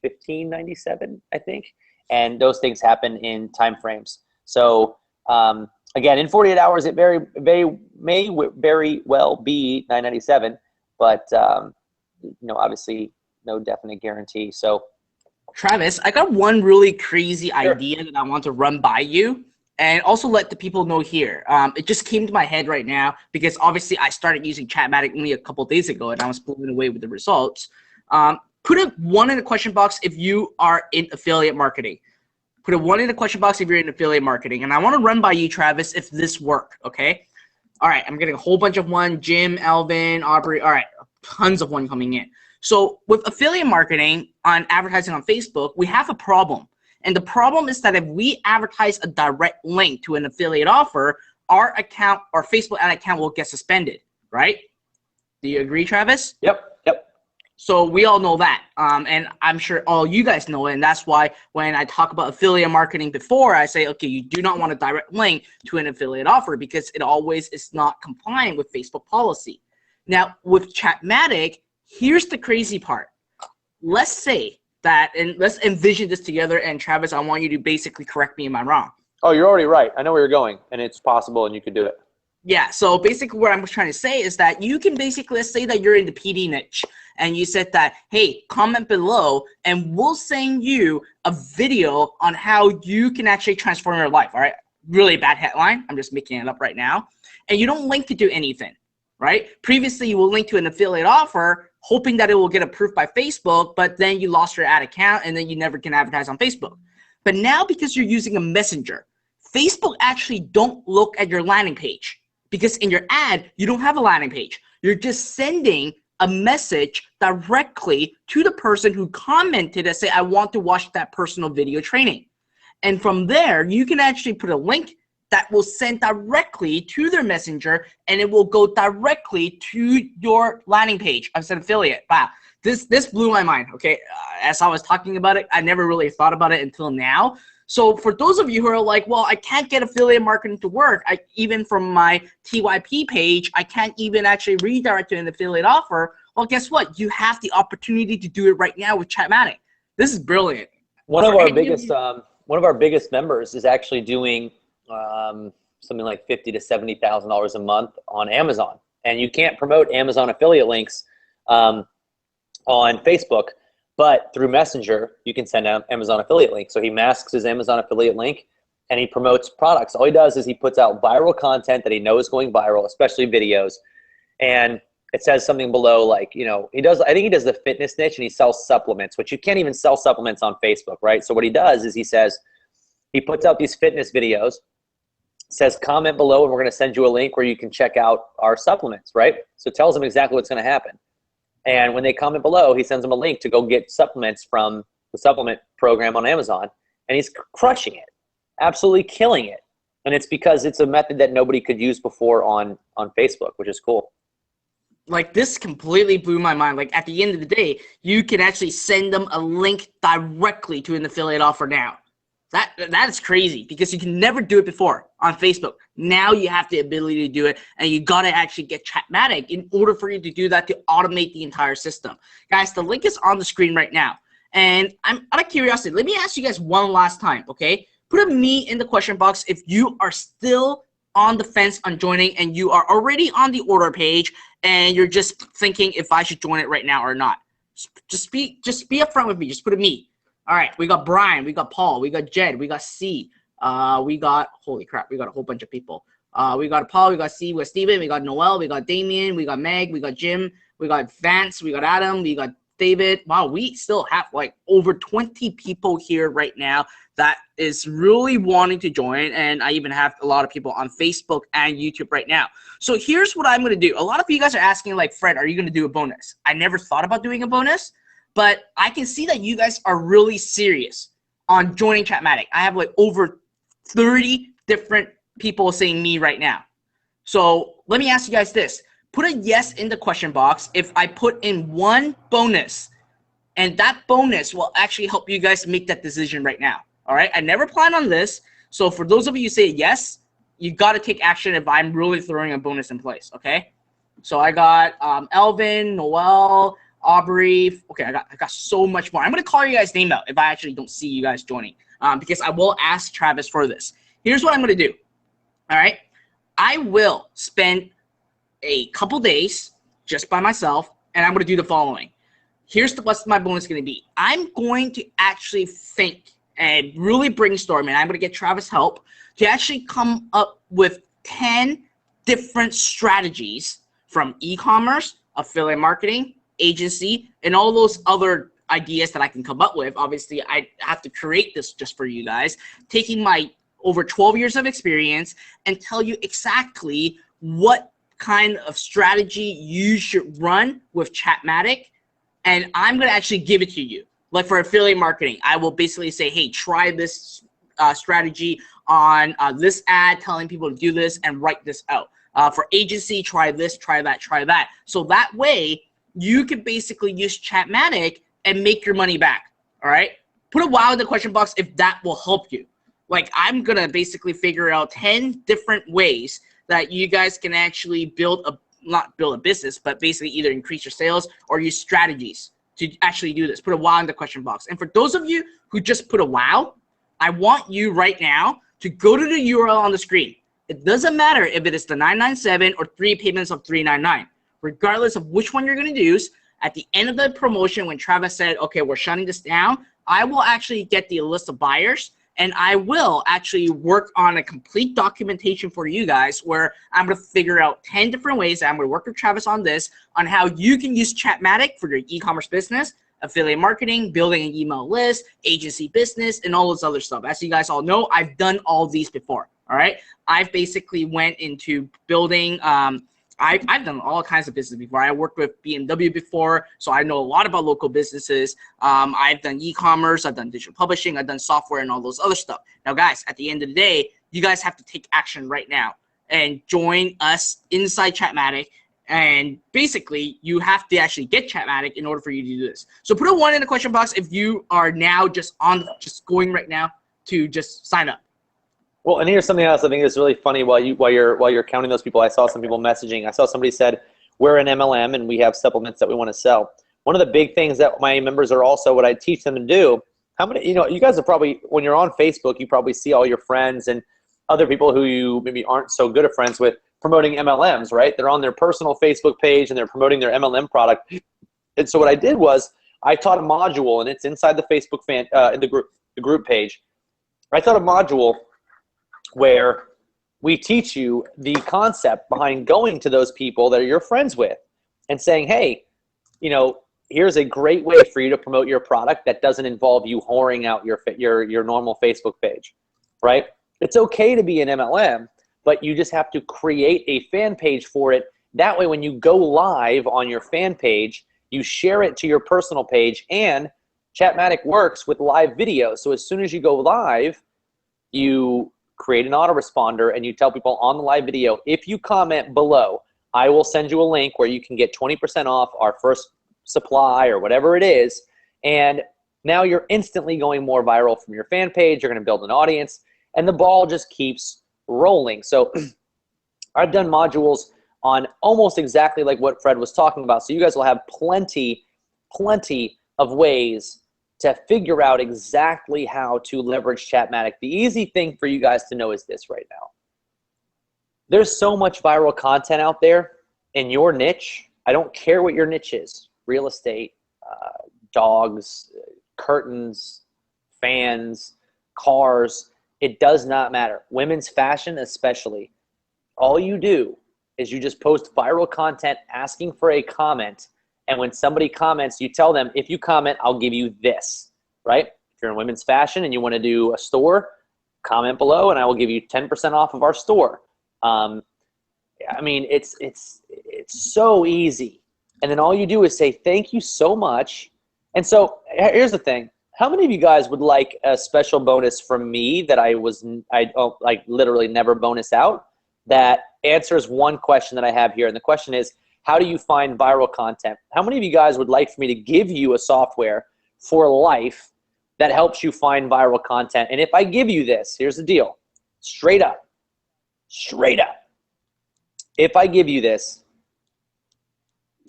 D: $15.97, I think. And those things happen in time frames. So again, in 48 hours, it may very well be $9.97, but obviously no definite guarantee. So,
B: Travis, I got one really crazy idea that I want to run by you. And also let the people know here. It just came to my head right now because obviously I started using Chatmatic only a couple days ago and I was blown away with the results. Put a 1 in the question box if you are in affiliate marketing. Put a 1 in the question box if you're in affiliate marketing. And I want to run by you, Travis, if this worked, okay? All right, I'm getting a whole bunch of 1. Jim, Alvin, Aubrey. All right, tons of 1 coming in. So with affiliate marketing on advertising on Facebook, we have a problem. And the problem is that if we advertise a direct link to an affiliate offer, our account, our Facebook ad account will get suspended, right? Do you agree, Travis?
D: Yep.
B: So we all know that. And I'm sure all you guys know it. And that's why when I talk about affiliate marketing before, I say, okay, you do not want a direct link to an affiliate offer because it always is not compliant with Facebook policy. Now, with Chatmatic, here's the crazy part. Let's say that, and let's envision this together. And Travis, I want you to basically correct me. Am I wrong?
D: Oh, you're already right. I know where you're going, and it's possible, and you could do it.
B: Yeah. So basically, what I'm trying to say is that you can basically, let's say that you're in the PD niche, and you said that, hey, comment below, and we'll send you a video on how you can actually transform your life. All right. Really bad headline. I'm just making it up right now. And you don't link to do anything, right? Previously, you will link to an affiliate offer, hoping that it will get approved by Facebook, but then you lost your ad account and then you never can advertise on Facebook. But now because you're using a messenger, Facebook actually don't look at your landing page because in your ad, you don't have a landing page. You're just sending a message directly to the person who commented and say, I want to watch that personal video training. And from there, you can actually put a link that will send directly to their messenger and it will go directly to your landing page. I said affiliate. Wow, this blew my mind, okay? As I was talking about it, I never really thought about it until now. So for those of you who are like, well, I can't get affiliate marketing to work. Even from my TYP page, I can't even actually redirect to an affiliate offer. Well, guess what? You have the opportunity to do it right now with Chatmatic. This is brilliant.
D: One of our biggest members is actually doing something like $50,000 to $70,000 a month on Amazon, and you can't promote Amazon affiliate links on Facebook, but through Messenger you can send out Amazon affiliate links. So he masks his Amazon affiliate link and he promotes products. All he does is he puts out viral content that he knows is going viral, especially videos, and it says something below like, I think he does the fitness niche and he sells supplements, which you can't even sell supplements on Facebook, right? So what he does is he puts out these fitness videos, says comment below and we're going to send you a link where you can check out our supplements, right? So it tells them exactly what's going to happen. And when they comment below, he sends them a link to go get supplements from the supplement program on Amazon. And he's crushing it, absolutely killing it. And it's because it's a method that nobody could use before on Facebook, which is cool.
B: Like, this completely blew my mind. Like, at the end of the day, you can actually send them a link directly to an affiliate offer now. That is crazy because you can never do it before on Facebook. Now you have the ability to do it, and you got to actually get Chatmatic in order for you to do that, to automate the entire system. Guys, the link is on the screen right now. And I'm out of curiosity, let me ask you guys one last time, okay? Put a me in the question box if you are still on the fence on joining and you are already on the order page and you're just thinking if I should join it right now or not. Just be upfront with me. Just put a me. All right, we got Brian, we got Paul, we got Jed, we got C, we got, holy crap, we got a whole bunch of people. We got Paul, we got Steve, we got Steven, we got Noel, we got Damien, we got Meg, we got Jim, we got Vance, we got Adam, we got David. Wow, we still have like over 20 people here right now that is really wanting to join, and I even have a lot of people on Facebook and YouTube right now. So here's what I'm going to do. A lot of you guys are asking like, Fred, are you going to do a bonus? I never thought about doing a bonus, but I can see that you guys are really serious on joining Chatmatic. I have like over 30 different people saying me right now. So let me ask you guys this. Put a yes in the question box if I put in one bonus, and that bonus will actually help you guys make that decision right now. All right, I never planned on this. So for those of you who say yes, you got to take action if I'm really throwing a bonus in place, okay? So I got Elvin, Noel, Aubrey. Okay, I got so much more. I'm going to call you guys' name out if I actually don't see you guys joining, because I will ask Travis for this. Here's what I'm going to do, all right? I will spend a couple days just by myself, and I'm going to do the following. Here's what's my bonus going to be. I'm going to actually think and really brainstorm, and I'm going to get Travis' help to actually come up with 10 different strategies from e-commerce, affiliate marketing, agency, and all those other ideas that I can come up with. Obviously, I have to create this just for you guys, taking my over 12 years of experience and tell you exactly what kind of strategy you should run with Chatmatic, and I'm going to actually give it to you. Like for affiliate marketing, I will basically say, hey, try this strategy on this ad, telling people to do this and write this out. For agency, try this, try that, try that. So that way, you can basically use Chatmatic and make your money back, all right? Put a wow in the question box if that will help you. Like, I'm going to basically figure out 10 different ways that you guys can actually not build a business, but basically either increase your sales or use strategies to actually do this. Put a wow in the question box. And for those of you who just put a wow, I want you right now to go to the URL on the screen. It doesn't matter if it is the 997 or 3 payments of 399. Regardless of which one you're going to use, at the end of the promotion, when Travis said, okay, we're shutting this down, I will actually get the list of buyers, and I will actually work on a complete documentation for you guys where I'm going to figure out 10 different ways. I'm going to work with Travis on this, on how you can use Chatmatic for your e-commerce business, affiliate marketing, building an email list, agency business, and all this other stuff. As you guys all know, I've done all these before, all right? I've basically went into building I've done all kinds of business before. I worked with BMW before, so I know a lot about local businesses. I've done e-commerce, I've done digital publishing, I've done software and all those other stuff. Now, guys, at the end of the day, you guys have to take action right now and join us inside Chatmatic. And basically, you have to actually get Chatmatic in order for you to do this. So put a 1 in the question box if you are now just going right now to just sign up.
D: Well, and here's something else I think is really funny while you're counting those people. I saw some people messaging. I saw somebody said, we're an MLM and we have supplements that we want to sell. One of the big things that my members are also what I teach them to do, how many, you guys are probably, when you're on Facebook, you probably see all your friends and other people who you maybe aren't so good of friends with promoting MLMs, right? They're on their personal Facebook page and they're promoting their MLM product. And so what I did was I taught a module, and it's inside the Facebook fan, in the group page. I taught a module where we teach you the concept behind going to those people that you're friends with and saying, hey, here's a great way for you to promote your product that doesn't involve you whoring out your normal Facebook page, right? It's okay to be an MLM, but you just have to create a fan page for it. That way, when you go live on your fan page, you share it to your personal page, and Chatmatic works with live video. So as soon as you go live, you create an autoresponder and you tell people on the live video, if you comment below, I will send you a link where you can get 20% off our first supply or whatever it is. And now you're instantly going more viral from your fan page. You're going to build an audience, and the ball just keeps rolling. So I've done modules on almost exactly like what Fred was talking about. So you guys will have plenty of ways to figure out exactly how to leverage Chatmatic. The easy thing for you guys to know is this right now. There's so much viral content out there in your niche. I don't care what your niche is. Real estate, dogs, curtains, fans, cars. It does not matter. Women's fashion especially. all you do is you just post viral content asking for a comment. And when somebody comments, you tell them, if you comment, I'll give you this, right? If you're in women's fashion and you want to do a store, comment below and I will give you 10% off of our store. I mean, it's so easy. And then all you do is say, thank you so much. And so here's the thing. How many of you guys would like a special bonus from me that I like literally never bonus out, that answers one question that I have here? And the question is, how do you find viral content? How many of you guys would like for me to give you a software for life that helps you find viral content? And if I give you this, here's the deal. Straight up. If I give you this,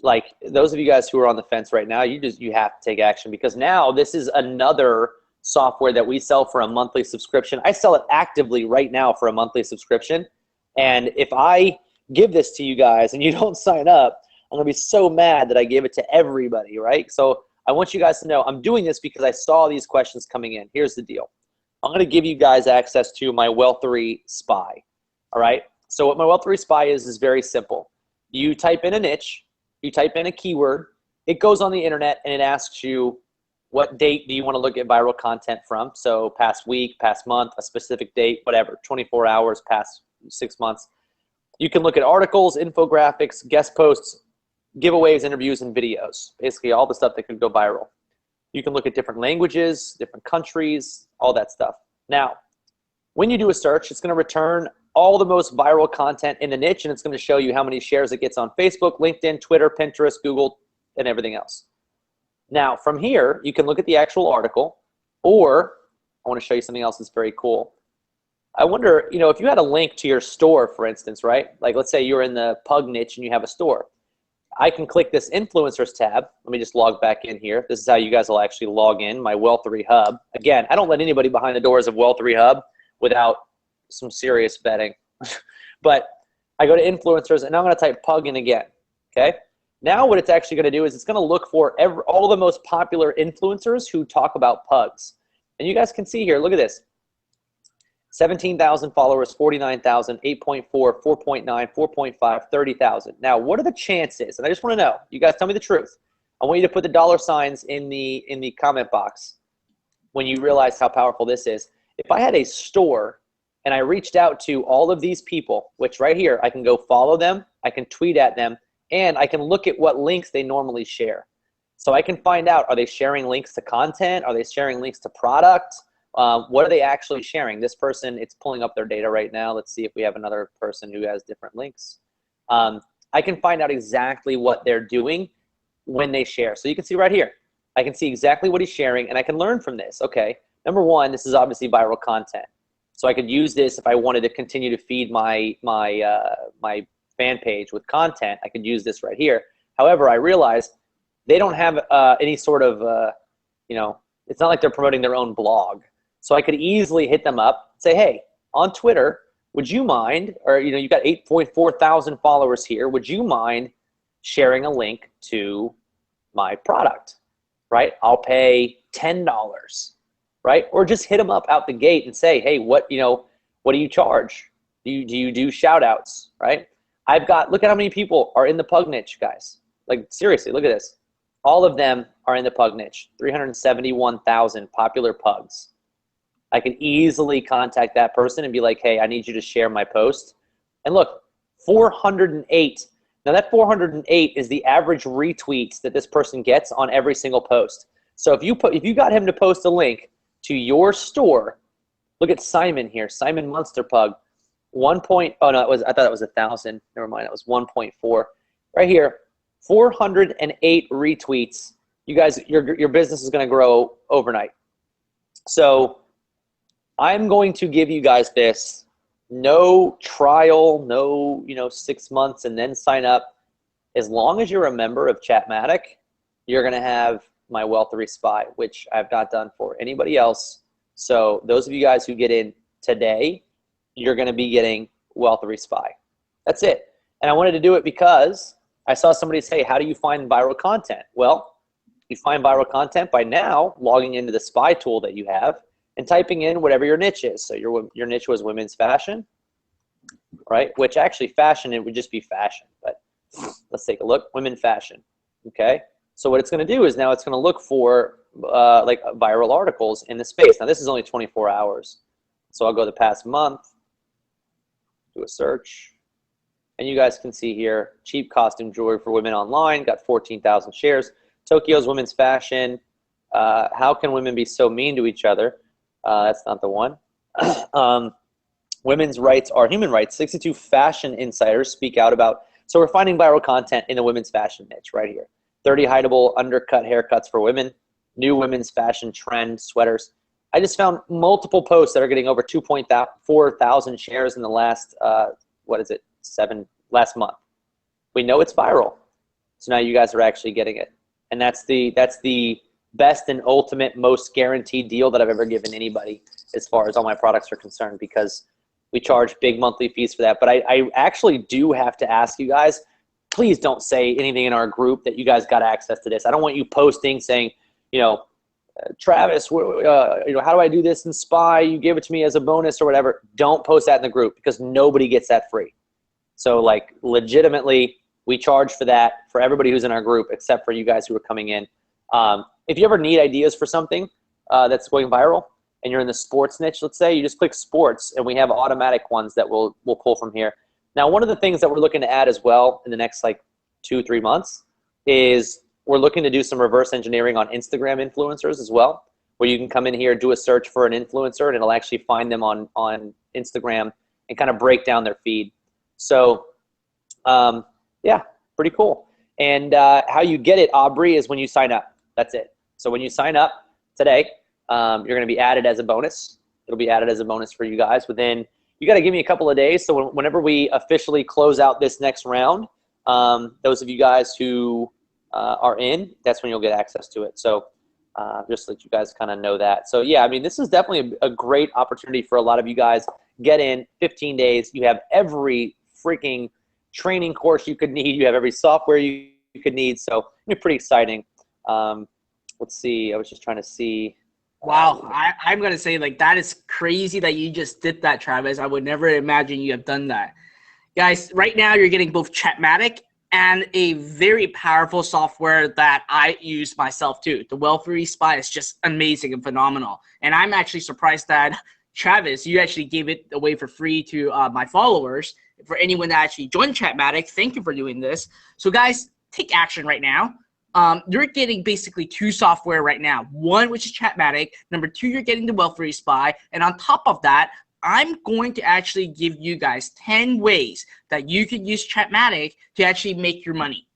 D: like those of you guys who are on the fence right now, you have to take action, because now this is another software that we sell for a monthly subscription. I sell it actively right now for a monthly subscription. And if I give this to you guys and you don't sign up, I'm gonna be so mad that I gave it to everybody, right? So I want you guys to know I'm doing this because I saw these questions coming in. Here's the deal. I'm gonna give you guys access to my Wealthery Spy, all right? So what my Wealthery Spy is very simple. You type in a niche, you type in a keyword, it goes on the internet and it asks you, what date do you want to look at viral content from? So past week, past month, a specific date, whatever, 24 hours, past 6 months. You can look at articles, infographics, guest posts, giveaways, interviews, and videos. Basically all the stuff that could go viral. You can look at different languages, different countries, all that stuff. Now, when you do a search, it's going to return all the most viral content in the niche, and it's going to show you how many shares it gets on Facebook, LinkedIn, Twitter, Pinterest, Google, and everything else. Now, from here, you can look at the actual article, or I want to show you something else that's very cool. I wonder, you know, if you had a link to your store, for instance, right? Like let's say you're in the pug niche and you have a store. I can click this influencers tab. Let me just log back in here. This is how you guys will actually log in, my Wealthery Hub. Again, I don't let anybody behind the doors of Wealthery Hub without some serious vetting. But I go to influencers and I'm going to type pug in again, okay? Now what it's actually going to do is it's going to look for all the most popular influencers who talk about pugs. And you guys can see here, look at this. 17,000 followers, 49,000, 8.4, 4.9, 4.5, 30,000. Now, what are the chances? And I just want to know. You guys tell me the truth. I want you to put the dollar signs in the comment box when you realize how powerful this is. If I had a store and I reached out to all of these people, which right here, I can go follow them, I can tweet at them, and I can look at what links they normally share. So I can find out, are they sharing links to content? Are they sharing links to products? What are they actually sharing? This person, it's pulling up their data right now. Let's see if we have another person who has different links. I can find out exactly what they're doing when they share. So you can see right here, I can see exactly what he's sharing, and I can learn from this. Okay, number one, this is obviously viral content. So I could use this if I wanted to continue to feed my fan page with content. I could use this right here. However, I realized they don't have any sort of, you know, it's not like they're promoting their own blog. So I could easily hit them up and say, hey, on Twitter, would you mind, or you know, you've got 8.4 thousand followers here, would you mind sharing a link to my product, right? I'll pay $10, right? Or just hit them up out the gate and say, hey, what do you charge? Do you do shout outs, right? I've got, look at how many people are in the pug niche, guys. Like seriously, look at this. All of them are in the pug niche, 371,000 popular pugs. I can easily contact that person and be like, hey, I need you to share my post. And look, 408. Now that 408 is the average retweets that this person gets on every single post. So if you got him to post a link to your store, look at Simon here, Simon Munster Pug, I thought it was 1,000. Never mind, it was 1.4. Right here, 408 retweets. You guys, your business is going to grow overnight. So I'm going to give you guys this, no trial, no 6 months and then sign up. As long as you're a member of Chatmatic, you're going to have my Wealthery Spy, which I've not done for anybody else. So those of you guys who get in today, you're going to be getting Wealthery Spy. That's it. And I wanted to do it because I saw somebody say, how do you find viral content? Well, you find viral content by now logging into the spy tool that you have and typing in whatever your niche is. So your niche was women's fashion. right? Which actually fashion, it would just be fashion. But let's take a look. Women fashion. Okay. So what it's going to do is now it's going to look for like viral articles in the space. Now this is only 24 hours. So I'll go the past month, do a search, and you guys can see here, cheap costume jewelry for women online, got 14,000 shares. Tokyo's women's fashion. How can women be so mean to each other? That's not the one. Women's rights are human rights. 62 fashion insiders speak out about. So we're finding viral content in the women's fashion niche right here. 30 hideable undercut haircuts for women. New women's fashion trend sweaters. I just found multiple posts that are getting over 2.4 thousand shares in the last, last month. We know it's viral. So now you guys are actually getting it. And that's the best and ultimate, most guaranteed deal that I've ever given anybody as far as all my products are concerned, because we charge big monthly fees for that. But I actually do have to ask you guys, please don't say anything in our group that you guys got access to this. I don't want you posting saying, Travis, how do I do this in Spy? You gave it to me as a bonus or whatever. Don't post that in the group because nobody gets that free. So like legitimately, we charge for that for everybody who's in our group except for you guys who are coming in. If you ever need ideas for something that's going viral and you're in the sports niche, let's say, you just click sports and we have automatic ones that we'll pull from here. Now, one of the things that we're looking to add as well in the next like 2-3 months is we're looking to do some reverse engineering on Instagram influencers as well, where you can come in here, do a search for an influencer, and it'll actually find them on Instagram and kind of break down their feed. So, yeah, pretty cool. And how you get it, Aubrey, is when you sign up. That's it. So when you sign up today, you're going to be added as a bonus. It'll be added as a bonus for you guys within. You got to give me a couple of days. So whenever we officially close out this next round, those of you guys who are in, that's when you'll get access to it. So just to let you guys kind of know that. So yeah, I mean, this is definitely a great opportunity for a lot of you guys. Get in 15 days. You have every freaking training course you could need. You have every software you could need. So it's pretty exciting. Let's see. I was just trying to see.
B: Wow, I'm going to say, like, that is crazy that you just did that, Travis. I would never imagine you have done that. Guys, right now you're getting both Chatmatic and a very powerful software that I use myself too. The Well-Free Spy is just amazing and phenomenal. And I'm actually surprised that, Travis, you actually gave it away for free to my followers. For anyone that actually joined Chatmatic, thank you for doing this. So, guys, take action right now. You're getting basically 2 software right now. One, which is Chatmatic. Number 2, you're getting the Well-Free Spy. And on top of that, I'm going to actually give you guys 10 ways that you can use Chatmatic to actually make your money,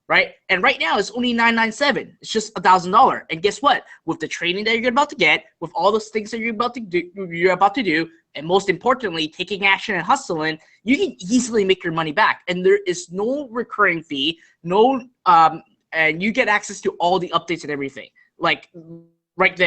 B: right? And right now, it's only $997. It's just $1,000. And guess what? With the training that you're about to get, with all those things that you're about to do, and most importantly, taking action and hustling, you can easily make your money back. And there is no recurring fee, and you get access to all the updates and everything, like right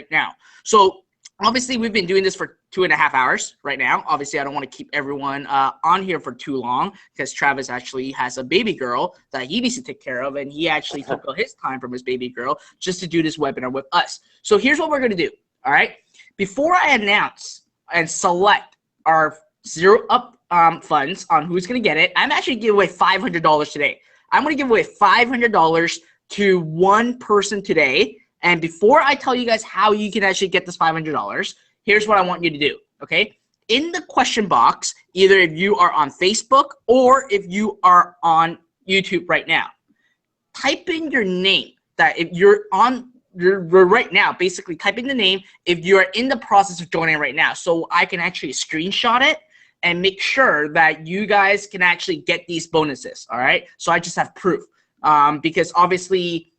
B: now. So obviously we've been doing this for 2.5 hours right now. Obviously I don't want to keep everyone on here for too long because Travis actually has a baby girl that he needs to take care of, and he actually took all his time from his baby girl just to do this webinar with us. So here's what we're going to do, all right? Before I announce and select our zero up funds on who's going to get it, I'm actually giving away $500 today. I'm going to give away $500 to one person today. And before I tell you guys how you can actually get this $500, here's what I want you to do, okay? In the question box, either if you are on Facebook or if you are on YouTube right now, type in your name. That if you're right now, basically type in the name if you are in the process of joining right now, so I can actually screenshot it and make sure that you guys can actually get these bonuses, all right? So I just have proof because obviously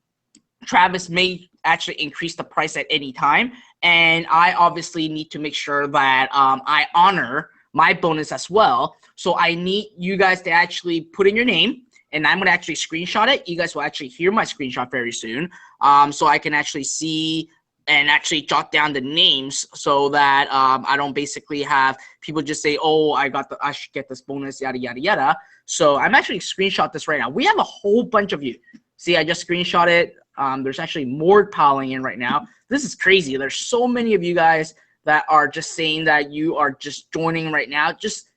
B: Travis may actually increase the price at any time, and I obviously need to make sure that I honor my bonus as well. So I need you guys to actually put in your name, and I'm going to actually screenshot it. You guys will actually hear my screenshot very soon, so I can actually see and actually jot down the names so that I don't basically have people just say, oh, I should get this bonus, yada, yada, yada. So I'm actually screenshot this right now. We have a whole bunch of you. See, I just screenshot it. There's actually more piling in right now. This is crazy. There's so many of you guys that are just saying that you are just joining right now. Just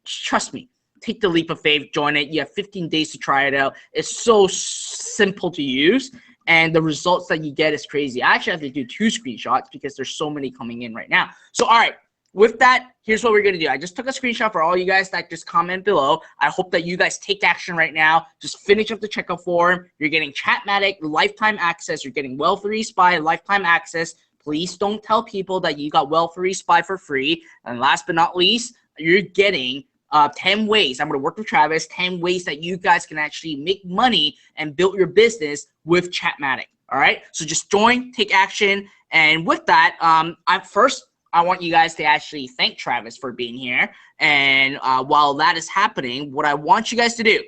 B: trust me, take the leap of faith, join it. You have 15 days to try it out. It's so simple to use, and the results that you get is crazy. I actually have to do 2 screenshots because there's so many coming in right now. So, all right. With that, here's what we're going to do. I just took a screenshot for all you guys that just comment below. I hope that you guys take action right now. Just finish up the checkout form. You're getting Chatmatic lifetime access. You're getting Well3 Spy lifetime access. Please don't tell people that you got Well3 Spy for free. And last but not least, you're getting 10 ways. I'm going to work with Travis. 10 ways that you guys can actually make money and build your business with Chatmatic. All right? So just join, take action. And with that, I want you guys to actually thank Travis for being here. And while that is happening, what I want you guys to do,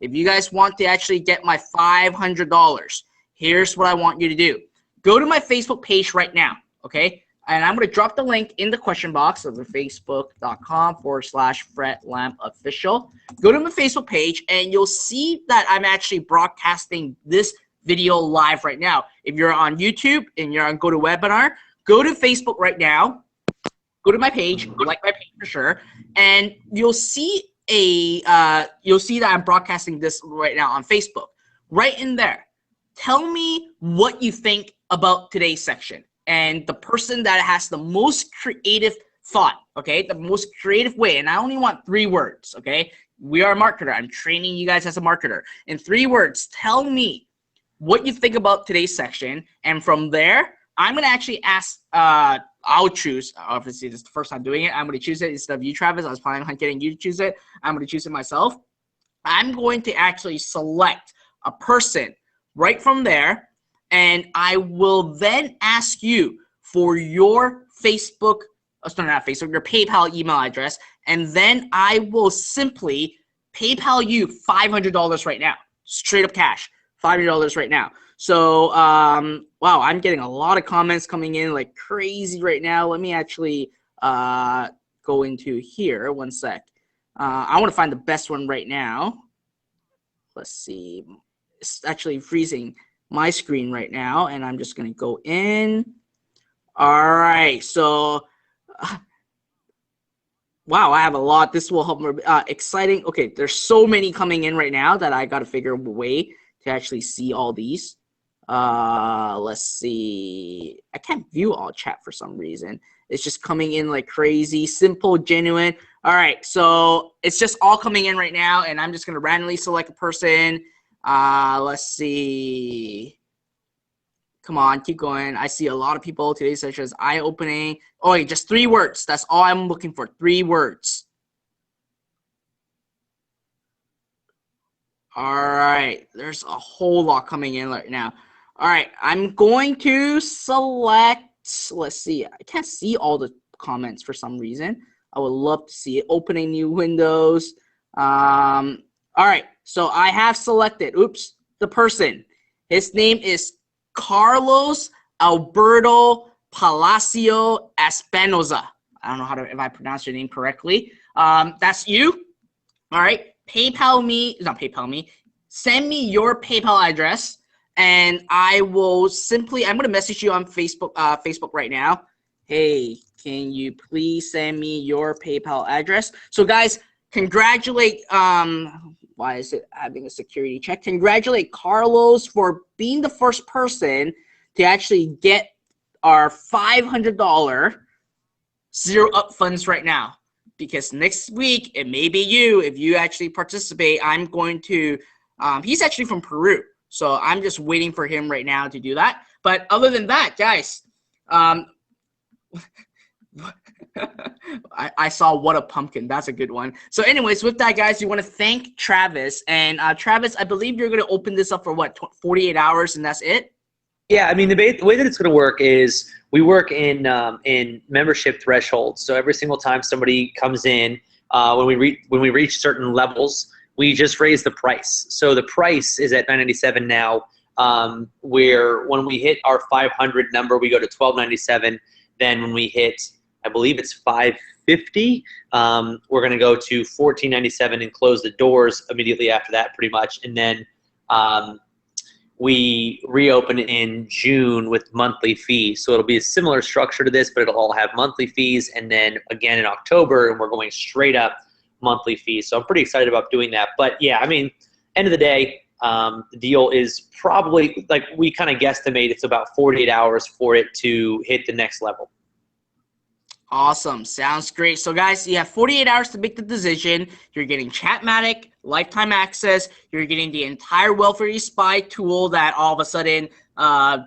B: if you guys want to actually get my $500, here's what I want you to do. Go to my Facebook page right now, okay? And I'm going to drop the link in the question box of the facebook.com/Fred Lam official. Go to my Facebook page, and you'll see that I'm actually broadcasting this video live right now. If you're on YouTube and you're on GoToWebinar, go to Facebook right now, go to my page, like my page for sure, and you'll see that I'm broadcasting this right now on Facebook. Right in there, tell me what you think about today's section. And the person that has the most creative thought, okay, the most creative way, and I only want 3 words, okay? We are a marketer. I'm training you guys as a marketer. In 3 words, tell me what you think about today's section, and from there, I'm going to actually ask, I'll choose, obviously this is the first time doing it, I'm going to choose it instead of you, Travis. I was planning on getting you to choose it. I'm going to choose it myself. I'm going to actually select a person right from there, and I will then ask you for your Facebook, not Facebook, your PayPal email address, and then I will simply PayPal you $500 right now, straight up cash, $500 right now. So, wow, I'm getting a lot of comments coming in like crazy right now. Let me actually go into here. One sec. I want to find the best one right now. Let's see. It's actually freezing my screen right now, and I'm just going to go in. All right. So, wow, I have a lot. This will help me. Exciting. Okay, there's so many coming in right now that I got to figure a way to actually see all these. Let's see. I can't view all chat for some reason. It's just coming in like crazy. Simple, genuine. All right, so it's just all coming in right now, and I'm just gonna randomly select a person. Let's see. Come on, keep going. I see a lot of people today, such as eye-opening. Oh, wait, just 3 words. That's all I'm looking for. 3 words. All right, there's a whole lot coming in right now. All right, I'm going to select, let's see, I can't see all the comments for some reason. I would love to see it. Opening new windows. All right, so I have selected, the person. His name is Carlos Alberto Palacio Espinoza. I don't know if I pronounced your name correctly. That's you. All right, send me your PayPal address. And I will simply, I'm going to message you on Facebook right now. Hey, can you please send me your PayPal address? So guys, congratulate, why is it having a security check? Congratulate Carlos for being the first person to actually get our $500 zero up funds right now. Because next week, it may be you. If you actually participate, I'm going to, he's actually from Peru. So I'm just waiting for him right now to do that. But other than that, guys, I saw What a Pumpkin. That's a good one. So anyways, with that, guys, you want to thank Travis. And Travis, I believe you're going to open this up for what, 48 hours, and that's it?
D: Yeah, I mean, the way that it's going to work is we work in membership thresholds. So every single time somebody comes in, when we reach certain levels, we just raise the price. So the price is at $9.97 now, where when we hit our 500 number, we go to $12.97. Then when we hit, I believe it's $5.50, we're going to go to $14.97 and close the doors immediately after that, pretty much. And then we reopen in June with monthly fees. So it'll be a similar structure to this, but it'll all have monthly fees. And then again in October, and we're going straight up monthly fee. So I'm pretty excited about doing that. But yeah, I mean, end of the day, the deal is probably, like, we kind of guesstimate it's about 48 hours for it to hit the next level.
B: Awesome. Sounds great. So, guys, you have 48 hours to make the decision. You're getting Chatmatic, lifetime access. You're getting the entire Welfare Spy tool that all of a sudden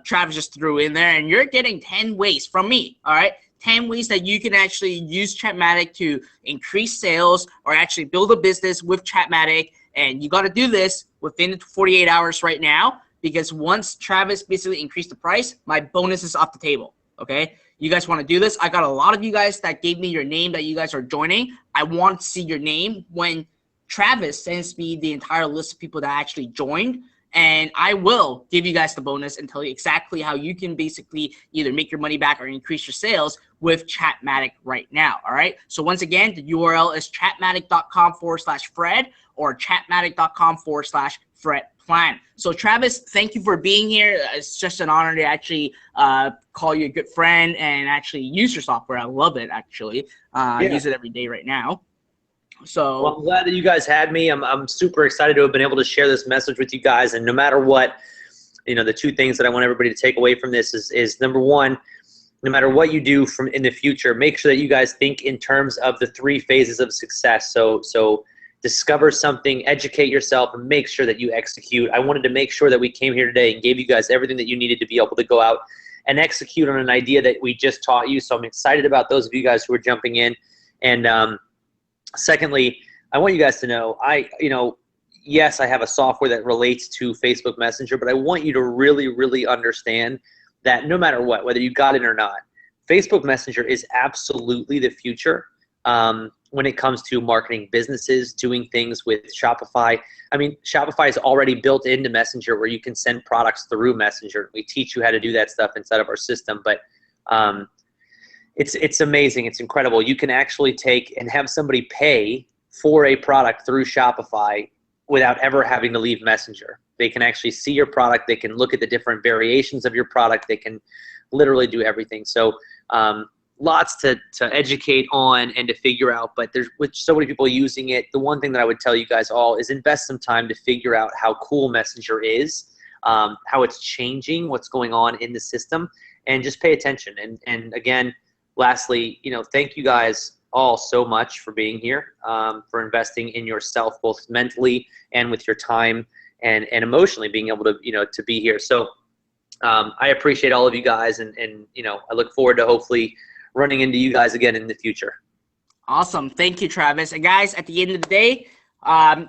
B: Travis just threw in there. And you're getting 10 ways from me, all right? 10 ways that you can actually use Chatmatic to increase sales or actually build a business with Chatmatic. And you got to do this within 48 hours right now, because once Travis basically increased the price, my bonus is off the table, okay? You guys want to do this? I got a lot of you guys that gave me your name that you guys are joining. I want to see your name when Travis sends me the entire list of people that actually joined, and I will give you guys the bonus and tell you exactly how you can basically either make your money back or increase your sales with Chatmatic right now, all right? So once again, the URL is chatmatic.com/Fred or chatmatic.com/Fred Plan. So Travis, thank you for being here. It's just an honor to actually call you a good friend and actually use your software. I love it, actually. I use it every day right now. So
D: well, I'm glad that you guys had me. I'm super excited to have been able to share this message with you guys. And no matter what, you know, the two things that I want everybody to take away from this is number one, no matter what you do from in the future, make sure that you guys think in terms of the 3 phases of success. So discover something, educate yourself, and make sure that you execute. I wanted to make sure that we came here today and gave you guys everything that you needed to be able to go out and execute on an idea that we just taught you. So I'm excited about those of you guys who are jumping in. And secondly, I want you guys to know, yes, I have a software that relates to Facebook Messenger, but I want you to really, really understand that no matter what, whether you got it or not, Facebook Messenger is absolutely the future. When it comes to marketing businesses, doing things with Shopify. I mean, Shopify is already built into Messenger where you can send products through Messenger. We teach you how to do that stuff inside of our system, but it's amazing. It's incredible. You can actually take and have somebody pay for a product through Shopify without ever having to leave Messenger. They can actually see your product. They can look at the different variations of your product. They can literally do everything. So lots to educate on and to figure out, but there's with so many people using it, the one thing that I would tell you guys all is invest some time to figure out how cool Messenger is, how it's changing, what's going on in the system, and just pay attention. And again, lastly, thank you guys all so much for being here, for investing in yourself, both mentally and with your time and emotionally being able to, to be here. So I appreciate all of you guys, and I look forward to hopefully running into you guys again in the future.
B: awesome. Thank you, Travis. And guys, at the end of the day,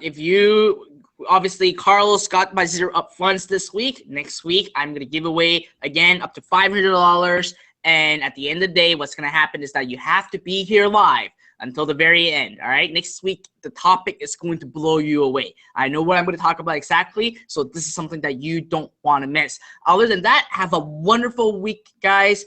B: if you obviously Carlos got my 0 up funds this week. Next week, I'm going to give away again up to $500. And at the end of the day, what's going to happen is that you have to be here live until the very end. All right. Next week, the topic is going to blow you away. I know what I'm going to talk about exactly. So this is something that you don't want to miss. Other than that, have a wonderful week, guys.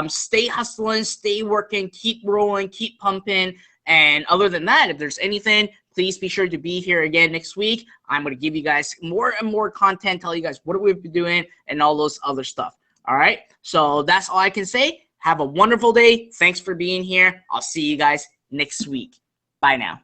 B: Stay hustling, stay working, keep rolling, keep pumping. And other than that, if there's anything, please be sure to be here again next week. I'm going to give you guys more and more content, tell you guys what we've been doing and all those other stuff. All right. So that's all I can say. Have a wonderful day. Thanks for being here. I'll see you guys next week. Bye now.